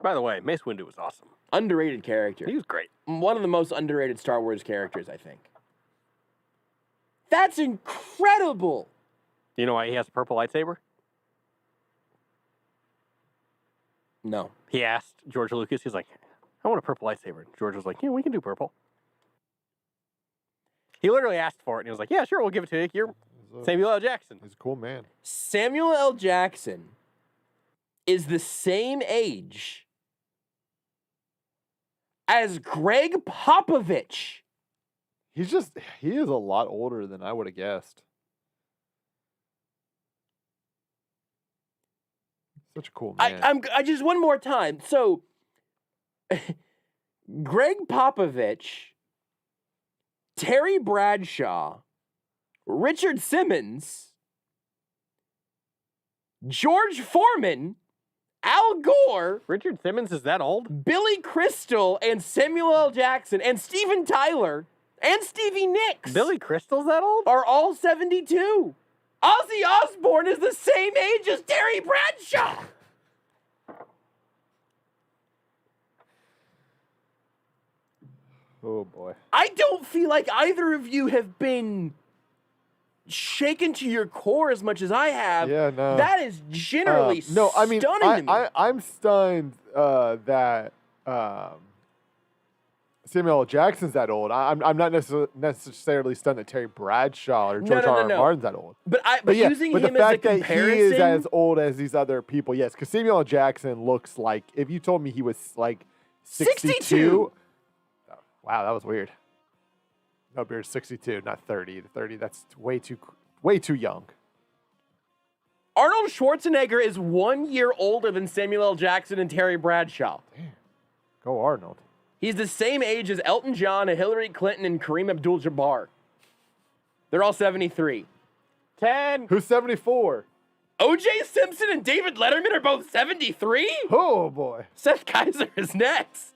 By the way, Mace Windu was awesome. Underrated character. He was great. One of the most underrated Star Wars characters, I think. That's incredible. Do you know why he has a purple lightsaber? No. He asked George Lucas, he's like, I want a purple lightsaber. George was like, yeah, we can do purple. He literally asked for it, and he was like, yeah, sure, we'll give it to you. You're Samuel L. Jackson. He's a cool man. Samuel L. Jackson is the same age as Greg Popovich. He is a lot older than I would have guessed. Such a cool man. I just one more time. So, Greg Popovich, Terry Bradshaw, Richard Simmons, George Foreman, Al Gore. Richard Simmons is that old? Billy Crystal and Samuel L. Jackson and Steven Tyler and Stevie Nicks. Billy Crystal's that old? Are all 72. Ozzy Osbourne is the same age as Terry Bradshaw. Oh, boy. I don't feel like either of you have been shaken to your core as much as I have. Yeah, no. That is generally no, I mean, stunning to me. I'm stunned that Samuel L. Jackson's that old. I'm not necessarily stunned that Terry Bradshaw or George R. R. Martin's that old. But using but him the as a fact that comparison, he is as old as these other people, yes. Because Samuel L. Jackson looks like, if you told me he was like 62. Wow, that was weird. No, Beard's 62, not 30. 30, that's way too young. Arnold Schwarzenegger is 1 year older than Samuel L. Jackson and Terry Bradshaw. Damn. Go Arnold. He's the same age as Elton John, Hillary Clinton, and Kareem Abdul-Jabbar. They're all 73. 10. Who's 74? O.J. Simpson and David Letterman are both 73? Oh, boy. Seth Keysor is next.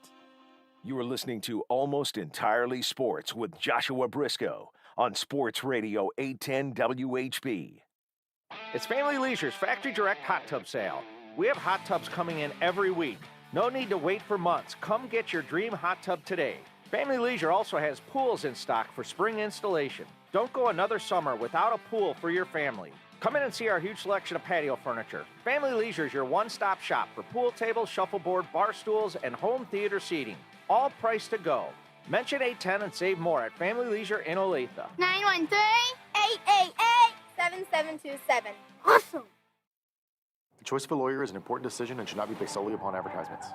You are listening to Almost Entirely Sports with Joshua Brisco on Sports Radio 810 WHB. It's Family Leisure's Factory Direct Hot Tub Sale. We have hot tubs coming in every week. No need to wait for months. Come get your dream hot tub today. Family Leisure also has pools in stock for spring installation. Don't go another summer without a pool for your family. Come in and see our huge selection of patio furniture. Family Leisure is your one-stop shop for pool tables, shuffleboard, bar stools, and home theater seating. All priced to go. Mention 810 and save more at Family Leisure in Olathe. 913-888-7727. Awesome. The choice of a lawyer is an important decision and should not be based solely upon advertisements.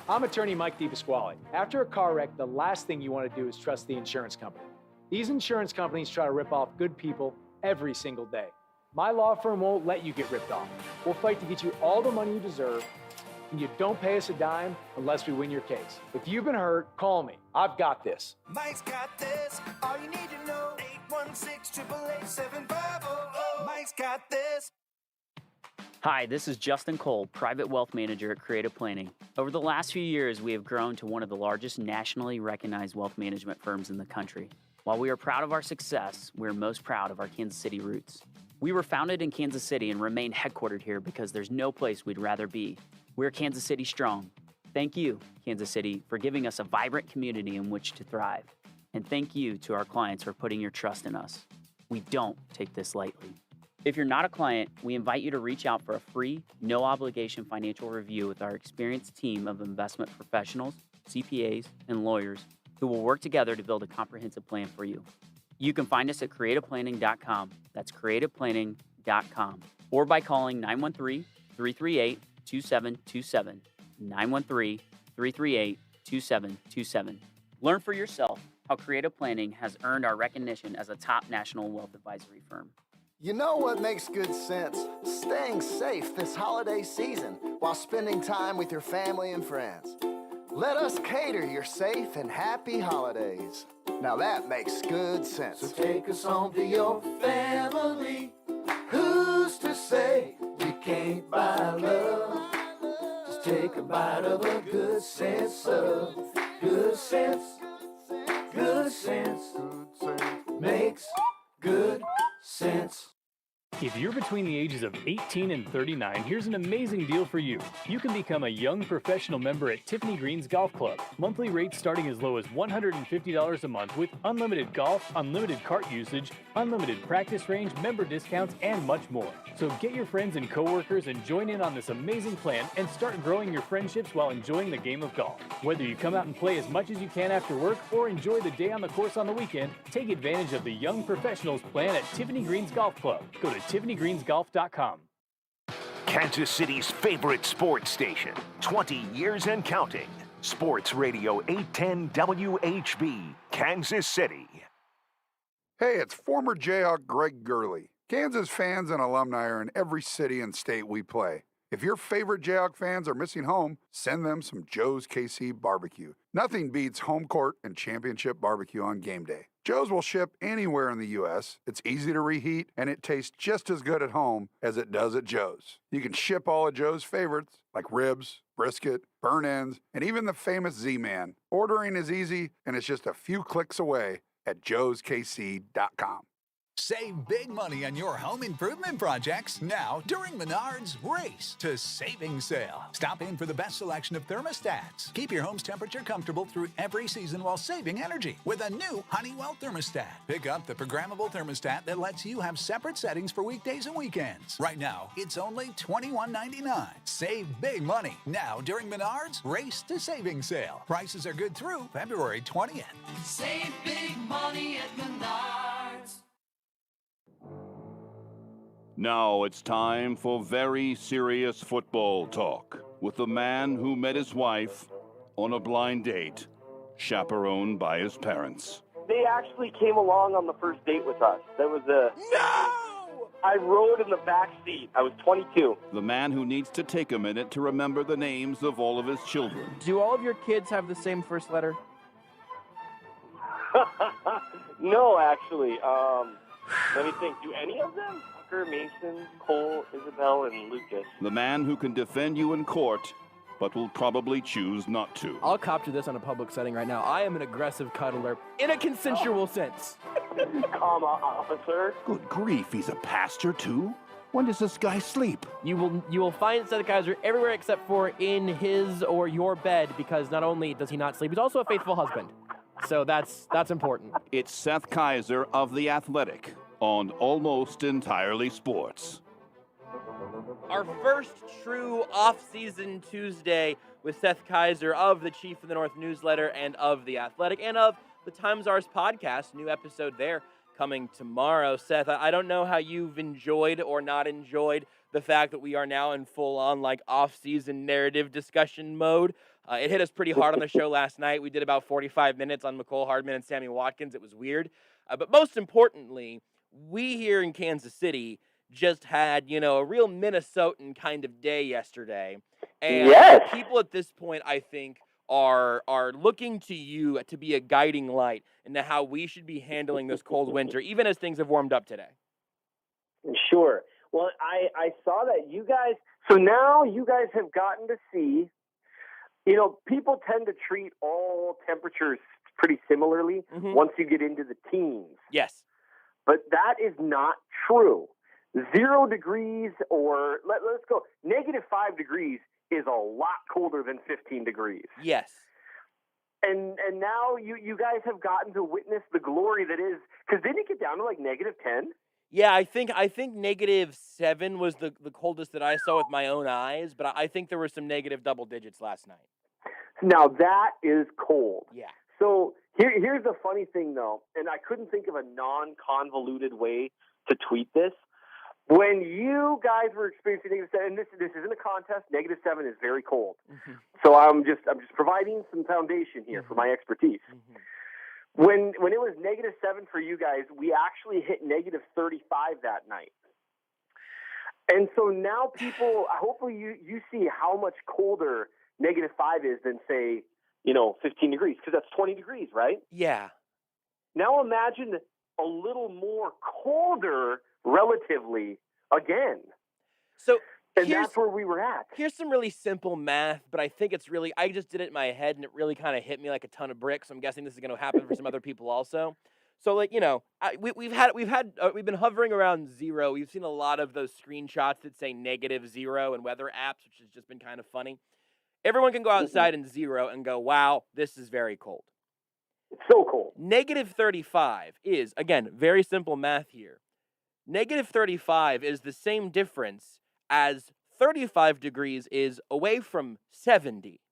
I'm attorney Mike DiPasquale. After a car wreck, the last thing you want to do is trust the insurance company. These insurance companies try to rip off good people every single day. My law firm won't let you get ripped off. We'll fight to get you all the money you deserve, and you don't pay us a dime unless we win your case. If you've been hurt, call me. I've got this. Mike's got this. All you need to know. 816-888-7500. Mike's got this. Hi, this is Justin Cole, Private Wealth Manager at Creative Planning. Over the last few years, we have grown to one of the largest nationally recognized wealth management firms in the country. While we are proud of our success, we are most proud of our Kansas City roots. We were founded in Kansas City and remain headquartered here because there's no place we'd rather be. We're Kansas City strong. Thank you, Kansas City, for giving us a vibrant community in which to thrive. And thank you to our clients for putting your trust in us. We don't take this lightly. If you're not a client, we invite you to reach out for a free, no-obligation financial review with our experienced team of investment professionals, CPAs, and lawyers who will work together to build a comprehensive plan for you. You can find us at creativeplanning.com. That's creativeplanning.com. Or by calling 913-338-2727. 913-338-2727. Learn for yourself how Creative Planning has earned our recognition as a top national wealth advisory firm. You know what makes good sense? Staying safe this holiday season while spending time with your family and friends. Let us cater your safe and happy holidays. Now that makes good sense. So take us home to your family. Who's to say you can't buy love? Just take a bite of a good sense of good sense. Good sense makes If you're between the ages of 18 and 39, here's an amazing deal for you. You can become a young professional member at Tiffany Green's Golf Club. Monthly rates starting as low as $150 a month with unlimited golf, unlimited cart usage, unlimited practice range, member discounts, and much more. So get your friends and coworkers and join in on this amazing plan and start growing your friendships while enjoying the game of golf. Whether you come out and play as much as you can after work or enjoy the day on the course on the weekend, take advantage of the Young Professionals plan at Tiffany Green's Golf Club. Go to TiffanyGreensGolf.com. Kansas City's favorite sports station, 20 years and counting. Sports Radio 810 WHB, Kansas City. Hey, it's former Jayhawk Greg Gurley. Kansas fans and alumni are in every city and state we play. If your favorite Jayhawk fans are missing home, send them some Joe's KC barbecue. Nothing beats home court and championship barbecue on game day. Joe's will ship anywhere in the U.S. It's easy to reheat, and it tastes just as good at home as it does at Joe's. You can ship all of Joe's favorites, like ribs, brisket, burn ends, and even the famous Z-Man. Ordering is easy, and it's just a few clicks away at joeskc.com. Save big money on your home improvement projects now during Menards Race to Savings Sale. Stop in for the best selection of thermostats. Keep your home's temperature comfortable through every season while saving energy with a new Honeywell thermostat. Pick up the programmable thermostat that lets you have separate settings for weekdays and weekends. Right now, it's only $21.99. Save big money now during Menards Race to Savings Sale. Prices are good through February 20th. Save big money at Menards. Now it's time for very serious football talk with the man who met his wife on a blind date, chaperoned by his parents. They actually came along on the first date with us. There was No! I rode in the back seat. I was 22. The man who needs to take a minute to remember the names of all of his children. Do all of your kids have the same first letter? No, actually. Let me think. Do any of them? Mason, Cole, Isabel, and Lucas. The man who can defend you in court, but will probably choose not to. I'll cop to this on a public setting right now. I am an aggressive cuddler in a consensual sense. Comma, officer. Good grief, he's a pastor too? When does this guy sleep? You will find Seth Keysor everywhere except for in his or your bed, because not only does he not sleep, he's also a faithful husband. So that's important. It's Seth Keysor of The Athletic on Almost Entirely Sports. Our first true off-season Tuesday with Seth Keysor of the Chief of the North newsletter and of The Athletic and of the Times Ours podcast. New episode there coming tomorrow. Seth, I don't know how you've enjoyed or not enjoyed the fact that we are now in full-on off-season narrative discussion mode. It hit us pretty hard on the show last night. We did about 45 minutes on McCole Hardman and Sammy Watkins. It was weird. But most importantly, we here in Kansas City just had, a real Minnesotan kind of day yesterday. And people at this point, I think, are looking to you to be a guiding light into how we should be handling this cold winter, even as things have warmed up today. Sure. Well, I saw that you guys, so now you guys have gotten to see, people tend to treat all temperatures pretty similarly once you get into the teens. Yes. But that is not true. 0 degrees or let's go -5 degrees is a lot colder than 15 degrees. Yes. And now you guys have gotten to witness the glory that is, because didn't it get down to -10? Yeah, I think -7 was the coldest that I saw with my own eyes, but I think there were some negative double digits last night. Now that is cold. Yeah. So here's the funny thing, though, and I couldn't think of a non-convoluted way to tweet this. When you guys were experiencing -7, and this isn't a contest, -7 is very cold. So I'm just providing some foundation here for my expertise. When it was -7 for you guys, we actually hit -35 that night. And so now people, hopefully you see how much colder -5 is than, say, 15 degrees, because that's 20 degrees, right? Yeah. Now imagine a little more colder relatively again. So that's where we were at. Here's some really simple math, but I think I just did it in my head, and it really kind of hit me like a ton of bricks. So I'm guessing this is going to happen for some other people also. So like, you know, we've been hovering around 0. We've seen a lot of those screenshots that say -0 in weather apps, which has just been kind of funny. Everyone can go outside in 0 and go, wow, this is very cold. It's so cold. -35 is, again, very simple math here. -35 is the same difference as 35 degrees is away from 70.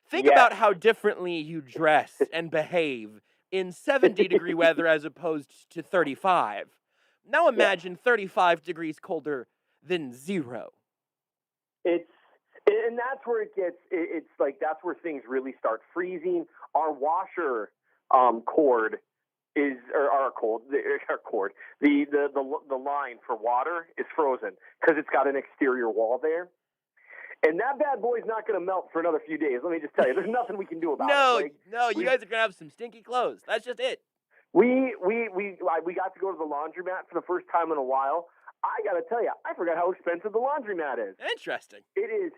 Think about how differently you dress and behave in 70-degree weather as opposed to 35. Now imagine 35 degrees colder than 0. And that's where it's like, that's where things really start freezing. Our washer cord is, or our cord, the line for water is frozen because it's got an exterior wall there. And that bad boy's not going to melt for another few days. Let me just tell you, there's nothing we can do about it. No, you guys are going to have some stinky clothes. That's just it. We got to go to the laundromat for the first time in a while. I got to tell you, I forgot how expensive the laundromat is. Interesting. It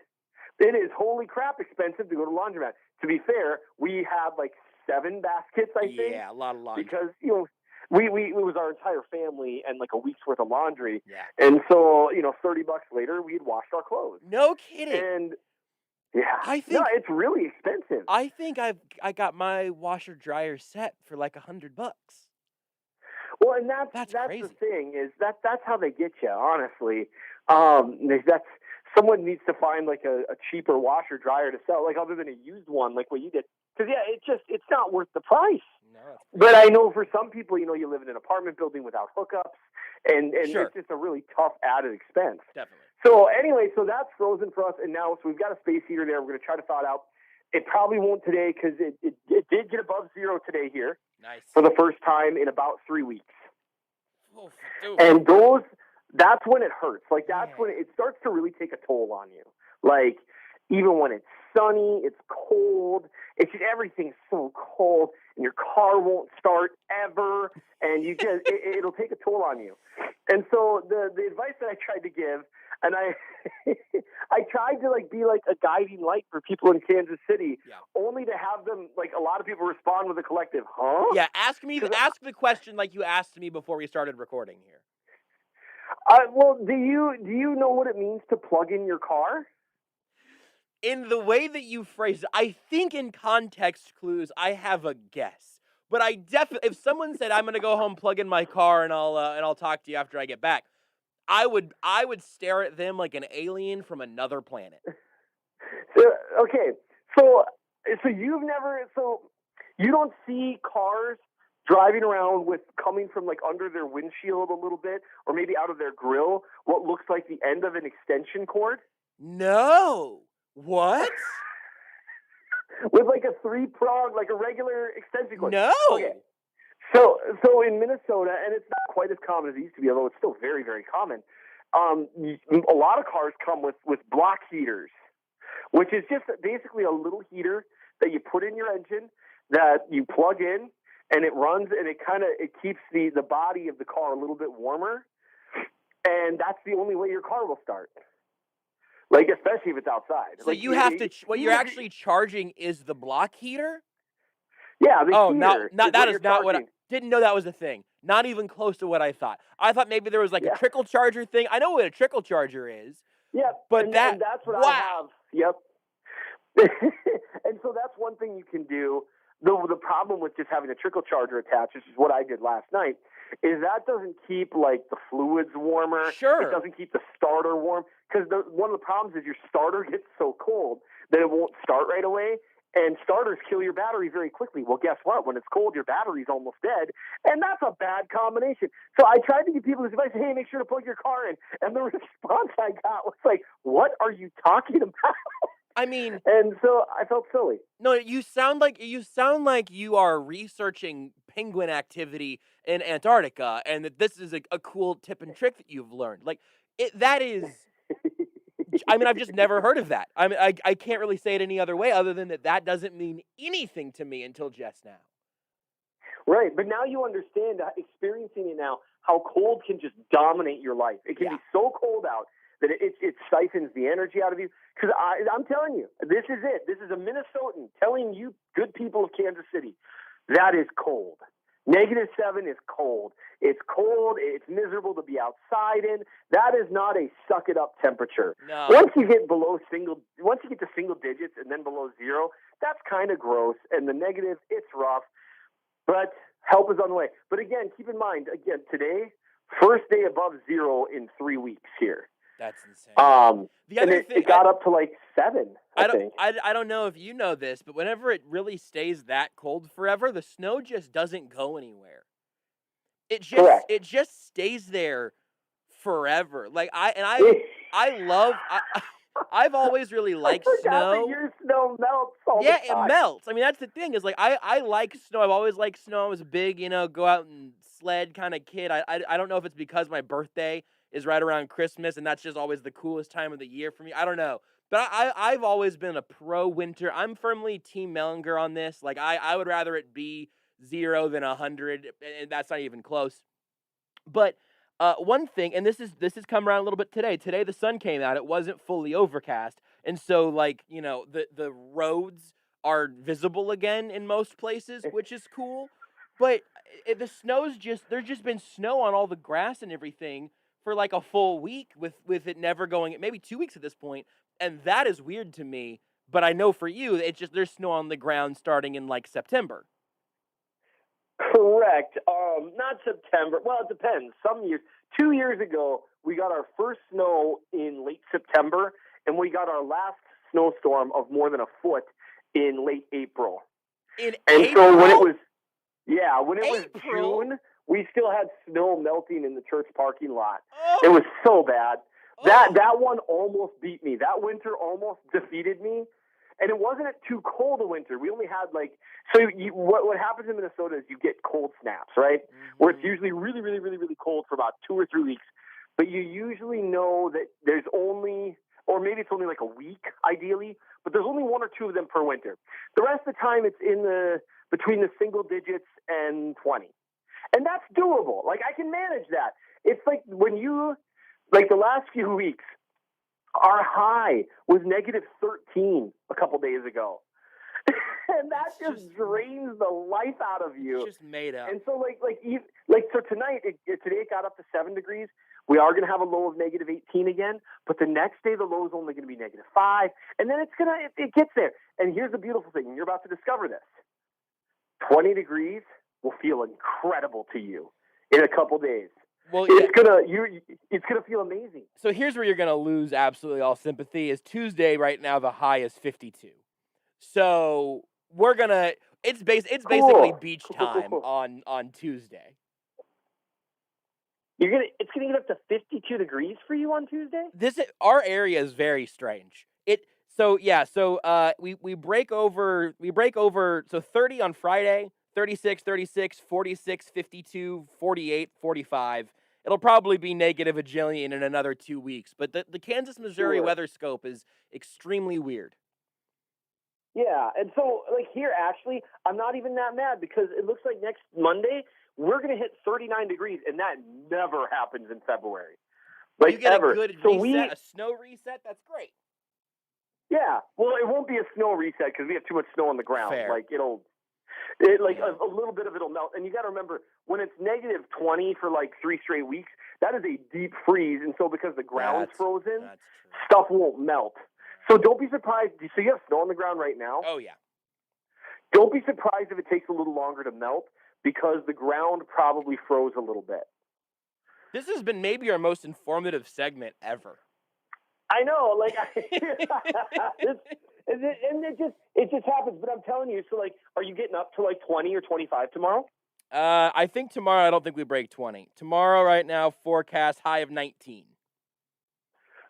is holy crap expensive to go to the laundromat. To be fair, we had like 7 baskets, I think. Yeah, a lot of laundry. Because, you know, it was our entire family and like a week's worth of laundry. Yeah. And so, you know, $30 later, we had washed our clothes. No kidding. And yeah, it's really expensive. I think I got my washer dryer set for like $100. Well, and that's crazy. the thing is that's how they get you. Honestly, that's someone needs to find like a cheaper washer dryer to sell, like other than a used one, like what you did. Because it's not worth the price. No. But I know for some people, you know, you live in an apartment building without hookups, and Sure. it's just a really tough added expense. Definitely. So anyway, so that's frozen for us, and now so we've got a space heater there. We're going to try to thaw it out. It probably won't today because it did get above 0 today here. Nice. For the first time in about 3 weeks. Oof. And that's when it hurts. Like that's when it starts to really take a toll on you. Like even when it's sunny, it's cold. It's just everything's so cold, and your car won't start ever, and you just it'll take a toll on you. And so the advice that I tried to give, and I tried to like be like a guiding light for people in Kansas City, only to have them like a lot of people respond with a collective, huh? Yeah, ask the question like you asked me before we started recording here. Well, do you know what it means to plug in your car? In the way that you phrase it, I think in context clues, I have a guess. But I definitely, if someone said I'm going to go home, plug in my car, and I'll talk to you after I get back, I would stare at them like an alien from another planet. Okay, so you don't see cars driving around with coming from like under their windshield a little bit, or maybe out of their grill, what looks like the end of an extension cord? No. What? With like a 3-prong, like a regular extension cord. No. Okay. So in Minnesota, and it's not quite as common as it used to be, although it's still very, very common, a lot of cars come with block heaters, which is just basically a little heater that you put in your engine that you plug in, and it runs, and it keeps the body of the car a little bit warmer, and that's the only way your car will start. Like, especially if it's outside. So like, you have to. What you're actually charging is the block heater. Yeah. The heater. That is not what I didn't know that was a thing. Not even close to what I thought. I thought maybe there was like a trickle charger thing. I know what a trickle charger is. Yeah. But and that's what I have. Yep. And so that's one thing you can do. The problem with just having a trickle charger attached, which is what I did last night, is that doesn't keep like the fluids warmer. Sure. It doesn't keep the starter warm, because one of the problems is your starter gets so cold that it won't start right away, and starters kill your battery very quickly. Well, guess what? When it's cold, your battery's almost dead, and that's a bad combination. So I tried to give people this advice, hey, make sure to plug your car in, and the response I got was like, what are you talking about? I mean, and so I felt silly. No, you sound like you are researching penguin activity in Antarctica, and that this is a cool tip and trick that you've learned. Like that is. I mean, I've just never heard of that. I mean, I can't really say it any other way other than that doesn't mean anything to me until just now. Right, but now you understand, experiencing it now, how cold can just dominate your life. It can be so cold out that it siphons the energy out of you. Because I'm telling you, this is it. This is a Minnesotan telling you, good people of Kansas City, that is cold. -7 is cold. It's cold. It's miserable to be outside in. That is not a suck it up temperature. No. Once you get to single digits and then below 0, that's kind of gross. And the negative, it's rough. But help is on the way. But again, keep in mind, today, first day above 0 in 3 weeks here. That's insane. The other thing, it got up to like 7. I think. I don't know if you know this, but whenever it really stays that cold forever, the snow just doesn't go anywhere. It just stays there forever. Like I've always really liked snow. Your snow melts all the Yeah, time. it melts. I mean, that's the thing is like I like snow. I've always liked snow. I was a big, go out and sled kind of kid. I don't know if it's because my birthday is right around Christmas and that's just always the coolest time of the year for me. I don't know. But I've always been a pro winter. I'm firmly Team Mellinger on this. Like I would rather it be 0 than 100, and that's not even close. But one thing, and this has come around a little bit today. Today the sun came out. It wasn't fully overcast, and so the roads are visible again in most places, which is cool. But the snow's there's just been snow on all the grass and everything for like a full week with it never going, maybe 2 weeks at this point, and that is weird to me. But I know for you, it's just there's snow on the ground starting in like September. Correct. Not September. Well, it depends. Some years. 2 years ago, we got our first snow in late September, and we got our last snowstorm of more than a foot in late April. So when it was June, we still had snow melting in the church parking lot. Oh. It was so bad. Oh. That one almost beat me. That winter almost defeated me. And it wasn't too cold a winter. We only had what happens in Minnesota is you get cold snaps, right? Mm-hmm. Where it's usually really, really, really, really cold for about 2 or 3 weeks. But you usually know that there's only, or maybe it's only like a week ideally, but there's only 1 or 2 of them per winter. The rest of the time it's between the single digits and 20. And that's doable. Like I can manage that. It's like the last few weeks, our high was -13 a couple days ago. And that just drains the life out of you. It's just made up. And so so tonight, today it got up to 7 degrees. We are going to have a low of -18 again, but the next day the low is only going to be -5, and then it gets there. And here's the beautiful thing, and you're about to discover this. 20 degrees will feel incredible to you in a couple days. Well, it's gonna feel amazing. So here's where you're gonna lose absolutely all sympathy. Is Tuesday right now the high is 52. So it's basically beach time on Tuesday. It's gonna get up to 52 degrees for you on Tuesday? Our area is very strange. We break over so 30 on Friday, 36, 36, 46, 52, 48, 45. It'll probably be negative a jillion in another 2 weeks. But the Kansas, Missouri weather scope is extremely weird. Yeah, and so here actually, I'm not even that mad because it looks like next Monday we're going to hit 39 degrees, and that never happens in February. You get ever. A good reset, a snow reset. That's great. Yeah, well, it won't be a snow reset because we have too much snow on the ground. Fair. A little bit of it'll melt. And you got to remember, when it's -20 for 3 straight weeks, that is a deep freeze. And so because the ground's frozen, stuff won't melt. So don't be surprised. So you have snow on the ground right now? Oh, yeah. Don't be surprised if it takes a little longer to melt because the ground probably froze a little bit. This has been maybe our most informative segment ever. I know, it just happens. But I'm telling you, so are you getting up to 20 or 25 tomorrow? I think tomorrow. I don't think we break 20. Tomorrow, right now, forecast high of 19.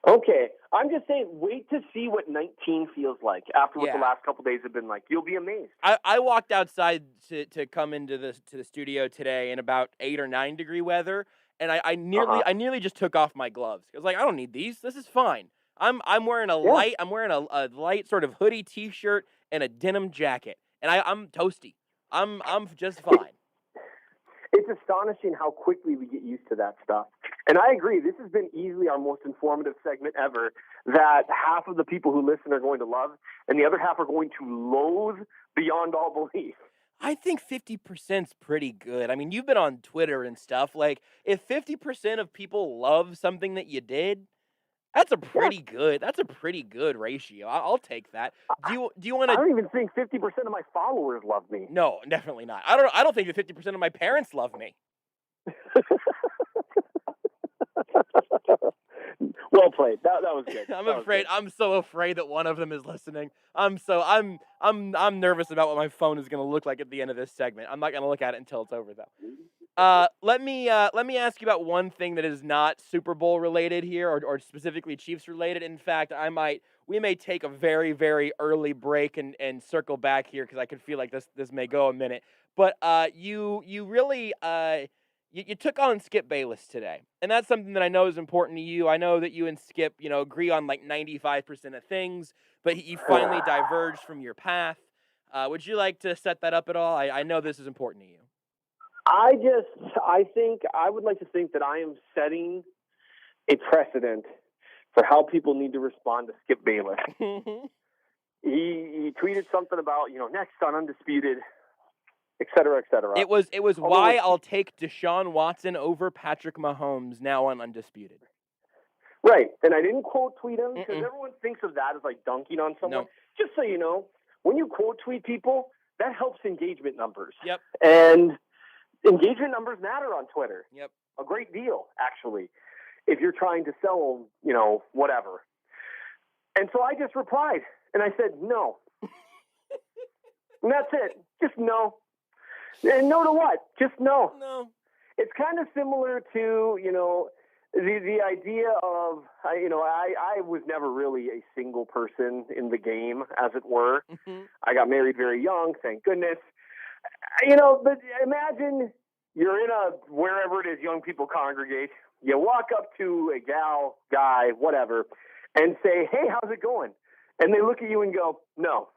Okay, I'm just saying, wait to see what 19 feels like after what the last couple days have been like. You'll be amazed. I walked outside to come into the studio today in about 8 or 9 degree weather. And I nearly just took off my gloves. I was like, I don't need these. This is fine. I'm wearing a light sort of hoodie T-shirt and a denim jacket, and I'm toasty. I'm just fine. It's astonishing how quickly we get used to that stuff. And I agree. This has been easily our most informative segment ever. That half of the people who listen are going to love, and the other half are going to loathe beyond all belief. I think 50%'s pretty good. I mean, you've been on Twitter and stuff. Like, if 50% of people love something that you did, that's a pretty good. That's a pretty good ratio. I'll take that. Do you want to? I don't even think 50% of my followers love me. No, definitely not. I don't think that 50% of my parents love me. Well played. That was good. I'm so afraid that one of them is listening. I'm nervous about what my phone is going to look like at the end of this segment. I'm not going to look at it until it's over though. Let me ask you about one thing that is not Super Bowl related here, or specifically Chiefs related. In fact, we may take a very, very early break and circle back here because I could feel like this may go a minute. But you really you took on Skip Bayless today, and that's something that I know is important to you. I know that you and Skip, agree on like 95% of things, but you finally diverged from your path. Would you like to set that up at all? I know this is important to you. I would like to think that I am setting a precedent for how people need to respond to Skip Bayless. He tweeted something about, next on Undisputed, et cetera, et cetera. It was why I'll take Deshaun Watson over Patrick Mahomes now on Undisputed. Right, and I didn't quote tweet him because everyone thinks of that as like dunking on someone. No. Just so you know, when you quote tweet people, that helps engagement numbers. Yep. And engagement numbers matter on Twitter. Yep. A great deal, actually, if you're trying to sell, whatever. And so I just replied, and I said, no. And that's it. Just no. And no to what? Just no. No. It's kind of similar to, the idea of, I was never really a single person in the game, as it were. I got married very young, thank goodness. But imagine you're in wherever it is young people congregate. You walk up to a gal, guy, whatever, and say, hey, how's it going? And they look at you and go, no.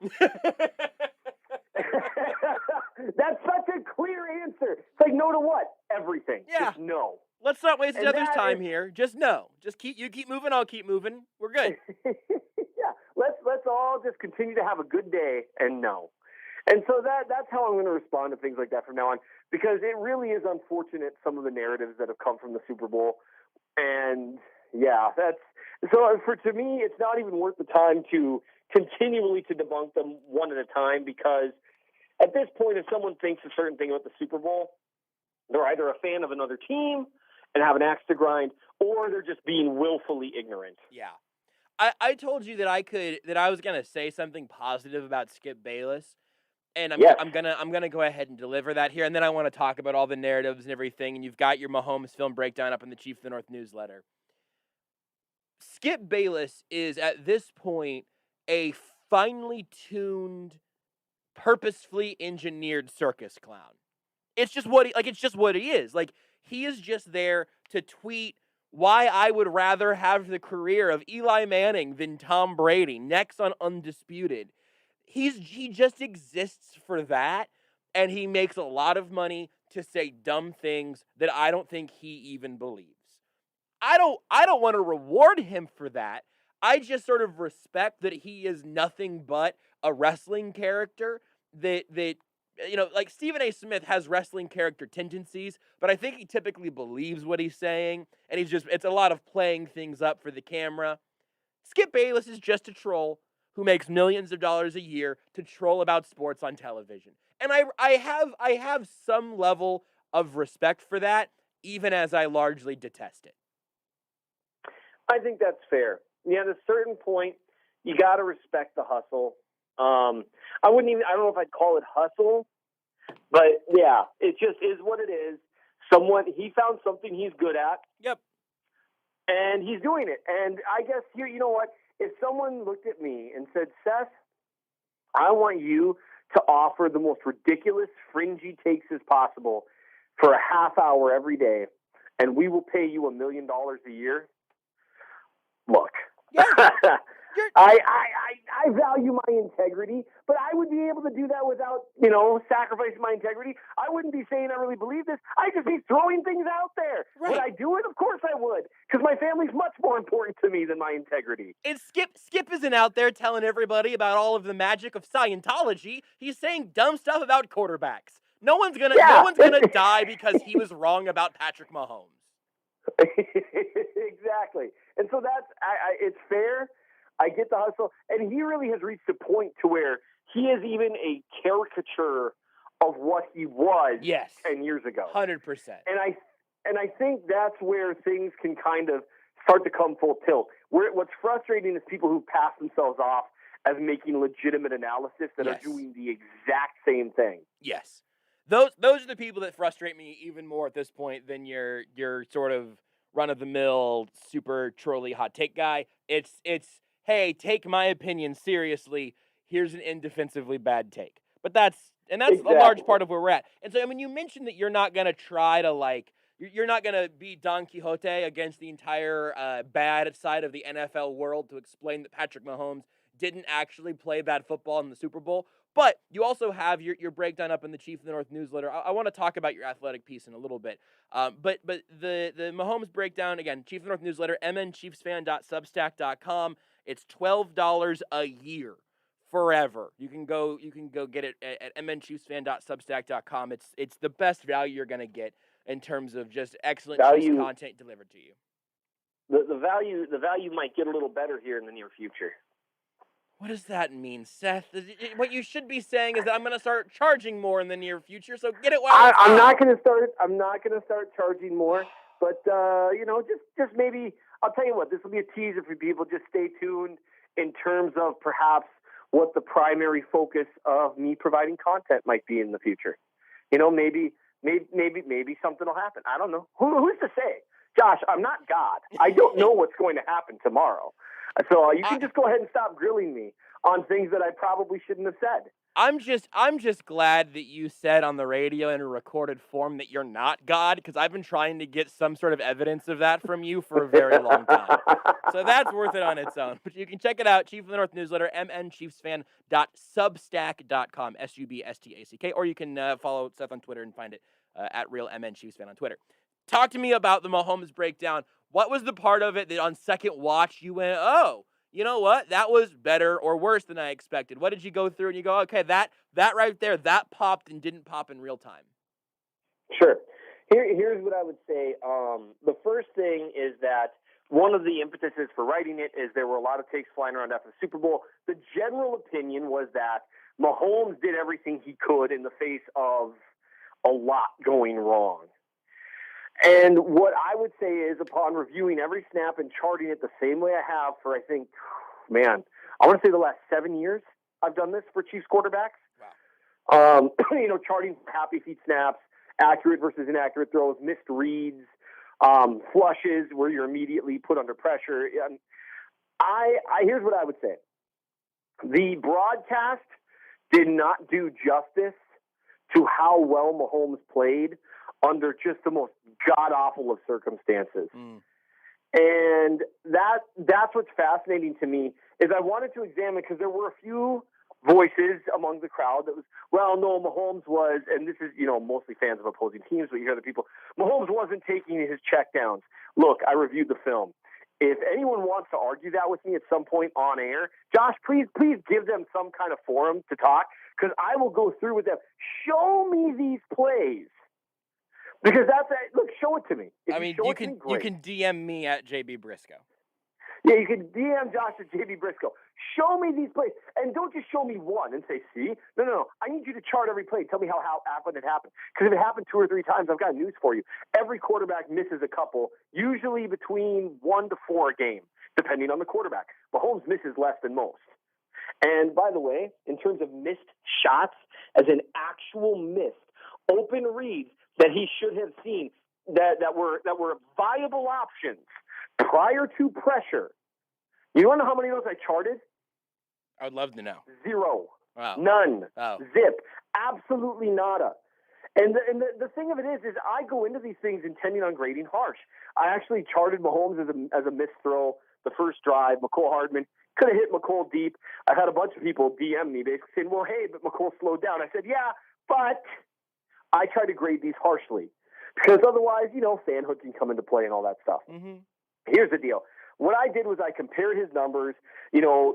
That's such a clear answer. It's like, no to what? Everything. Yeah. Just no. Let's not waste each other's time here. Just no. Just you keep moving, I'll keep moving. We're good. Yeah. Let's all just continue to have a good day and no. And so that's how I'm going to respond to things like that from now on, because it really is unfortunate, some of the narratives that have come from the Super Bowl. And yeah, to me, it's not even worth the time to continually to debunk them one at a time, because at this point, if someone thinks a certain thing about the Super Bowl, they're either a fan of another team and have an axe to grind, or they're just being willfully ignorant. Yeah. I told you that I was gonna say something positive about Skip Bayless, and I'm gonna go ahead and deliver that here, and then I want to talk about all the narratives and everything. And you've got your Mahomes film breakdown up in the Chief of the North newsletter. Skip Bayless is at this point a finely tuned, purposefully engineered circus clown. It's just what he is. Like, he is just there to tweet why I would rather have the career of Eli Manning than Tom Brady next on Undisputed. He just exists for that, and he makes a lot of money to say dumb things that I don't think he even believes. I don't want to reward him for that. I just sort of respect that he is nothing but a wrestling character that like Stephen A. Smith has wrestling character tendencies, but I think he typically believes what he's saying, and it's a lot of playing things up for the camera. Skip Bayless is just a troll who makes millions of dollars a year to troll about sports on television. And I have some level of respect for that, even as I largely detest it. I think that's fair. Yeah, at a certain point, you got to respect the hustle. I don't know if I'd call it hustle, but yeah, it just is what it is. He found something he's good at. Yep. And he's doing it. And I guess here, you know what? If someone looked at me and said, Seth, I want you to offer the most ridiculous, fringy takes as possible for a half hour every day, and we will pay you $1 million a year. Look, I I value my integrity, but I would be able to do that without, sacrificing my integrity. I wouldn't be saying I really believe this. I'd just be throwing things out there. Right. Would I do it? Of course I would, because my family's much more important to me than my integrity. And Skip isn't out there telling everybody about all of the magic of Scientology. He's saying dumb stuff about quarterbacks. No one's gonna die because he was wrong about Patrick Mahomes. Exactly. And so it's fair. I get the hustle. And he really has reached a point to where he is even a caricature of what he was 10 years ago. 100%. And I think that's where things can kind of start to come full tilt. What's frustrating is people who pass themselves off as making legitimate analysis that are doing the exact same thing. Yes. Those are the people that frustrate me even more at this point than your sort of run-of-the-mill, super trolly hot take guy. It's hey, take my opinion seriously. Here's an indefensively bad take. But that's a large part of where we're at. And so, I mean, you mentioned that you're not going to try to, you're not going to be Don Quixote against the entire bad side of the NFL world to explain that Patrick Mahomes didn't actually play bad football in the Super Bowl. But you also have your breakdown up in the Chief of the North newsletter. I want to talk about your athletic piece in a little bit. But the Mahomes breakdown, again, Chief of the North newsletter, mnchiefsfan.substack.com. It's $12 a year forever. You can go get it at mnchiefsfan.substack.com. It's the best value you're going to get in terms of just excellent Chiefs content delivered to you. The value might get a little better here in the near future. What does that mean, Seth? What you should be saying is that I'm going to start charging more in the near future. So get it while I'm not going to start charging more. But just maybe I'll tell you what. This will be a teaser for people. Just stay tuned in terms of perhaps what the primary focus of me providing content might be in the future. Maybe something will happen. I don't know. Who's to say? Josh, I'm not God. I don't know what's going to happen tomorrow. So you can just go ahead and stop grilling me on things that I probably shouldn't have said. I'm just glad that you said on the radio in a recorded form that you're not God, because I've been trying to get some sort of evidence of that from you for a very long time. So that's worth it on its own. But you can check it out, Chief of the North newsletter, mnchiefsfan.substack.com, SUBSTACK, or you can follow Seth on Twitter and find it at RealMNChiefsFan on Twitter. Talk to me about the Mahomes breakdown. What was the part of it that on second watch you went, oh, you know what? That was better or worse than I expected. What did you go through and you go, okay, that right there, that popped and didn't pop in real time? Sure. Here's what I would say. The first thing is that one of the impetuses for writing it is there were a lot of takes flying around after the Super Bowl. The general opinion was that Mahomes did everything he could in the face of a lot going wrong. And what I would say is, upon reviewing every snap and charting it the same way I have for, I think, I want to say the last 7 years I've done this for Chiefs quarterbacks. Wow. Charting happy feet snaps, accurate versus inaccurate throws, missed reads, flushes where you're immediately put under pressure. Here's what I would say. The broadcast did not do justice to how well Mahomes played under just the most god-awful of circumstances. And that's what's fascinating to me is I wanted to examine, because there were a few voices among the crowd that was, well, no, Mahomes was, and this is, mostly fans of opposing teams, but you hear the people, Mahomes wasn't taking his checkdowns. Look, I reviewed the film. If anyone wants to argue that with me at some point on air, Josh, please give them some kind of forum to talk, because I will go through with them. Show me these plays. Because look, show it to me. You can DM me at JB Brisco. Yeah, you can DM Josh at JB Brisco. Show me these plays. And don't just show me one and say, see? No. I need you to chart every play. Tell me how often it happened. Because if it happened 2 or 3 times, I've got news for you. Every quarterback misses a couple, usually between 1 to 4 a game, depending on the quarterback. Mahomes misses less than most. And by the way, in terms of missed shots, as an actual missed open reads that he should have seen that were viable options prior to pressure. You want to know how many of those I charted? I would love to know. 0. Wow. None. Oh. Zip. Absolutely nada. And the thing of it is I go into these things intending on grading harsh. I actually charted Mahomes as a missed throw the first drive. McCole Hardman Could have hit McCole deep. I've had a bunch of people DM me basically saying, well, hey, but McCole slowed down. I said, yeah, but I try to grade these harshly because otherwise, fanhood can come into play and all that stuff. Mm-hmm. Here's the deal. What I did was I compared his numbers,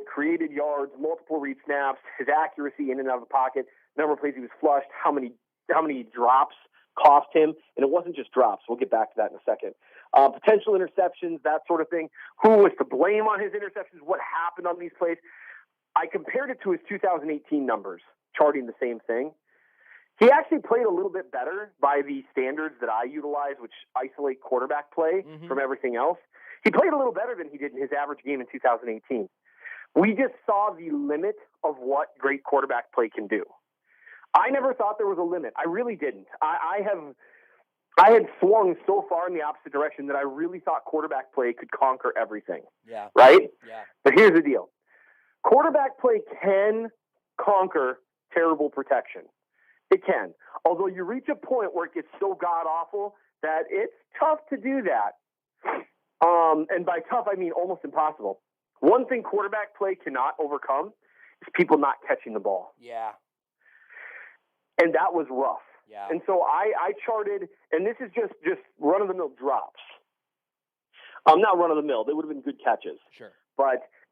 created yards, multiple read snaps, his accuracy in and out of the pocket, number of plays he was flushed, how many drops cost him, and it wasn't just drops. We'll get back to that in a second. Potential interceptions, that sort of thing. Who was to blame on his interceptions? What happened on these plays? I compared it to his 2018 numbers, charting the same thing. He actually played a little bit better by the standards that I utilize, which isolate quarterback play from everything else. He played a little better than he did in his average game in 2018. We just saw the limit of what great quarterback play can do. I never thought there was a limit. I really didn't. I had swung so far in the opposite direction that I really thought quarterback play could conquer everything. Yeah. Right? Yeah. But here's the deal. Quarterback play can conquer terrible protection. It can. Although you reach a point where it gets so god-awful that it's tough to do that. And by tough, I mean almost impossible. One thing quarterback play cannot overcome is people not catching the ball. Yeah. And that was rough. Yeah. And so I charted, and this is just run-of-the-mill drops. Not run-of-the-mill. They would have been good catches. Sure.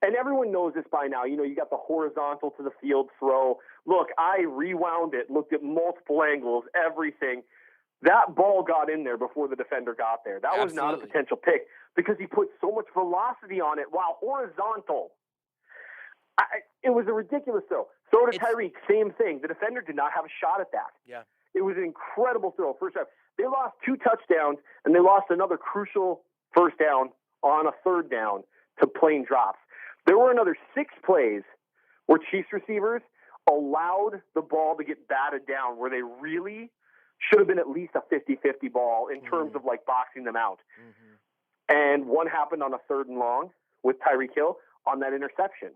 And everyone knows this by now. You got the horizontal to the field throw. Look, I rewound it, looked at multiple angles, everything. That ball got in there before the defender got there. That was not a potential pick because he put so much velocity on it while horizontal. It was a ridiculous throw. Throw to Tyreek, same thing. The defender did not have a shot at that. Yeah. It was an incredible throw. First time. They lost 2 touchdowns, and they lost another crucial first down on a third down to plain drops. There were another 6 plays where Chiefs receivers allowed the ball to get batted down where they really should have been at least a 50-50 ball in terms of boxing them out. And one happened on a 3rd and long with Tyreek Hill on that interception.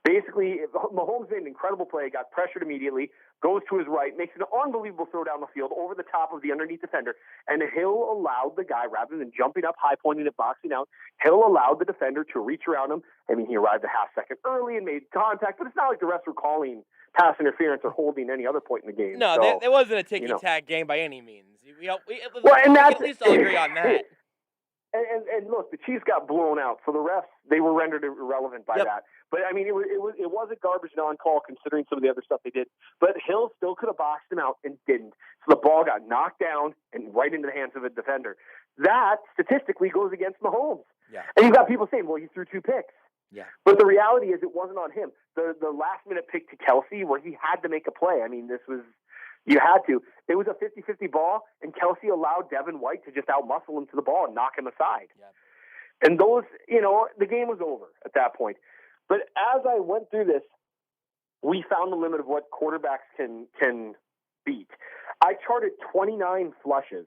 Basically, Mahomes made an incredible play, got pressured immediately, goes to his right, makes an unbelievable throw down the field over the top of the underneath defender, and Hill allowed the guy, rather than jumping up high, pointing it, boxing out, Hill allowed the defender to reach around him. I mean, he arrived a half second early and made contact, but it's not like the refs were calling pass interference or holding any other point in the game. No, so, it wasn't a ticky-tack game by any means. We and that's, at least all agree on that. And look, the Chiefs got blown out, so the refs, they were rendered irrelevant by that. But I mean, it was a garbage non-call considering some of the other stuff they did. But Hill still could have boxed him out and didn't. So the ball got knocked down and right into the hands of a defender. That statistically goes against Mahomes. Yeah. And you've got people saying, well, he threw 2 picks. Yeah. But the reality is it wasn't on him. The last-minute pick to Kelsey where he had to make a play. I mean, you had to. It was a 50-50 ball, and Kelsey allowed Devin White to just outmuscle him to the ball and knock him aside. Yep. And those, the game was over at that point. But as I went through this, we found the limit of what quarterbacks can beat. I charted 29 flushes.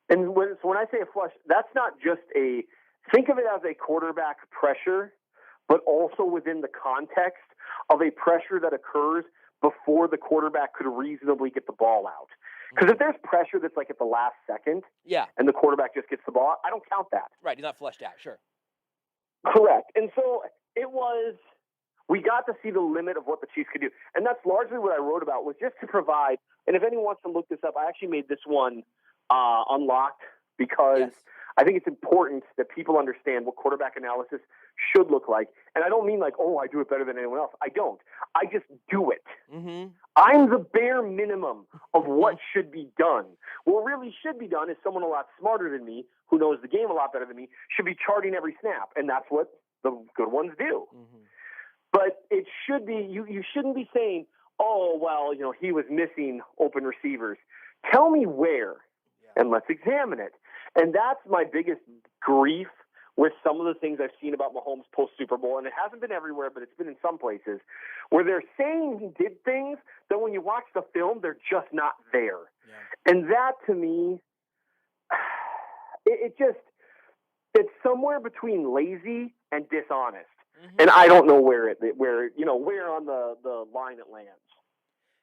And when I say a flush, that's not just think of it as a quarterback pressure, but also within the context of a pressure that occurs before the quarterback could reasonably get the ball out. Because if there's pressure that's at the last second, and the quarterback just gets the ball, I don't count that. Right, he's not flushed out, sure. Correct. And so we got to see the limit of what the Chiefs could do. And that's largely what I wrote about, was just to provide, and if anyone wants to look this up, I actually made this one unlocked because I think it's important that people understand what quarterback analysis should look like. And I don't mean I do it better than anyone else. I don't. I just do it. I'm the bare minimum of what should be done. What really should be done is someone a lot smarter than me, who knows the game a lot better than me, should be charting every snap. And that's what the good ones do. But it should be, you shouldn't be saying, he was missing open receivers. Tell me where, and let's examine it. And that's my biggest grief with some of the things I've seen about Mahomes post-Super Bowl, and it hasn't been everywhere, but it's been in some places, where they're saying he did things that when you watch the film, they're just not there. Yeah. And that, to me, it's somewhere between lazy and dishonest. And I don't know where on the line it lands.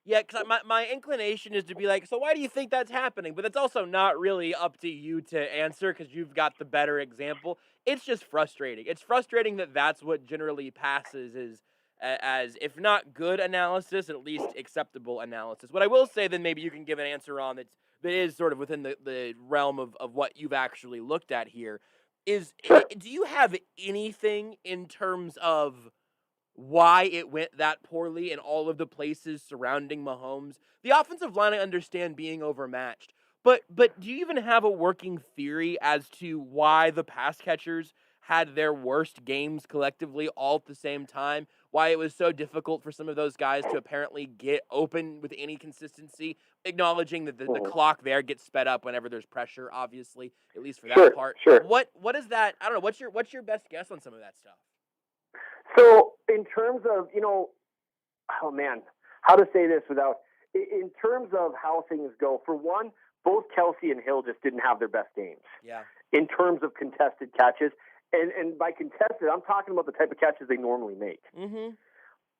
Yeah, because my inclination is to be like, so why do you think that's happening? But it's also not really up to you to answer because you've got the better example. It's just frustrating. It's frustrating that that's what generally passes as, if not good analysis, at least acceptable analysis. What I will say, then maybe you can give an answer on that is sort of within the realm of what you've actually looked at here, is do you have anything in terms of why it went that poorly in all of the places surrounding Mahomes? The offensive line, I understand being overmatched, but do you even have a working theory as to why the pass catchers had their worst games collectively all at the same time? Why it was so difficult for some of those guys to apparently get open with any consistency, acknowledging that the clock there gets sped up whenever there's pressure, obviously, at least for that part. Sure. What is that? I don't know. What's your best guess on some of that stuff? So in terms of, oh man, how to say this without, in terms of how things go, for one, both Kelsey and Hill just didn't have their best games. Yeah. In terms of contested catches. And by contested, I'm talking about the type of catches they normally make. Mm-hmm.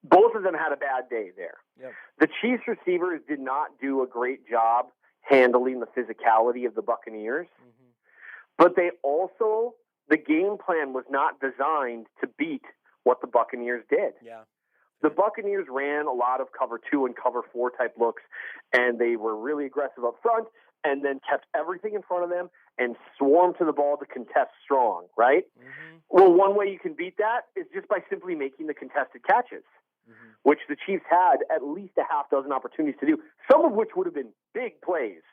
Both of them had a bad day there. Yep. The Chiefs receivers did not do a great job handling the physicality of the Buccaneers. Mm-hmm. But they also, the game plan was not designed to beat what the Buccaneers did. Yeah. The Buccaneers ran a lot of cover 2 and cover 4 type looks, and they were really aggressive up front and then kept everything in front of them and swarmed to the ball to contest strong, right? Mm-hmm. Well, one way you can beat that is just by simply making the contested catches, which the Chiefs had at least a half dozen opportunities to do, some of which would have been big plays,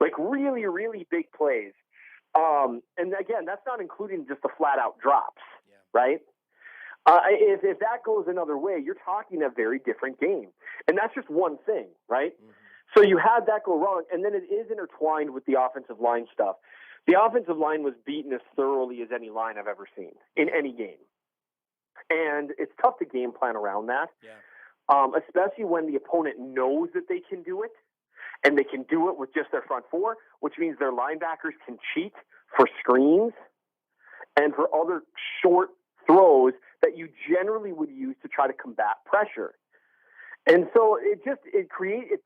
like really, really big plays. And again, that's not including just the flat-out drops, right? If that goes another way, you're talking a very different game. And that's just one thing, right? So you had that go wrong, and then it is intertwined with the offensive line stuff. The offensive line was beaten as thoroughly as any line I've ever seen in any game. And it's tough to game plan around that, especially when the opponent knows that they can do it, and they can do it with just their front four, which means their linebackers can cheat for screens and for other short throws that you generally would use to try to combat pressure. And so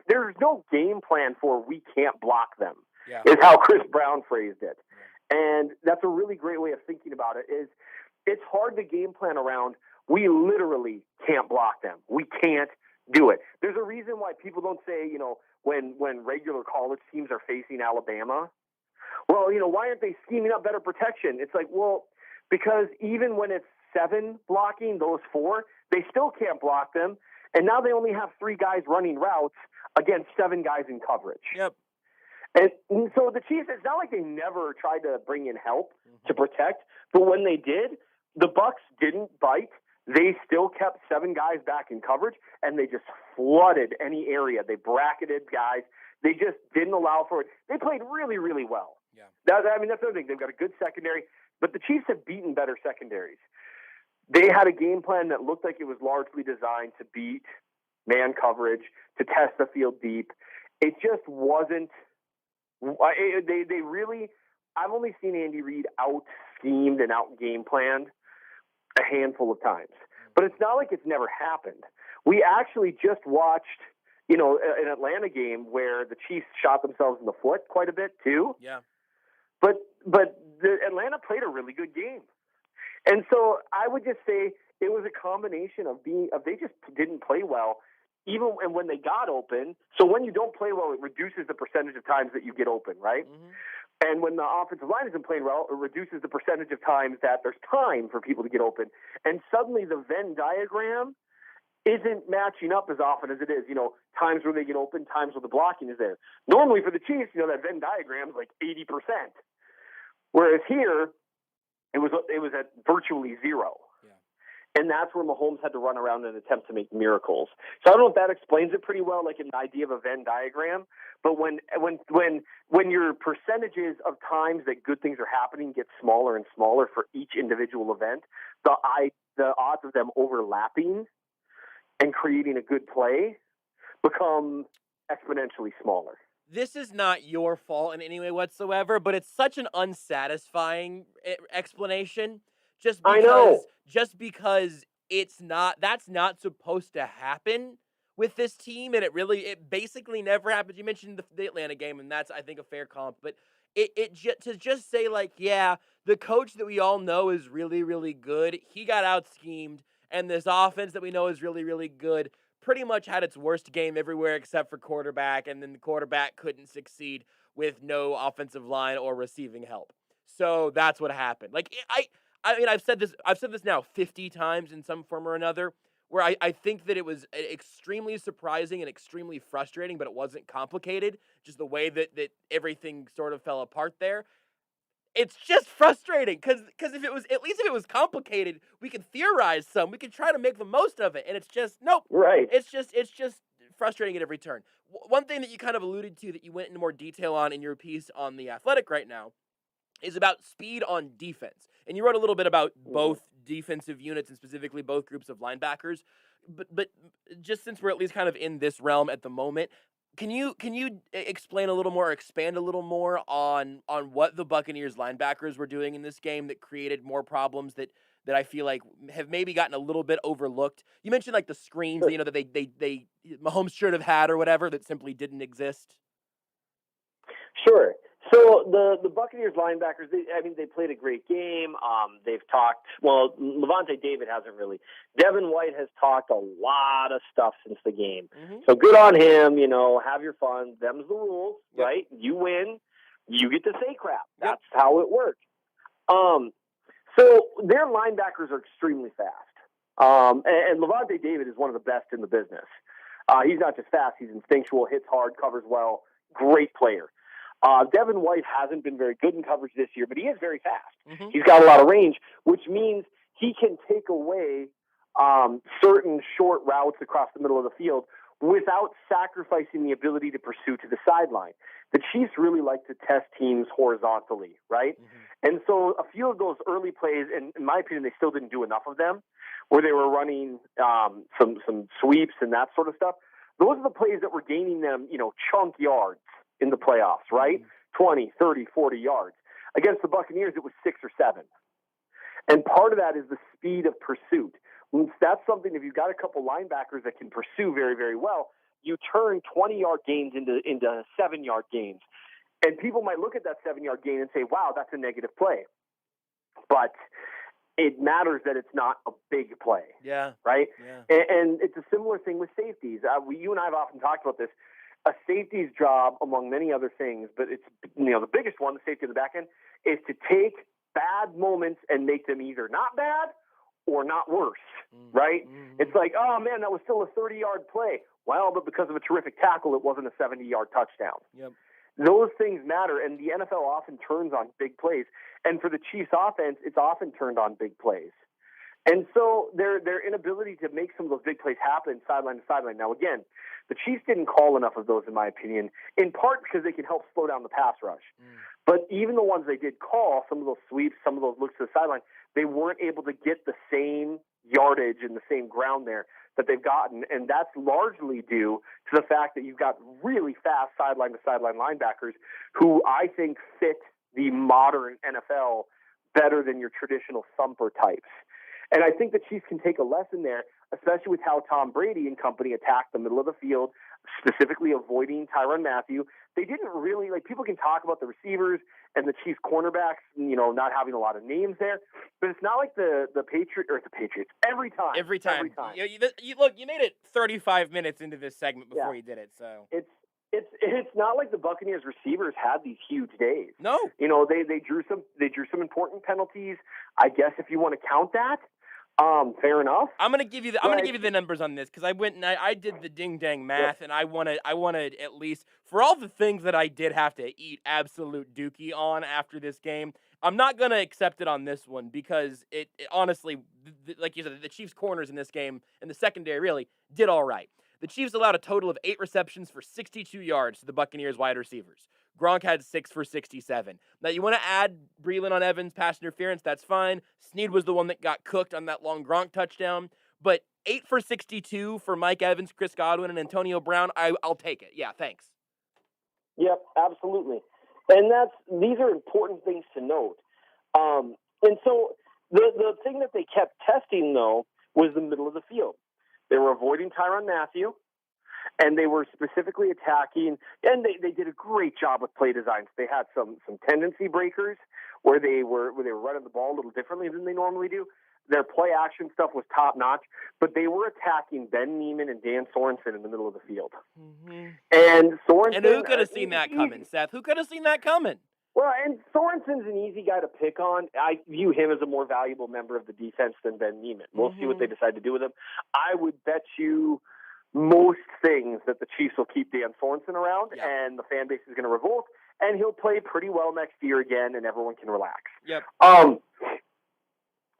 there's no game plan for we can't block them, is how Chris Brown phrased it. And that's a really great way of thinking about it, is it's hard to game plan around we literally can't block them. We can't do it. There's a reason why people don't say, when regular college teams are facing Alabama, well, why aren't they scheming up better protection? It's like, well, because even when it's 7 blocking those 4, they still can't block them. And now they only have 3 guys running routes against 7 guys in coverage. Yep. And so the Chiefs, it's not like they never tried to bring in help to protect, but when they did, the Bucs didn't bite. They still kept 7 guys back in coverage, and they just flooded any area. They bracketed guys. They just didn't allow for it. They played really, really well. Yeah. That's the other thing. They've got a good secondary, but the Chiefs have beaten better secondaries. They had a game plan that looked like it was largely designed to beat man coverage, to test the field deep. It just wasn't. They really. I've only seen Andy Reid out schemed and out game planned a handful of times, but it's not like it's never happened. We actually just watched, an Atlanta game where the Chiefs shot themselves in the foot quite a bit too. Yeah. But the Atlanta played a really good game. And so I would just say it was a combination of they just didn't play well, even when they got open. So when you don't play well, it reduces the percentage of times that you get open, right? Mm-hmm. And when the offensive line isn't playing well, it reduces the percentage of times that there's time for people to get open. And suddenly the Venn diagram isn't matching up as often as it is, times where they get open, times where the blocking is there. Normally for the Chiefs, that Venn diagram is like 80%. Whereas here, it was at virtually 0. And that's where Mahomes had to run around and attempt to make miracles. So I don't know if that explains it pretty well, like an idea of a Venn diagram. But when your percentages of times that good things are happening get smaller and smaller for each individual event, the odds of them overlapping and creating a good play become exponentially smaller. This is not your fault in any way whatsoever, but it's such an unsatisfying explanation. Just because it's not, that's not supposed to happen with this team, and it basically never happened. You mentioned the Atlanta game, and that's, I think, a fair comp, but to just say, like, yeah, the coach that we all know is really, really good, he got out-schemed, and this offense that we know is really, really good pretty much had its worst game everywhere except for quarterback, and then the quarterback couldn't succeed with no offensive line or receiving help. So that's what happened. Like, I mean, I've said this now 50 times in some form or another, where I think that it was extremely surprising and extremely frustrating, but it wasn't complicated, just the way that everything sort of fell apart there. It's just frustrating because if it was complicated, we could theorize some. We could try to make the most of it, and it's just nope. Right. It's just frustrating at every turn. One thing that you kind of alluded to that you went into more detail on in your piece on The Athletic right now is about speed on defense, and you wrote a little bit about both defensive units and specifically both groups of linebackers. But just since we're at least kind of in this realm at the moment, can you explain a little more, or expand a little more on what the Buccaneers linebackers were doing in this game that created more problems that I feel like have maybe gotten a little bit overlooked? You mentioned like the screens, you know, that they Mahomes should have had or whatever that simply didn't exist. Sure. So the Buccaneers linebackers, they played a great game. They've talked, well, Levante David hasn't really. Devin White has talked a lot of stuff since the game. So good on him, you know, have your fun. Them's the rules, right? You win, you get to say crap. That's how it works. So their linebackers are extremely fast. And Levante David is one of the best in the business. He's not just fast, he's instinctual, hits hard, covers well, great player. Devin White hasn't been very good in coverage this year, but he is very fast. He's got a lot of range, which means he can take away certain short routes across the middle of the field without sacrificing the ability to pursue to the sideline. The Chiefs really like to test teams horizontally, right? And so a few of those early plays, and in my opinion, they still didn't do enough of them, where they were running some sweeps and that sort of stuff. Those are the plays that were gaining them, you know, chunk yards in the playoffs, right? 20, 30, 40 yards. Against the Buccaneers, it was 6 or 7. And part of that is the speed of pursuit. That's something, if you've got a couple linebackers that can pursue very, very well, you turn 20-yard gains into 7-yard gains. And people might look at that 7-yard gain and say, wow, that's a negative play. But it matters that it's not a big play. Yeah. Right? Yeah. And it's a similar thing with safeties. You and I have often talked about this. A safety's job, among many other things, but it's, you know, the biggest one, the safety of the back end, is to take bad moments and make them either not bad or not worse, right? It's like, oh, man, that was still a 30-yard play. Well, but because of a terrific tackle, it wasn't a 70-yard touchdown. Yep. Those things matter, and the NFL often turns on big plays. And for the Chiefs offense, it's often turned on big plays. And so their inability to make some of those big plays happen sideline to sideline. Now, again, the Chiefs didn't call enough of those, in my opinion, in part because they can help slow down the pass rush. But even the ones they did call, some of those sweeps, some of those looks to the sideline, they weren't able to get the same yardage and the same ground there that they've gotten. And that's largely due to the fact that you've got really fast sideline-to-sideline linebackers who I think fit the modern NFL better than your traditional thumper types. And I think the Chiefs can take a lesson there, especially with how Tom Brady and company attacked the middle of the field, specifically avoiding Tyrann Mathieu. They didn't really, like, people can talk about the receivers and the Chiefs cornerbacks, you know, not having a lot of names there, but it's not like the Patriots. Every time. You look, you made it 35 minutes into this segment before you did it, so. It's not like the Buccaneers receivers had these huge days. No. You know, they drew some important penalties. I guess if you want to count that. Fair enough. I'm gonna give you the numbers on this because I went and I did the ding dang math, and I wanted at least, for all the things that I did have to eat absolute dookie on after this game, I'm not gonna accept it on this one because it honestly, like you said, the Chiefs corners in this game and the secondary really did all right. The Chiefs allowed a total of 8 receptions for 62 yards to the Buccaneers wide receivers. Gronk had 6 for 67. Now, you want to add Breeland on Evans' pass interference, that's fine. Snead was the one that got cooked on that long Gronk touchdown. But 8 for 62 for Mike Evans, Chris Godwin, and Antonio Brown, I'll take it. Yeah, thanks. Yep, absolutely. And these are important things to note. And so the thing that they kept testing, though, was the middle of the field. They were avoiding Tyrann Mathieu, and they were specifically attacking, and they did a great job with play designs. They had some tendency breakers where they were running the ball a little differently than they normally do. Their play action stuff was top notch, but they were attacking Ben Neiman and Dan Sorensen in the middle of the field. And Sorensen, And who could have seen that coming, Seth? Who could have seen that coming? Well, and Sorensen's an easy guy to pick on. I view him as a more valuable member of the defense than Ben Neiman. We'll see what they decide to do with him. I would bet you most things that the Chiefs will keep Dan Sorensen around, and the fan base is going to revolt, and he'll play pretty well next year again, and everyone can relax. Yep.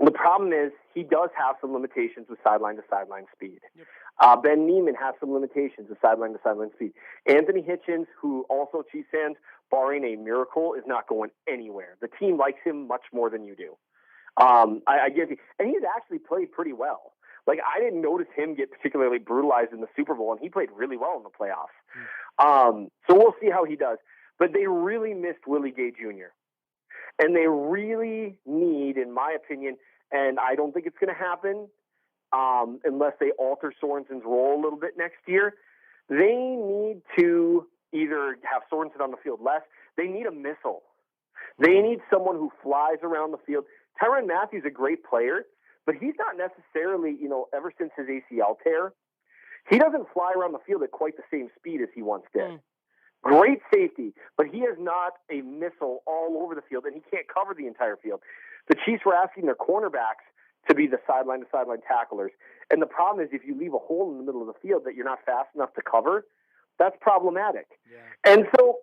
The problem is he does have some limitations with sideline-to-sideline speed. Yep. Ben Neiman has some limitations with sideline-to-sideline speed. Anthony Hitchens, who also Chiefs fans, barring a miracle, is not going anywhere. The team likes him much more than you do. I give you, and he's actually played pretty well. Like, I didn't notice him get particularly brutalized in the Super Bowl, and he played really well in the playoffs. So we'll see how he does. But they really missed Willie Gay Jr. And they really need, in my opinion, and I don't think it's going to happen unless they alter Sorensen's role a little bit next year, they need to either have Sorensen on the field less. They need a missile. They need someone who flies around the field. Tyrann Mathieu's a great player, but he's not necessarily, ever since his ACL tear, he doesn't fly around the field at quite the same speed as he once did. Great safety, but he is not a missile all over the field, and he can't cover the entire field. The Chiefs were asking their cornerbacks to be the sideline-to-sideline tacklers, and the problem is if you leave a hole in the middle of the field that you're not fast enough to cover, that's problematic. Yeah. And so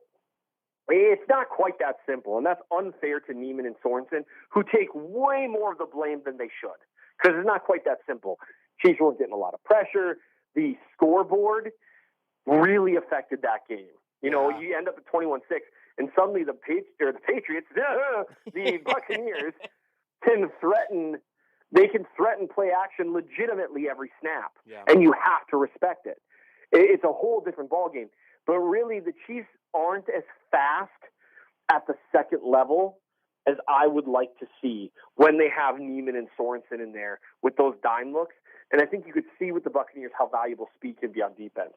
it's not quite that simple, and that's unfair to Neiman and Sorensen, who take way more of the blame than they should, because it's not quite that simple. Chiefs weren't getting a lot of pressure. The scoreboard really affected that game. You end up at 21-6, and suddenly the Patriots, the Buccaneers, can threaten play action legitimately every snap, and you have to respect it. It's a whole different ballgame. But really, the Chiefs aren't as fast at the second level as I would like to see when they have Neiman and Sorensen in there with those dime looks. And I think you could see with the Buccaneers how valuable speed can be on defense.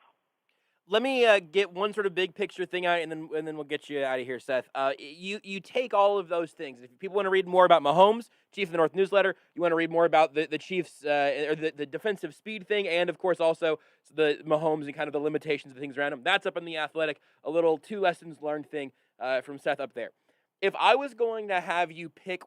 Let me get one sort of big picture thing out, and then we'll get you out of here, Seth. You take all of those things. If people want to read more about Mahomes, Chief of the North newsletter, you want to read more about the Chiefs or the defensive speed thing, and of course also the Mahomes and kind of the limitations of things around him. That's up in the Athletic. A little 2 lessons learned thing from Seth up there. If I was going to have you pick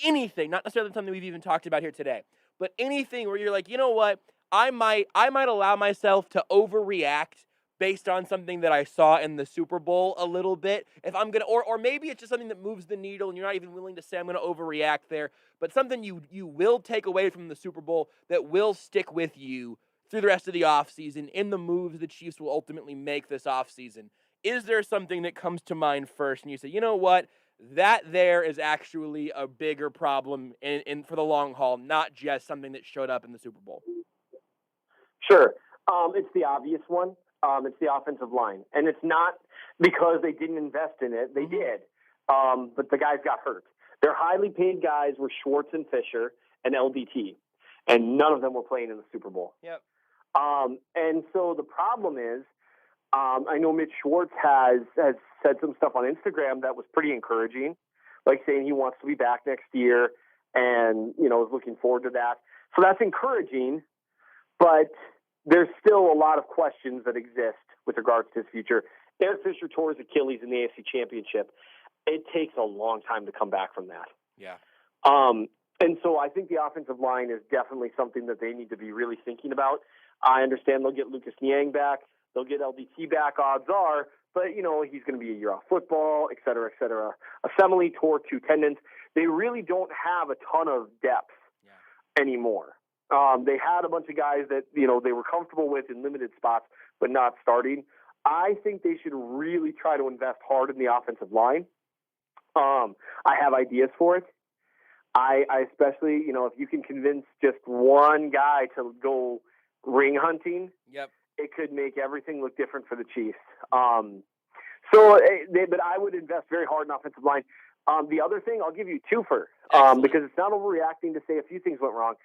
anything, not necessarily something we've even talked about here today, but anything where you're like, you know what, I might allow myself to overreact based on something that I saw in the Super Bowl a little bit. If I'm going to, or maybe it's just something that moves the needle and you're not even willing to say I'm going to overreact there, but something you will take away from the Super Bowl that will stick with you through the rest of the offseason in the moves the Chiefs will ultimately make this offseason. Is there something that comes to mind first and you say, you know what, that there is actually a bigger problem in for the long haul, not just something that showed up in the Super Bowl? Sure. It's the obvious one. It's the offensive line. And it's not because they didn't invest in it. They did. But the guys got hurt. Their highly paid guys were Schwartz and Fisher and LDT. And none of them were playing in the Super Bowl. Yep. And so the problem is, I know Mitch Schwartz has said some stuff on Instagram that was pretty encouraging, like saying he wants to be back next year and, is looking forward to that. So that's encouraging, but there's still a lot of questions that exist with regards to his future. Eric Fisher tore his Achilles in the AFC Championship. It takes a long time to come back from that. Yeah. And so I think the offensive line is definitely something that they need to be really thinking about. I understand they'll get Lucas Niang back. They'll get LDT back, odds are. But, he's going to be a year off football, et cetera, et cetera. Assembly tore 2 tendons. They really don't have a ton of depth anymore. They had a bunch of guys that, they were comfortable with in limited spots, but not starting. I think they should really try to invest hard in the offensive line. I have ideas for it. I especially, if you can convince just one guy to go ring hunting, it could make everything look different for the Chiefs. But I would invest very hard in offensive line. The other thing, I'll give you 2 for, because it's not overreacting to say a few things went wrong.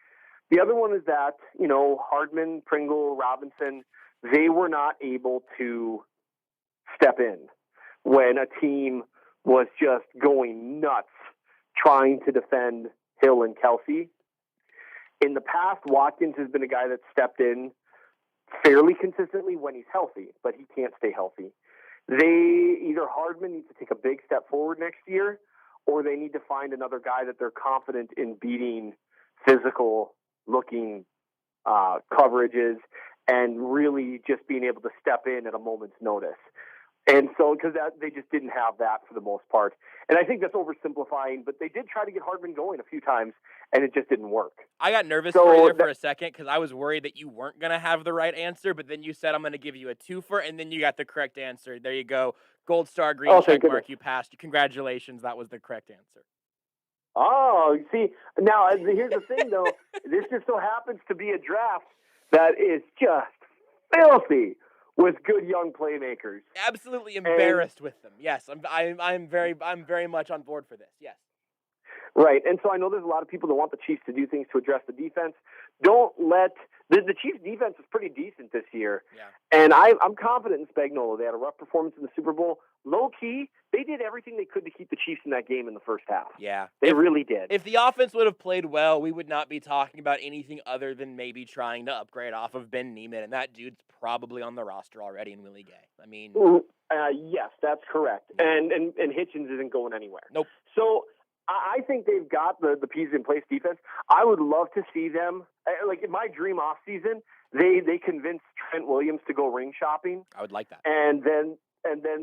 The other one is that, Hardman, Pringle, Robinson, they were not able to step in when a team was just going nuts trying to defend Hill and Kelsey. In the past, Watkins has been a guy that stepped in fairly consistently when he's healthy, but he can't stay healthy. Either Hardman needs to take a big step forward next year, or they need to find another guy that they're confident in beating physical-looking coverages and really just being able to step in at a moment's notice. And so, because they just didn't have that for the most part. And I think that's oversimplifying, but they did try to get Hardman going a few times, and it just didn't work. I got nervous for you there for a second because I was worried that you weren't going to have the right answer, but then you said I'm going to give you a twofer, and then you got the correct answer. There you go. Gold star, green check mark, you passed. Congratulations, that was the correct answer. Oh, see, now here's the thing, though. This just so happens to be a draft that is just filthy with good young playmakers. Absolutely embarrassed with them. Yes, I'm very much on board for this. Yes. Right, and so I know there's a lot of people that want the Chiefs to do things to address the defense. Don't let the Chiefs' defense is pretty decent this year, and I'm confident in Spagnuolo. They had a rough performance in the Super Bowl. Low key, they did everything they could to keep the Chiefs in that game in the first half. Yeah, they really did. If the offense would have played well, we would not be talking about anything other than maybe trying to upgrade off of Ben Neiman, and that dude's probably on the roster already in Willie Gay. I mean, yes, that's correct, and Hitchens isn't going anywhere. Nope. So I think they've got the pieces in place defense. I would love to see them, like in my dream offseason, they convinced Trent Williams to go ring shopping. I would like that. And then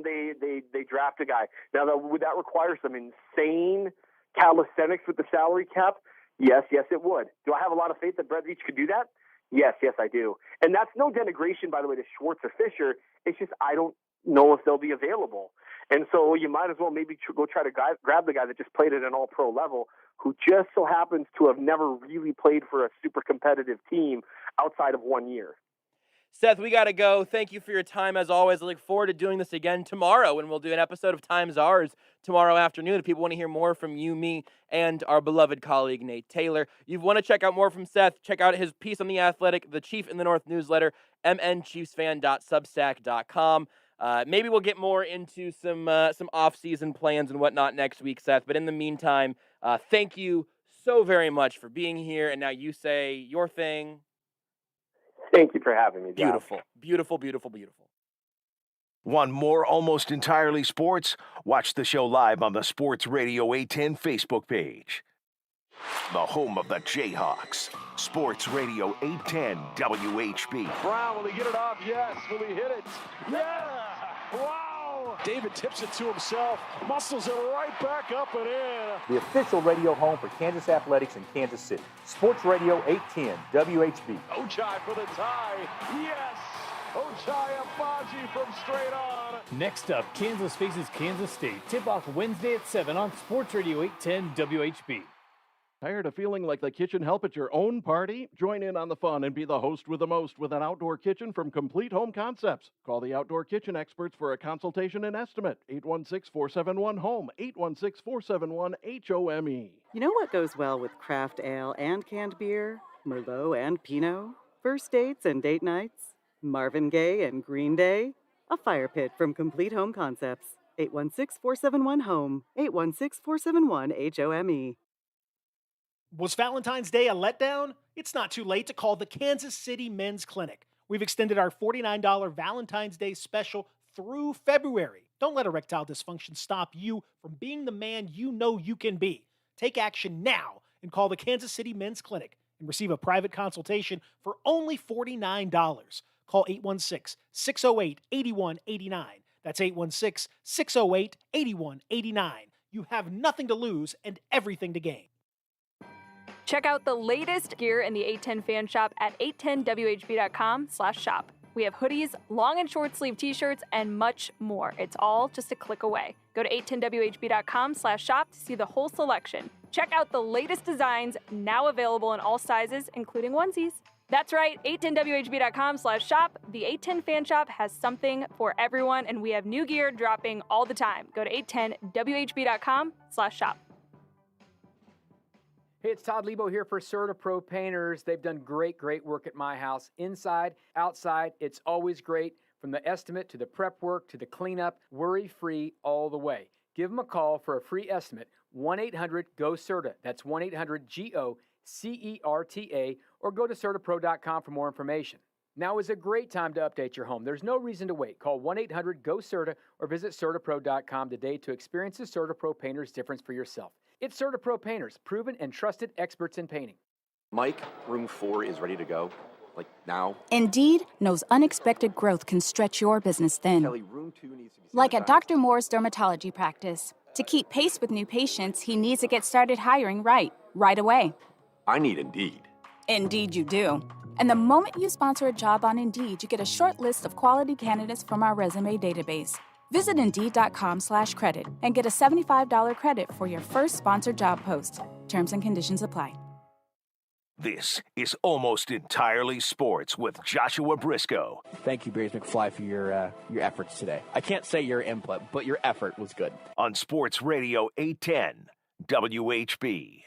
they draft a guy. Now, would that require some insane calisthenics with the salary cap? Yes, it would. Do I have a lot of faith that Brett Veach could do that? Yes, I do. And that's no denigration, by the way, to Schwartz or Fisher. It's just I don't know if they'll be available. And so you might as well maybe go try to grab the guy that just played at an all-pro level who just so happens to have never really played for a super competitive team outside of 1 year. Seth, we got to go. Thank you for your time, as always. I look forward to doing this again tomorrow, and we'll do an episode of Time's Ours tomorrow afternoon. If people want to hear more from you, me, and our beloved colleague, Nate Taylor. You want to check out more from Seth, check out his piece on The Athletic, the Chief in the North newsletter, mnchiefsfan.substack.com. Maybe we'll get more into some off-season plans and whatnot next week, Seth. But in the meantime, thank you so very much for being here. And now you say your thing. Thank you for having me, Josh. Beautiful, beautiful, beautiful, beautiful. Want more Almost Entirely Sports? Watch the show live on the Sports Radio 810 Facebook page. The home of the Jayhawks. Sports Radio 810 WHB. Brown, will he get it off? Yes. Will he hit it? Yeah! Wow! David tips it to himself, muscles it right back up and in. The official radio home for Kansas Athletics in Kansas City. Sports Radio 810 WHB. Ochai for the tie. Yes! Ochai Agbaji from straight on. Next up, Kansas faces Kansas State. Tip-off Wednesday at 7 on Sports Radio 810 WHB. Tired of feeling like the kitchen help at your own party? Join in on the fun and be the host with the most with an outdoor kitchen from Complete Home Concepts. Call the outdoor kitchen experts for a consultation and estimate. 816-471-HOME. 816-471-HOME. You know what goes well with craft ale and canned beer? Merlot and Pinot? First dates and date nights? Marvin Gaye and Green Day? A fire pit from Complete Home Concepts. 816-471-HOME. 816-471-HOME. Was Valentine's Day a letdown? It's not too late to call the Kansas City Men's Clinic. We've extended our $49 Valentine's Day special through February. Don't let erectile dysfunction stop you from being the man you know you can be. Take action now and call the Kansas City Men's Clinic and receive a private consultation for only $49. Call 816-608-8189. That's 816-608-8189. You have nothing to lose and everything to gain. Check out the latest gear in the 810 Fan Shop at 810WHB.com/shop. We have hoodies, long and short sleeve t-shirts, and much more. It's all just a click away. Go to 810WHB.com/shop to see the whole selection. Check out the latest designs now available in all sizes, including onesies. That's right, 810WHB.com/shop. The 810 Fan Shop has something for everyone, and we have new gear dropping all the time. Go to 810WHB.com/shop. Hey, it's Todd Lebo here for CertaPro Painters. They've done great work at my house. Inside, outside, it's always great. From the estimate to the prep work to the cleanup, worry-free all the way. Give them a call for a free estimate, 1-800-GO-CERTA. That's 1-800-GO-CERTA, or go to CertaPro.com for more information. Now is a great time to update your home. There's no reason to wait. Call 1-800-GO-CERTA or visit CertaPro.com today to experience the CertaPro Painters difference for yourself. It's CertaPro Painters, proven and trusted experts in painting. Mike, room 4 is ready to go. Like now. Indeed knows unexpected growth can stretch your business thin. Kelly, room 2 needs to be like at Dr. Moore's dermatology practice. To keep pace with new patients, he needs to get started hiring right away. I need Indeed. Indeed you do. And the moment you sponsor a job on Indeed, you get a short list of quality candidates from our resume database. Visit Indeed.com/credit and get a $75 credit for your first sponsored job post. Terms and conditions apply. This is Almost Entirely Sports with Joshua Brisco. Thank you, Bears McFly, for your efforts today. I can't say your input, but your effort was good. On Sports Radio 810 WHB.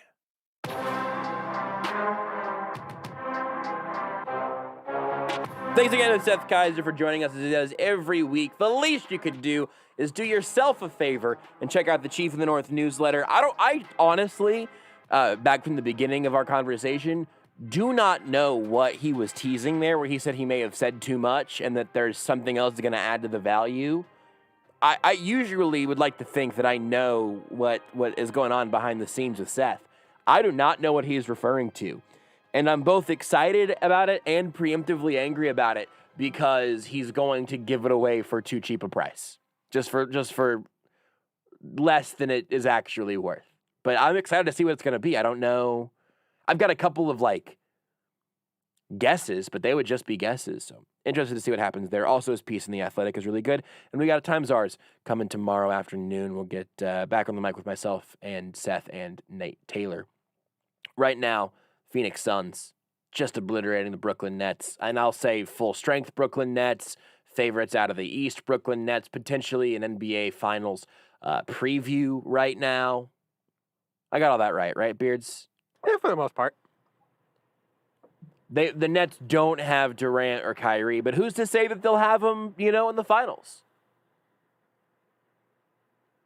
Thanks again to Seth Keysor for joining us as he does every week. The least you could do is do yourself a favor and check out the Chief of the North newsletter. I honestly, back from the beginning of our conversation, do not know what he was teasing there, where he said he may have said too much and that there's something else that's going to add to the value. I usually would like to think that I know what is going on behind the scenes with Seth. I do not know what he is referring to. And I'm both excited about it and preemptively angry about it because he's going to give it away for too cheap a price. Just for less than it is actually worth. But I'm excited to see what it's going to be. I don't know. I've got a couple of guesses, but they would just be guesses. So interested to see what happens there. Also, his piece in The Athletic is really good. And we got a Time Czars coming tomorrow afternoon. We'll get back on the mic with myself and Seth and Nate Taylor. Right now, Phoenix Suns just obliterating the Brooklyn Nets. And I'll say full strength Brooklyn Nets, favorites out of the East Brooklyn Nets, potentially an NBA Finals preview right now. I got all that right, Beards? Yeah, for the most part. The Nets don't have Durant or Kyrie, but who's to say that they'll have them, in the finals?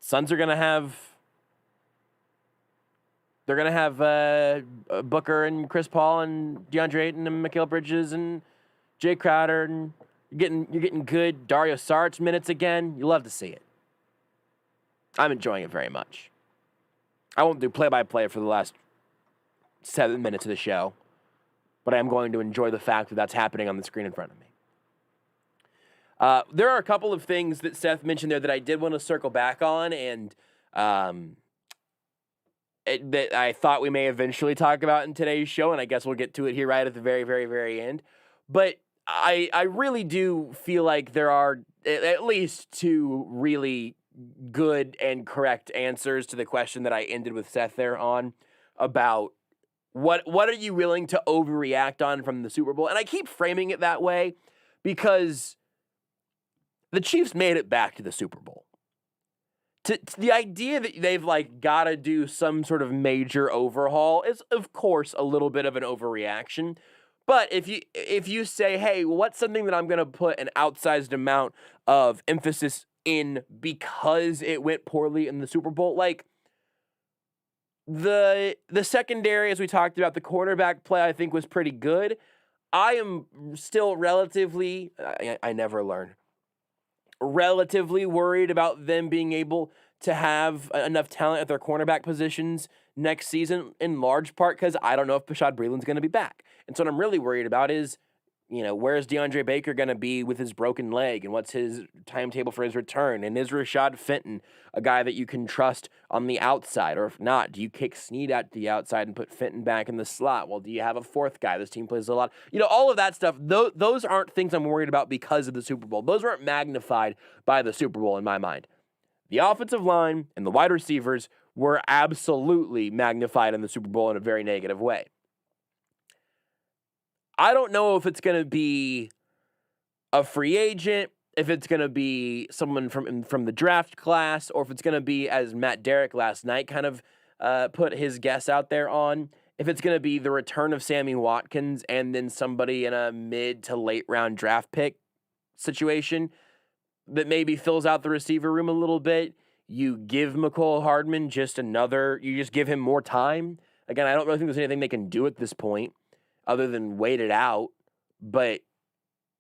Suns are going to have... They're going to have Booker and Chris Paul and DeAndre Ayton and Mikal Bridges and Jay Crowder. And you're getting good Dario Saric minutes again. You love to see it. I'm enjoying it very much. I won't do play-by-play for the last 7 minutes of the show, but I am going to enjoy the fact that that's happening on the screen in front of me. There are a couple of things that Seth mentioned there that I did want to circle back on, and that I thought we may eventually talk about in today's show, and I guess we'll get to it here right at the very, very, very end. But I really do feel like there are at least two really good and correct answers to the question that I ended with Seth there on about what are you willing to overreact on from the Super Bowl? And I keep framing it that way because the Chiefs made it back to the Super Bowl. To the idea that they've got to do some sort of major overhaul is, of course, a little bit of an overreaction. But if you say, hey, what's something that I'm going to put an outsized amount of emphasis in because it went poorly in the Super Bowl, the secondary, as we talked about, the quarterback play, I think was pretty good. I am still relatively, I never learn, relatively worried about them being able to have enough talent at their cornerback positions next season, in large part because I don't know if Bashaud Breeland's going to be back. And so what I'm really worried about is, where's DeAndre Baker going to be with his broken leg, and what's his timetable for his return? And is Rashad Fenton a guy that you can trust on the outside? Or if not, do you kick Snead out to the outside and put Fenton back in the slot? Well, do you have a fourth guy? This team plays a lot. All of that stuff, those aren't things I'm worried about because of the Super Bowl. Those aren't magnified by the Super Bowl in my mind. The offensive line and the wide receivers were absolutely magnified in the Super Bowl in a very negative way. I don't know if it's going to be a free agent, if it's going to be someone from the draft class, or if it's going to be, as Matt Derrick last night kind of put his guess out there on. If it's going to be the return of Sammy Watkins and then somebody in a mid to late round draft pick situation that maybe fills out the receiver room a little bit, you give McCole Hardman you just give him more time. Again, I don't really think there's anything they can do at this point other than wait it out, but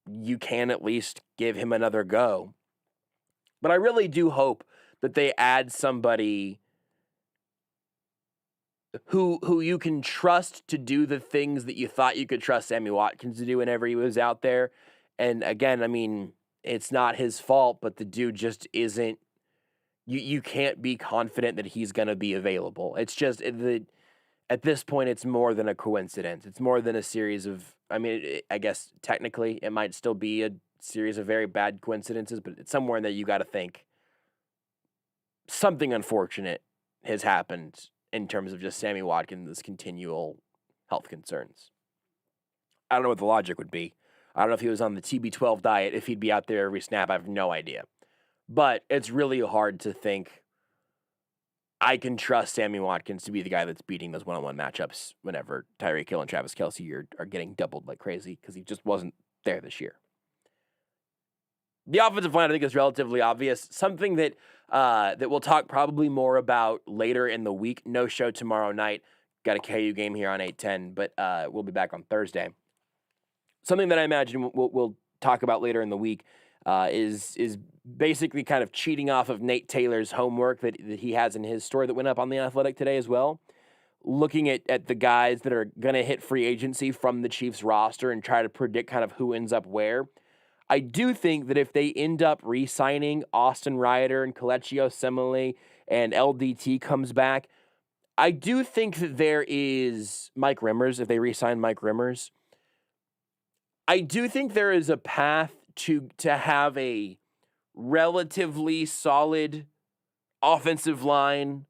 you can at least give him another go. But I really do hope that they add somebody who you can trust to do the things that you thought you could trust Sammy Watkins to do whenever he was out there. And again, I mean, it's not his fault, but the dude just isn't. You can't be confident that he's going to be available. It's just at this point, it's more than a coincidence. It's more than a series of. I mean, I guess technically it might still be a series of very bad coincidences, but it's somewhere in there you got to think something unfortunate has happened in terms of just Sammy Watkins' continual health concerns. I don't know what the logic would be. I don't know if he was on the TB12 diet, if he'd be out there every snap. I have no idea. But it's really hard to think I can trust Sammy Watkins to be the guy that's beating those one-on-one matchups whenever Tyreek Hill and Travis Kelce are getting doubled like crazy because he just wasn't there this year. The offensive line, I think, is relatively obvious. Something that we'll talk probably more about later in the week. No show tomorrow night. Got a KU game here on 8:10, but we'll be back on Thursday. Something that I imagine we'll talk about later in the week is basically kind of cheating off of Nate Taylor's homework that he has in his story that went up on The Athletic today as well. Looking at the guys that are going to hit free agency from the Chiefs roster and try to predict kind of who ends up where. I do think that if they end up re-signing Austin Ryder and Kelechi Osemele and LDT comes back, I do think that there is Mike Rimmers, if they re-sign Mike Rimmers. I do think there is a path to have a relatively solid offensive line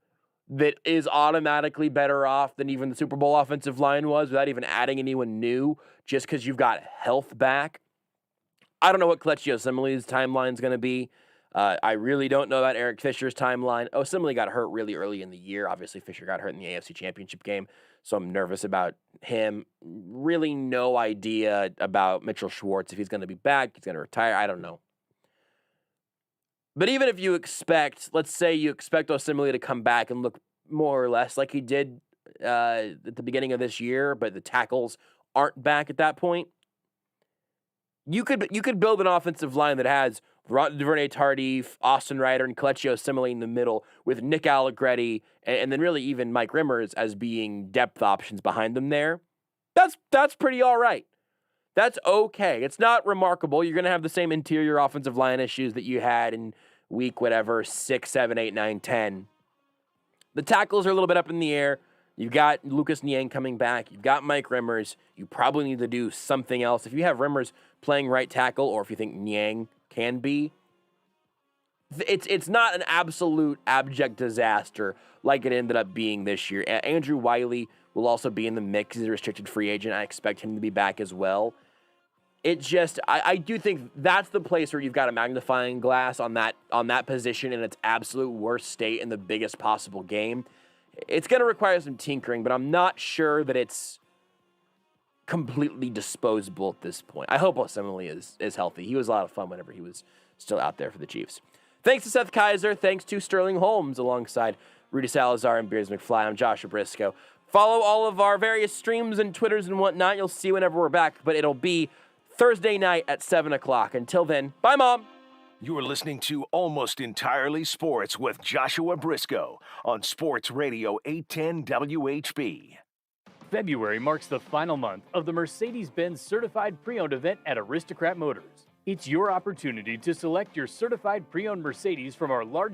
that is automatically better off than even the Super Bowl offensive line was without even adding anyone new just because you've got health back. I don't know what Kelechi Osemele's timeline is going to be. I really don't know about Eric Fisher's timeline. Osemele got hurt really early in the year. Obviously, Fisher got hurt in the AFC Championship game, so I'm nervous about him. Really no idea about Mitchell Schwartz, if he's going to be back, he's going to retire. I don't know. But even if you let's say you expect Osemele to come back and look more or less like he did at the beginning of this year, but the tackles aren't back at that point, you could build an offensive line that has Duvernay-Tardif, Austin Ryder, and Kelechi Osemele in the middle with Nick Allegretti and then really even Mike Rimmers as being depth options behind them there. That's pretty all right. That's okay. It's not remarkable. You're going to have the same interior offensive line issues that you had in week 6, 7, 8, 9, 10. The tackles are a little bit up in the air. You've got Lucas Niang coming back. You've got Mike Rimmers. You probably need to do something else. If you have Rimmers playing right tackle or if you think Niang can be, it's not an absolute abject disaster like it ended up being this year. Andrew Wiley will also be in the mix. He's a restricted free agent. I expect him to be back as well. It just, I do think that's the place where you've got a magnifying glass on that position in its absolute worst state in the biggest possible game. It's going to require some tinkering, but I'm not sure that it's completely disposable at this point. I hope Osemele is healthy. He was a lot of fun whenever he was still out there for the Chiefs. Thanks to Seth Keysor. Thanks to Sterling Holmes alongside Rudy Salazar and Beers McFly. I'm Joshua Brisco. Follow all of our various streams and Twitters and whatnot. You'll see whenever we're back, but it'll be Thursday night at 7 o'clock. Until then, bye, Mom. You're listening to Almost Entirely Sports with Joshua Brisco on Sports Radio 810 WHB. February marks the final month of the Mercedes-Benz Certified Pre-Owned event at Aristocrat Motors. It's your opportunity to select your certified pre-owned Mercedes from our large